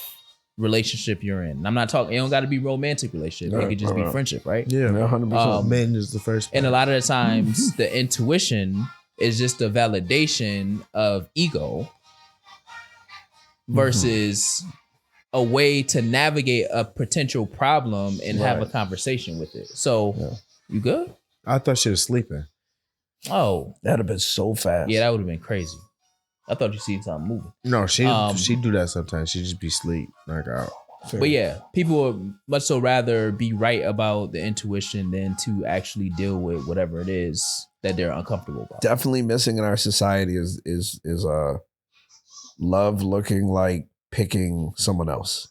relationship you're in. I'm not talking, it don't got to be romantic relationship. It could just be friendship, right? Yeah, 100%. men is the first. And a part. lot of the times the intuition is just a validation of ego versus a way to navigate a potential problem and have a Right. conversation with it. So Yeah. you good? I thought she was sleeping. Oh, That'd have been so fast. yeah, that would have been crazy. I thought you seen something moving. No, she Um, do that sometimes. She just be sleep like out. But yeah, people would much so rather be right about the intuition than to actually deal with whatever it is that they're uncomfortable about. Definitely missing in our society is love looking like picking someone else,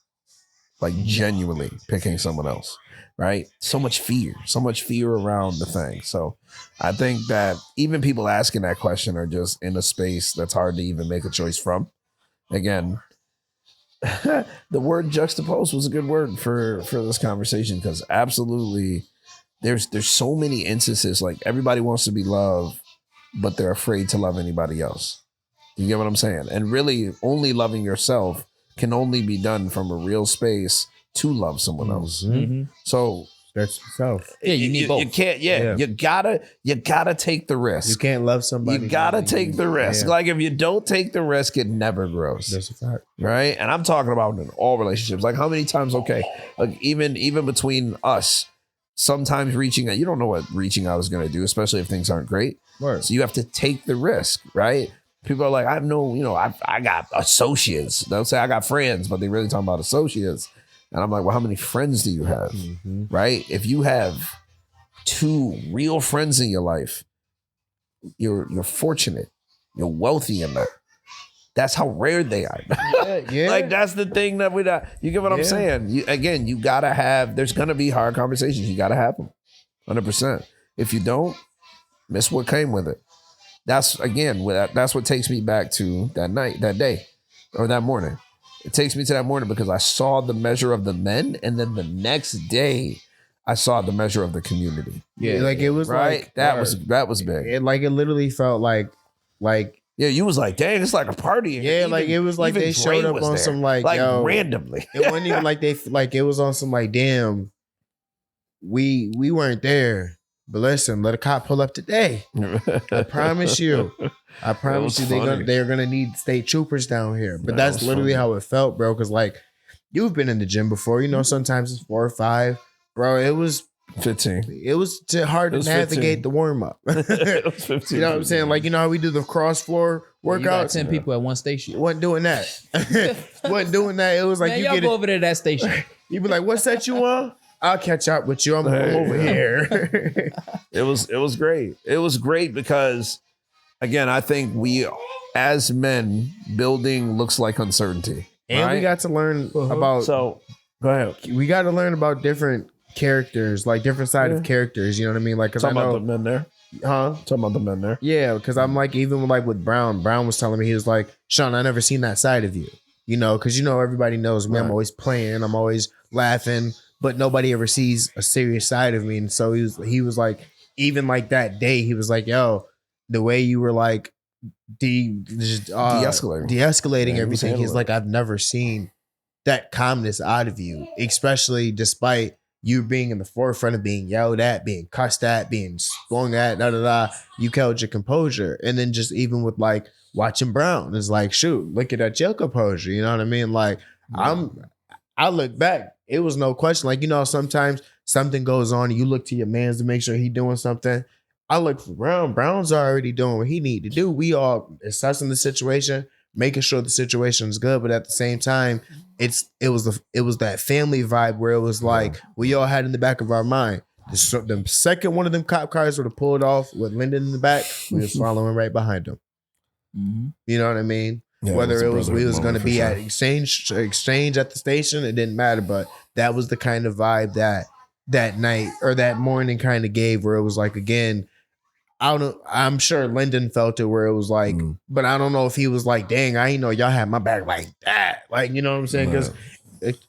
like genuinely picking someone else, right? So much fear around the thing. So I think that even people asking that question are just in a space that's hard to even make a choice from. Again, the word juxtaposed was a good word for this conversation, because absolutely there's so many instances like everybody wants to be loved, but they're afraid to love anybody else. You get what I'm saying? And really only loving yourself can only be done from a real space to love someone else. Mhm. So That's yourself. Yeah, you need both. You can't, Yeah. you gotta take the risk. You can't love somebody. You gotta more than take you- the risk. Yeah, Like if you don't take the risk, it never grows. that's a fact. Right? And I'm talking about in all relationships. Like how many times, okay, like even between us, sometimes reaching out, you don't know what reaching out is gonna do, especially if things aren't great. Word. So you have to take the risk, right? People are like, I know, I got associates. They'll say I got friends, but they really talking about associates. And I'm like, well, how many friends do you have? Mm-hmm. Right? If you have 2 real friends in your life, you're fortunate. You're wealthy in that. That's how rare they are. Yeah. Like that's the thing that we not. You get what I'm Yeah. saying? You gotta have. There's gonna be hard conversations. You gotta have them, 100%. If you don't, miss what came with it. That's what takes me back to that night, that day, or that morning. It takes me to that morning because I saw the measure of the men, and then the next day, I saw the measure of the community. Yeah. like it was Right? like That was big. it literally felt like Yeah, you was like, dang, it's like a party. And Yeah, like it was like even they Dre showed up was on there, some like randomly. It wasn't even like it was on some like, damn, we weren't there. But listen, let a cop pull up today. I promise you. I promise you they're gonna need state troopers down here. But that's literally how it felt, bro. Cause like you've been in the gym before, you know, sometimes it's 4 or 5. Bro, it was 15. It was hard to navigate 15. the warm up. It was 15. You know what I'm saying? Like, you know how we do the cross floor workouts? You got 10 people at one station. Wasn't doing that. Wasn't doing that. It was like, Man, you y'all get go it. over to that station. You be like, what set you on? I'll catch up with you. I'm over here. It was great. It was great because, again, I think we, as men, building looks like uncertainty. And right? we got to learn about. So, go ahead. We got to learn about different characters, like different side of characters. You know what I mean? Like, because I know about the men there. Huh? Talking about the men there. Yeah, because I'm like, even like with Brown was telling me, he was like, Sean, I never seen that side of you. You know, because you know everybody knows me. Right. I'm always playing. I'm always laughing, but nobody ever sees a serious side of me. And so he was like, even like that day, he was like, yo, the way you were like de-escalating everything. He's like, I've never seen that calmness out of you, especially despite you being in the forefront of being yelled at, being cussed at, being swung at, you held your composure. And then just even with like watching Brown, it's like, shoot, look at that your composure. You know what I mean? Like, I look back, it was no question. Like, you know, sometimes something goes on and you look to your mans to make sure he's doing something. I look for Brown. Brown's already doing what he need to do. We all assessing the situation, making sure the situation is good, but at the same time, it was that family vibe where it was like we all had in the back of our mind. The second one of them cop cars would have pulled off with Linden in the back, we was following right behind him. Mm-hmm. You know what I mean? Yeah, whether we was going to be at exchange at the station, it didn't matter. But that was the kind of vibe that night or that morning kind of gave, where it was like, again, I don't know. I'm sure Linden felt it where it was like, but I don't know if he was like, dang, I ain't know y'all had my back like that. Like, you know what I'm saying? Because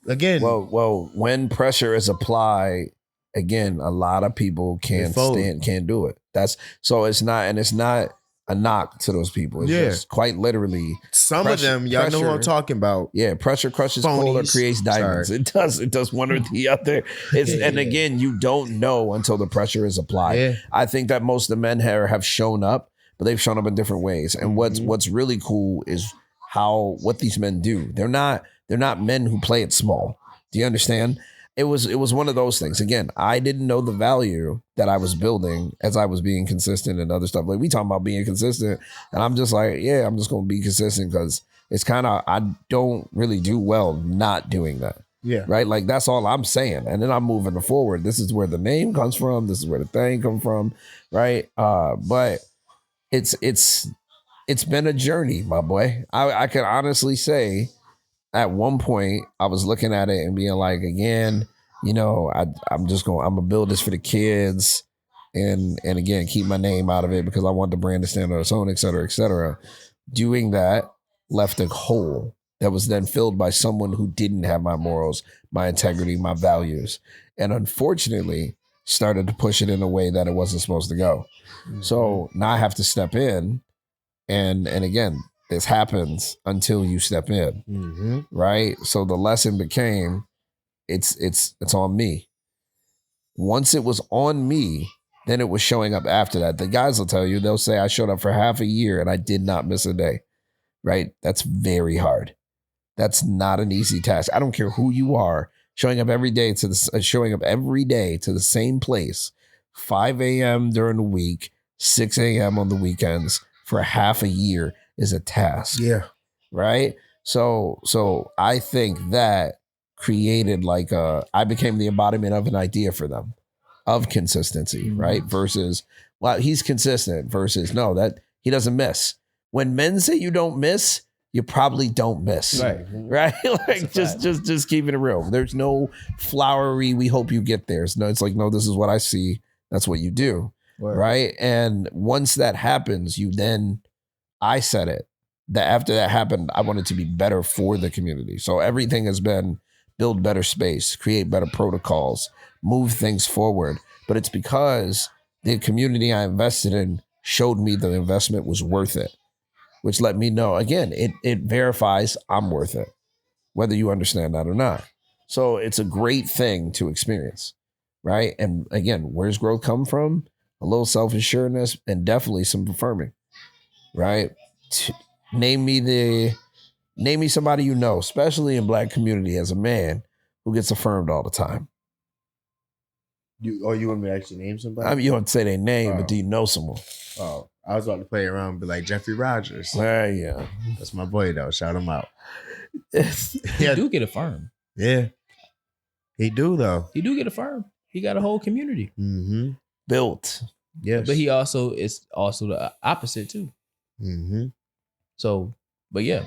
again, well, when pressure is applied, again, a lot of people can't do it. It's not a knock to those people. It's just quite literally some of them, y'all know what I'm talking about. Yeah, pressure crushes coal or creates diamonds. Sorry. It does one or the other. And again, you don't know until the pressure is applied. Yeah. I think that most of the men here have shown up, but they've shown up in different ways. And what's really cool is what these men do. They're not men who play it small. Do you understand? It was one of those things. Again, I didn't know the value that I was building as I was being consistent and other stuff. Like, we talking about being consistent, and I'm just like, yeah, I'm just going to be consistent because it's kind of, I don't really do well not doing that. Yeah. Right. Like, that's all I'm saying. And then I'm moving forward. This is where the name comes from. This is where the thing come from. Right. But it's been a journey, my boy. I can honestly say, at one point, I was looking at it and being like, again, you know, I'm gonna build this for the kids, and again, keep my name out of it because I want the brand to stand on its own, et cetera, et cetera. Doing that left a hole that was then filled by someone who didn't have my morals, my integrity, my values, and unfortunately started to push it in a way that it wasn't supposed to go. Mm-hmm. So now I have to step in, and again, this happens until you step in, right? So the lesson became, it's on me. Once it was on me, then it was showing up after that. The guys will tell you, they'll say, I showed up for half a year and I did not miss a day, right? That's very hard. That's not an easy task. I don't care who you are, showing up every day to the same place, 5 a.m. during the week, 6 a.m. on the weekends for half a year is a task. Yeah. Right. So I think that created I became the embodiment of an idea for them of consistency, right? Versus, well, he's consistent versus no, that he doesn't miss. When men say you don't miss, you probably don't miss. Right. Like just keeping it real. There's no flowery, we hope you get there. No, it's like, no, this is what I see. That's what you do. Right. And once that happens, I said it, that after that happened, I wanted to be better for the community. So everything has been build better space, create better protocols, move things forward. But it's because the community I invested in showed me the investment was worth it. which let me know, again, it verifies I'm worth it, whether you understand that or not. So it's a great thing to experience, right? And again, where's growth come from? A little self-assuredness and definitely some affirming, right? Name me somebody you know, especially in Black community as a man who gets affirmed all the time. You want me to actually name somebody? I mean, you don't say their name, Oh. but do you know someone? Oh, I was about to play around and be like Jeffrey Rogers. Yeah. That's my boy though. Shout him out. He do get affirmed. Yeah. He do though. He do get affirmed. He got a whole community. Mm-hmm. Built. Yes. But he also is also the opposite too. Mm-hmm. So, but yeah.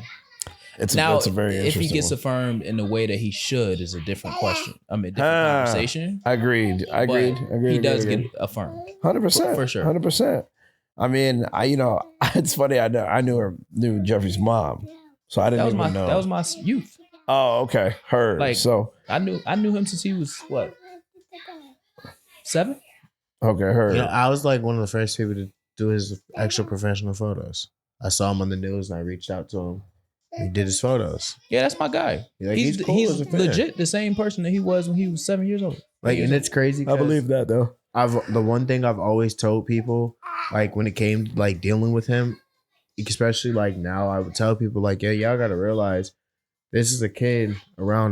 It's Now, a very if interesting he gets one. affirmed in the way that he should is a different question. I mean, different conversation. Agreed. But he does get affirmed. 100%. For sure. 100%. I mean, it's funny. I knew Jeffrey's mom, so I didn't even know. That was my youth. Oh, okay. Her. Like, so I knew him since he was what, 7? okay. Her. You know, I was like one of the first people to do his actual professional photos. I saw him on the news and I reached out to him. He did his photos. Yeah, that's my guy. Like, he's cool as a fan. legit the same person that he was when he was 7 years old. Like, and it's crazy. I believe that though. The one thing I've always told people, like when it came to, like dealing with him, especially like now, I would tell people like, yeah, y'all got to realize this is a kid around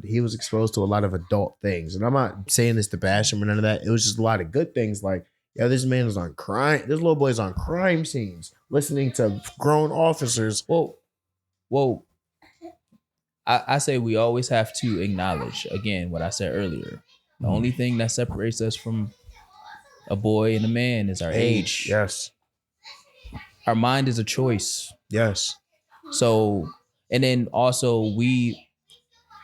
he was exposed to a lot of adult things. And I'm not saying this to bash him or none of that. It was just a lot of good things. Like, yeah, this man is on crime. This little boy's on crime scenes, listening to grown officers. Well, I say we always have to acknowledge, again, what I said earlier. The only thing that separates us from a boy and a man is our age. Yes. Our mind is a choice. Yes. So, and then also we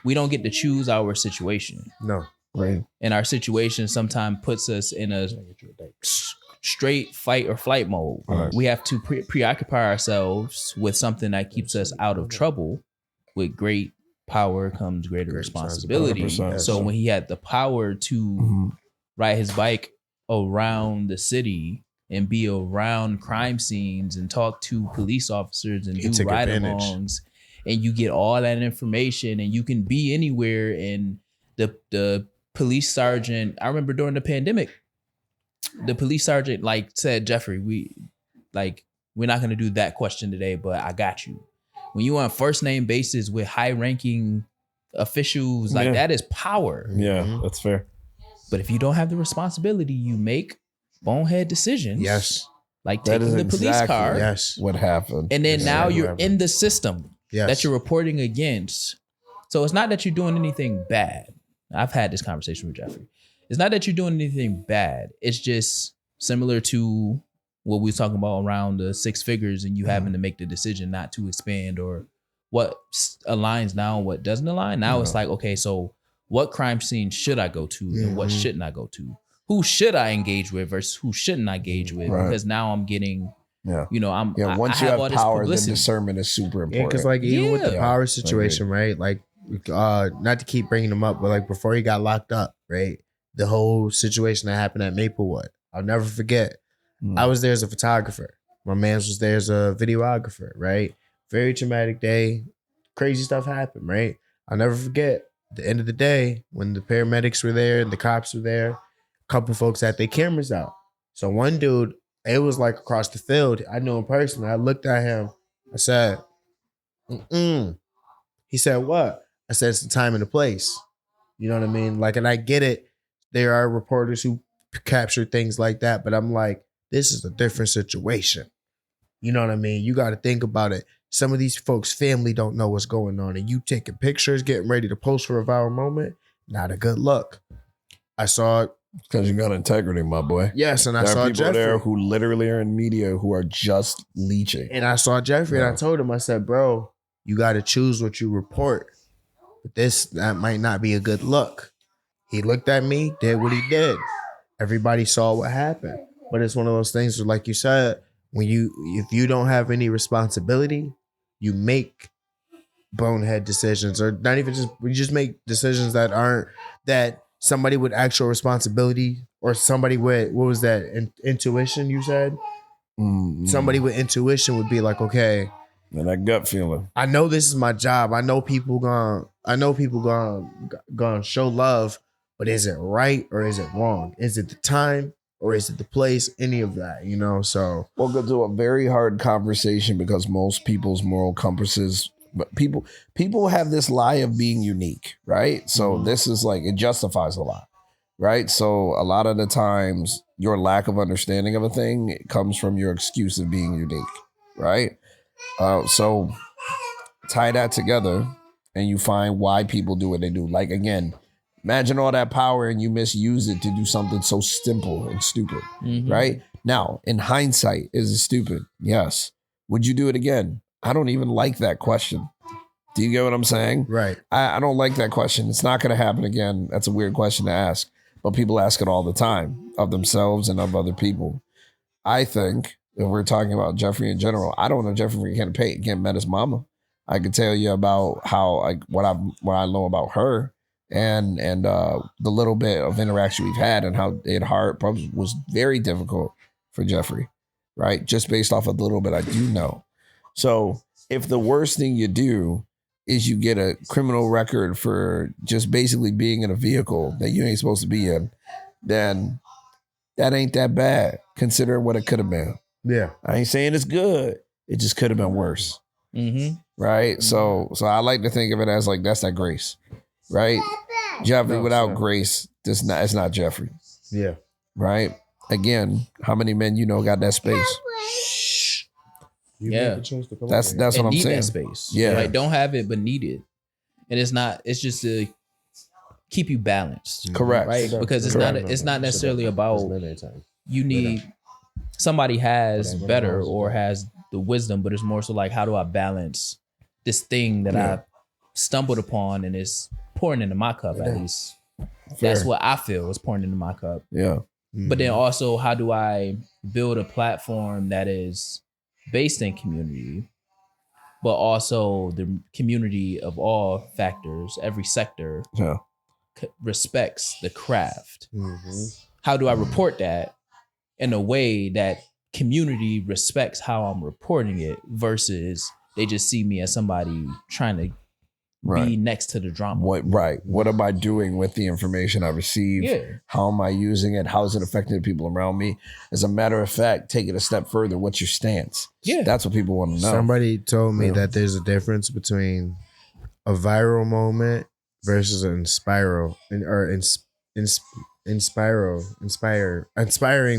don't get to choose our situation. No. Right. And our situation sometimes puts us in a straight fight or flight mode. Right. We have to preoccupy ourselves with something that keeps us out of trouble. With great power comes greater responsibility. 100%. So when he had the power to ride his bike around the city and be around crime scenes and talk to police officers and do ride-alongs, and you get all that information and you can be anywhere. And the police sergeant, I remember during the pandemic, the police sergeant like said, Jeffrey, we're not going to do that question today, but I got you. When you on first name basis with high ranking officials, like that is power. Yeah, that's fair. But if you don't have the responsibility, you make bonehead decisions. Yes. Like That taking is the police exactly car. Yes. what happened. And then now Exactly you're what in the system Yes. that you're reporting against. So it's not that you're doing anything bad. I've had this conversation with Jeffrey. It's not that you're doing anything bad. It's just similar to what we were talking about around the 6 figures and you having to make the decision not to expand or what aligns now and what doesn't align. Now it's like, okay, so what crime scene should I go to and what shouldn't I go to? Who should I engage with versus who shouldn't I engage with? Right. Because now I'm getting, Yeah. I Once you have all have this power, then publicity. discernment is super Yeah, important. because like even with the Yeah. power situation, right? Like, not to keep bringing him up, but like before he got locked up, right? The whole situation that happened at Maplewood, I'll never forget. I was there as a photographer. My man was there as a videographer, right? Very traumatic day. Crazy stuff happened, right? I'll never forget the end of the day when the paramedics were there and the cops were there. A couple folks had their cameras out. So one dude, it was like across the field. I knew him personally. I looked at him. I said, He said, what? I said, it's the time and the place. You know what I mean? Like, and I get it. There are reporters who capture things like that, but I'm like, this is a different situation. You know what I mean? You got to think about it. Some of these folks' family don't know what's going on, and you taking pictures, getting ready to post for a viral moment, not a good look. I saw it. Because you got integrity, my boy. Yes, and I There saw are people Jeffrey. there who literally are in media who are just leeching. And I saw Jeffrey, and I told him, I said, bro, you got to choose what you report. But that might not be a good look. He looked at me, did what he did. Everybody saw what happened. But it's one of those things where, like you said, if you don't have any responsibility, you make bonehead decisions, or not even you just make decisions that aren't that somebody with actual responsibility or somebody with, what was that, intuition you said? Somebody with intuition would be like, okay, And that gut feeling. I know this is my job. I know people gonna show love, but is it right or is it wrong? Is it the time or is it the place? Any of that, you know? So Welcome to a very hard conversation because most people's moral compasses, but people have this lie of being unique, right? So this is like, it justifies a lot, right? So a lot of the times your lack of understanding of a thing comes from your excuse of being unique, right? So tie that together and you find why people do what they do. Like, again, imagine all that power and you misuse it to do something so simple and stupid, right? Now, in hindsight, is it stupid? Yes. Would you do it again? I don't even like that question. Do you get what I'm saying? right. I don't like that question. It's not going to happen again. That's a weird question to ask, but people ask it all the time of themselves and of other people. I think if we're talking about Jeffrey in general, I don't know Jeffrey can't met his mama. I could tell you about how, like, what I know about her and the little bit of interaction we've had and how it probably was very difficult for Jeffrey, right? Just based off of the little bit I do know. So if the worst thing you do is you get a criminal record for just basically being in a vehicle that you ain't supposed to be in, then that ain't that bad, considering what it could have been. Yeah. I ain't saying it's good. It just could have been worse. Right? So I like to think of it as like, that's that grace, right? Jeffrey without grace, it's not Jeffrey, Yeah. right? Again, how many men you know got that space? Yeah. That's what And I'm need saying. that space. Yeah. Like, don't have it, but need it. And it's just to keep you balanced. Correct. Right? Because it's not necessarily about you need somebody has better or has the wisdom, but it's more so like, how do I balance this thing that I stumbled upon and it's pouring into my cup, at least. That's what I feel is pouring into my cup. Yeah. But then also, how do I build a platform that is based in community, but also the community of all factors, every sector Yeah. respects the craft. How do I report that in a way that community respects how I'm reporting it versus they just see me as somebody trying to be next to the drama? What am I doing with the information I receive? Yeah. How am I using it? How is it affecting the people around me? As a matter of fact, take it a step further. What's your stance? Yeah. That's what people want to know. Somebody told me that there's a difference between a viral moment versus an inspiring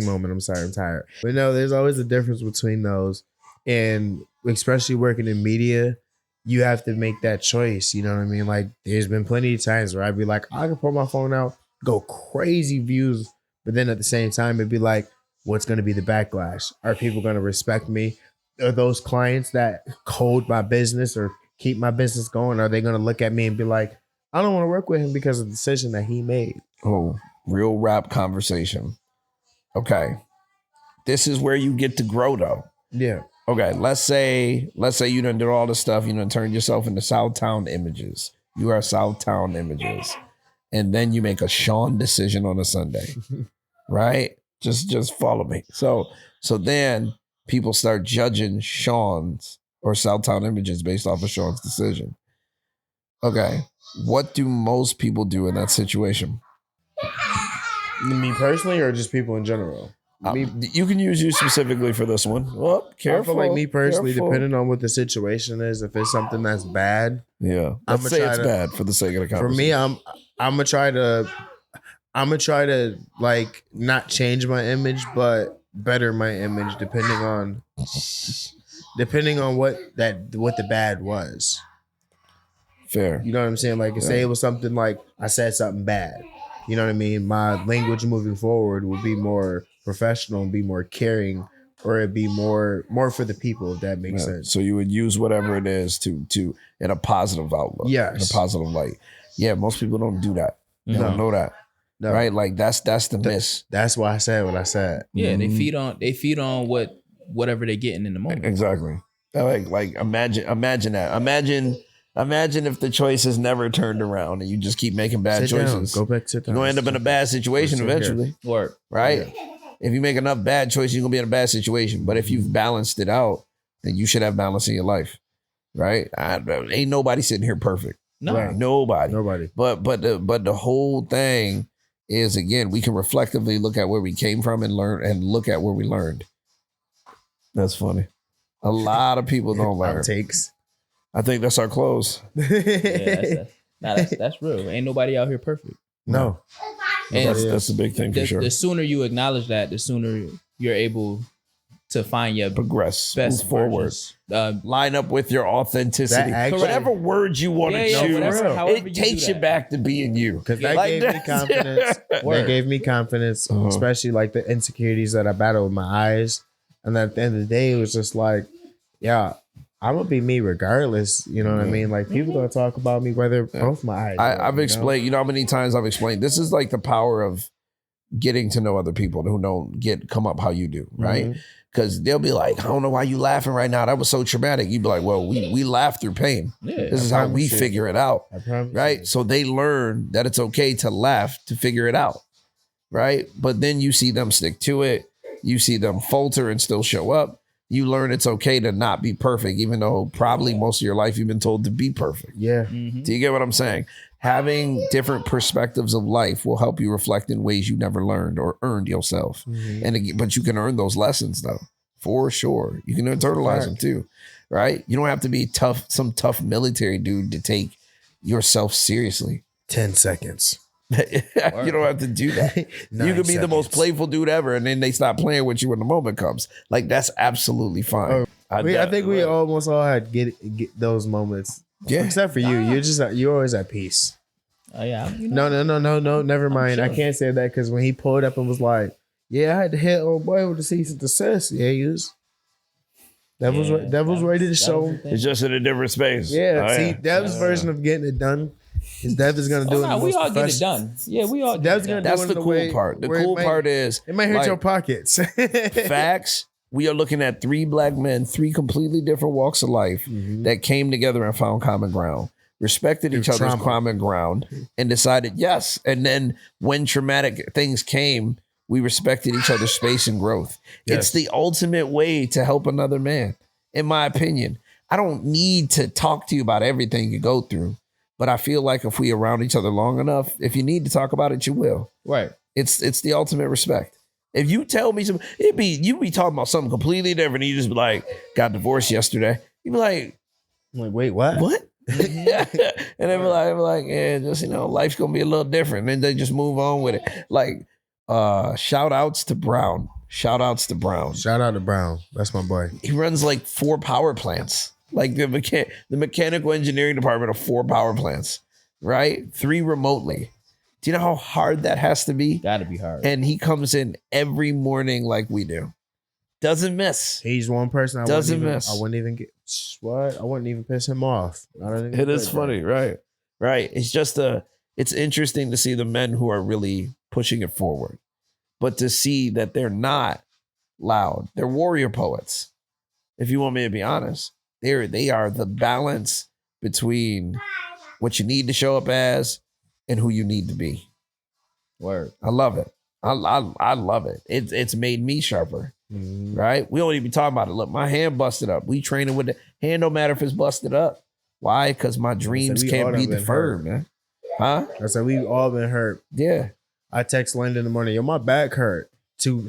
moment. I'm sorry, I'm tired. But no, there's always a difference between those. And especially working in media, you have to make that choice. You know what I mean? Like, there's been plenty of times where I'd be like, I can pull my phone out, go crazy views. But then at the same time, it'd be like, what's going to be the backlash? Are people going to respect me? Are those clients that hold my business or keep my business going, are they going to look at me and be like, I don't want to work with him because of the decision that he made? Oh, real rap conversation. Okay. This is where you get to grow, though. Yeah. Okay, let's say you done did all this stuff, you done turned yourself into Southtown Images. You are Southtown Images. And then you make a Sean decision on a Sunday. Right? Just follow me. So then people start judging Sean's or Southtown Images based off of Sean's decision. Okay. What do most people do in that situation? Me personally, or just people in general? You can use you specifically for this one. Oh, careful. I feel like me personally, careful. depending on what the situation is, if it's something that's bad, Yeah, let's say it's bad for the sake of the conversation. for me, I'm gonna try to like not change my image, but better my image depending on what the bad was. Fair. You know what I'm saying? Like, say it was something like I said something bad. You know what I mean? My language moving forward will be more professional and be more caring, or it'd be more for the people, if that makes sense. So you would use whatever it is to in a positive outlook. Yes. In a positive light. Yeah, most people don't do that. They don't know that. No. Right? Like that's the miss. That's why I said what I said. Yeah, they feed on whatever they're getting in the moment. Exactly. Like imagine that. Imagine if the choices never turned around and you just keep making bad Sit down. choices. Go back, sit down. You're gonna end up in a bad situation eventually. Or Right? If you make enough bad choices, you're gonna be in a bad situation. But if you've balanced it out, then you should have balance in your life, right? Ain't nobody sitting here perfect. No. Right. Nobody. But the whole thing is, again, we can reflectively look at where we came from and learn and look at where we learned. That's funny. A lot of people don't learn. Takes. I think that's our close. Yeah, that's real. Ain't nobody out here perfect. No. And That's the big thing for sure. The sooner you acknowledge that, the sooner you're able to find your Progress, best move forward. Line up with your authenticity. Actually- Whatever words you want to choose, however it takes you back to being you. Because that Like gave me confidence. That gave me confidence, especially like the insecurities that I battled with my eyes. And at the end of the day, it was just like, yeah, I'm gonna be me regardless. You know what I mean? Like people gonna talk about me whether both my eyes. I've explained, you know how many times I've explained, this is like the power of getting to know other people who don't come up how you do, right? Because they'll be like, I don't know why you laughing right now. That was so traumatic. You'd be like, well, we laugh through pain. Yeah, This is how we figure it out, right? You. So they learn that it's okay to laugh to figure it out, right? But then you see them stick to it. You see them falter and still show up. You learn it's okay to not be perfect, even though probably most of your life you've been told to be perfect. Yeah. Do you get what I'm saying? Having different perspectives of life will help you reflect in ways you never learned or earned yourself. But you can earn those lessons though, for sure. You can internalize them too, right? You don't have to be some tough military dude to take yourself seriously. 10 seconds. You don't have to do that. You could be the most playful dude ever, and then they stop playing with you when the moment comes. Like that's absolutely fine. I think we almost all had get those moments. Yeah. Except for you. You're always at peace. Oh yeah. No. Never mind. sure. I can't say that because when he pulled up and was like, "Yeah, I had to hit old boy with the cease and desist." Yeah, he was. That was ready to show. It's just in a different space. Yeah. Oh, See, Dev's version of getting it done is Dev is gonna do it. We all get it done. Yeah, we all. Dev's gonna. That's the cool part. The cool part is it might hurt like, your pockets. facts. We are looking at three black men, three completely different walks of life that came together and found common ground, respected each other's common ground, and decided yes. And then when traumatic things came, we respected each other's space and growth. Yes. It's the ultimate way to help another man, in my opinion. I don't need to talk to you about everything you go through, but I feel like if we around each other long enough, if you need to talk about it, you will. Right. It's the ultimate respect. If you tell me something, you be talking about something completely different. And you just be like, got divorced yesterday. You be like, I'm like, wait, what? what? And they be like, yeah, just, life's going to be a little different. And then they just move on with it. Like, shout outs to Brown. Shout out to Brown. That's my boy. He runs like 4 power plants. Like the mechanical engineering department of 4 power plants, right? 3 remotely. Do you know how hard that has to be? Gotta be hard. And he comes in every morning like we do. Doesn't miss. He's one person I Doesn't wouldn't miss. I wouldn't even get what? I wouldn't even piss him off. It is funny, right? Right. It's just it's interesting to see the men who are really pushing it forward, but to see that they're not loud. They're warrior poets. If you want me to be honest, they are the balance between what you need to show up as and who you need to be. Word. I love it. I love it. It's made me sharper. Right? We don't even talk about it. Look, my hand busted up. We training with the hand. No matter if it's busted up. Why? Because my dreams can't be deferred, man. Huh? I said we all been hurt. Yeah. I text Linden in the morning. Yo, my back hurt.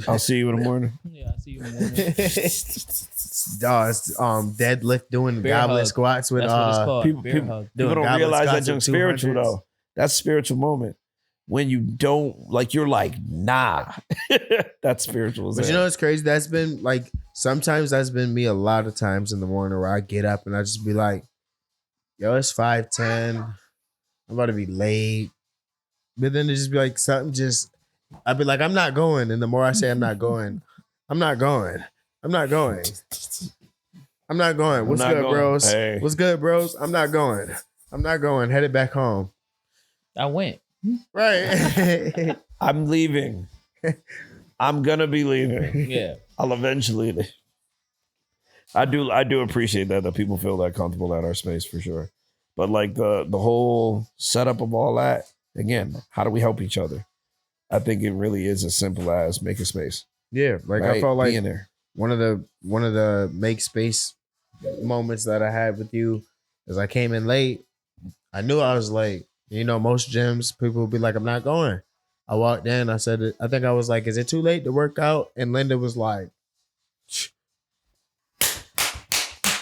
I'll see you in the morning. Yeah, I see you in the morning. It's deadlift doing Bear goblet hug. squats with That's what it's called. people Bear hug. don't goblet realize squats that young with spiritual 200s. though. That's a spiritual moment. When you don't, like, you're like, nah. That's spiritual. But you know what's crazy? That's been like sometimes that's been me a lot of times in the morning where I get up and I just be like, yo, it's 5:10. I'm about to be late. But then it just be like something just I'd be like, I'm not going. And the more I say I'm not going, I'm not going. I'm not going. I'm not going. What's good, bros? Hey. What's good, bros? I'm not going. I'm not going. Headed back home. I went. Right. I'm leaving. I'm gonna be leaving. Yeah. I'll eventually leave. I do appreciate that people feel that comfortable at our space for sure. But like the whole setup of all that, again, how do we help each other? I think it really is as simple as make a space. Yeah, like right? I felt like being there. one of the make space moments that I had with you is I came in late. I knew I was late. You know, most gyms people would be like, "I'm not going." I walked in. I said, "I think I was like, is it too late to work out?" And Linda was like,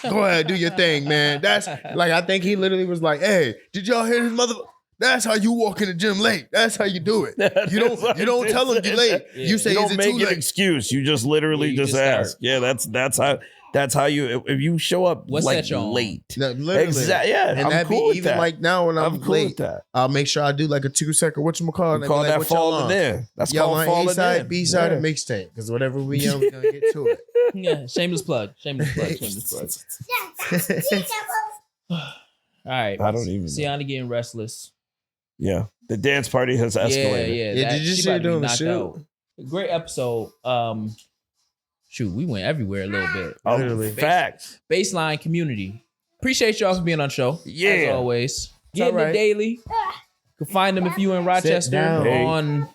"Go ahead, do your thing, man." That's like I think he literally was like, "Hey, did y'all hear his mother?" That's how you walk in the gym late. That's how you do it. You don't tell them you late. Yeah. You say, You "Is don't it make too an late?" excuse. You just literally You just just ask. start. Yeah, that's how you. If you show up What's like that y'all on? late, No, literally. exactly. Yeah, And I'm that cool be with even that. like now when I'm cool late, with that. I'll make sure I do like a 2-second whatchamacallit. We call that falling in. That's called on falling A side, in. B side, Yeah. and mixtape. Because whatever we on, we gonna get to it. Yeah, shameless plug. Shameless plug. All right. I don't even know. Sienna getting restless. Yeah, the dance party has escalated. Yeah. Yeah, did you she see her about to be doing the knocked shoot? out. Great episode. Shoot, we went everywhere a little bit. Oh, Literally. facts. Baseline community. Appreciate y'all for being on the show. Yeah. As always. Getting alright. it daily. You can find them if you in Rochester down. Hey. on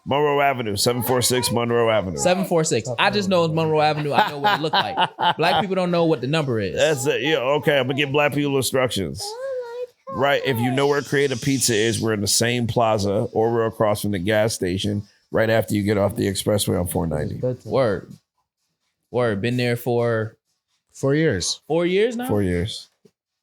Monroe Avenue, 746 Monroe Avenue. 746. I just know it's Monroe Avenue. I know what it look like. Black people don't know what the number is. That's it. Yeah, okay. I'm gonna give black people instructions. Right. If you know where Creative Pizza is, we're in the same plaza or we're across from the gas station right after you get off the expressway on 490. Word. Been there for 4 years. 4 years now? 4 years.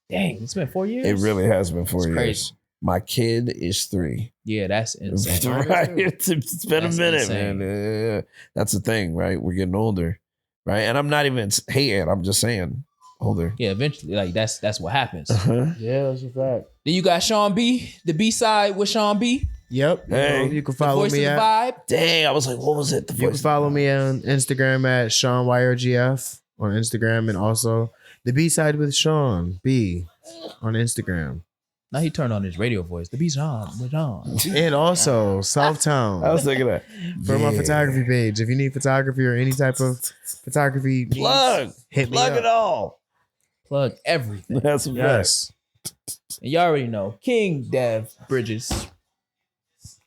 Dang, it's been 4 years. It really has been 4 It's years. crazy. My kid is 3. Yeah, that's insane. Right. It's been That's a minute, insane. man. Yeah. That's the thing, right? We're getting older. Right. And I'm not even hating, I'm just saying older. Yeah, eventually, like that's what happens. Uh-huh. Yeah, that's a fact. Then you got Sean B, the B side with Sean B. Yep. Hey. You can The follow voice me of the at. vibe. Dang, I was like, what was it? The You can voice. follow me on Instagram at SeanYRGF on Instagram, and also the B side with Sean B on Instagram, Now he turned on his radio voice. The B's on with on. and also I Southtown was thinking that. for my Yeah. photography page. If you need photography or any type of photography, needs, Plug. hit me Plug up. it all. Plug everything. That's a fact. Yes. And y'all already know King Dev Bridges,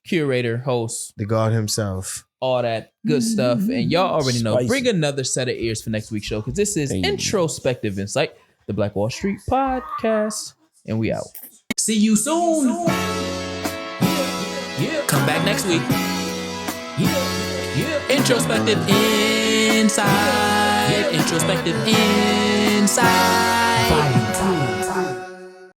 curator, host, The God himself. all that good stuff. And y'all already know. Spicy. Bring another set of ears for next week's show because this is Hey. Introspective Insight, the Black Wall Street podcast, and we out. See you soon. Come back next week. Introspective Insight. Introspective Insight.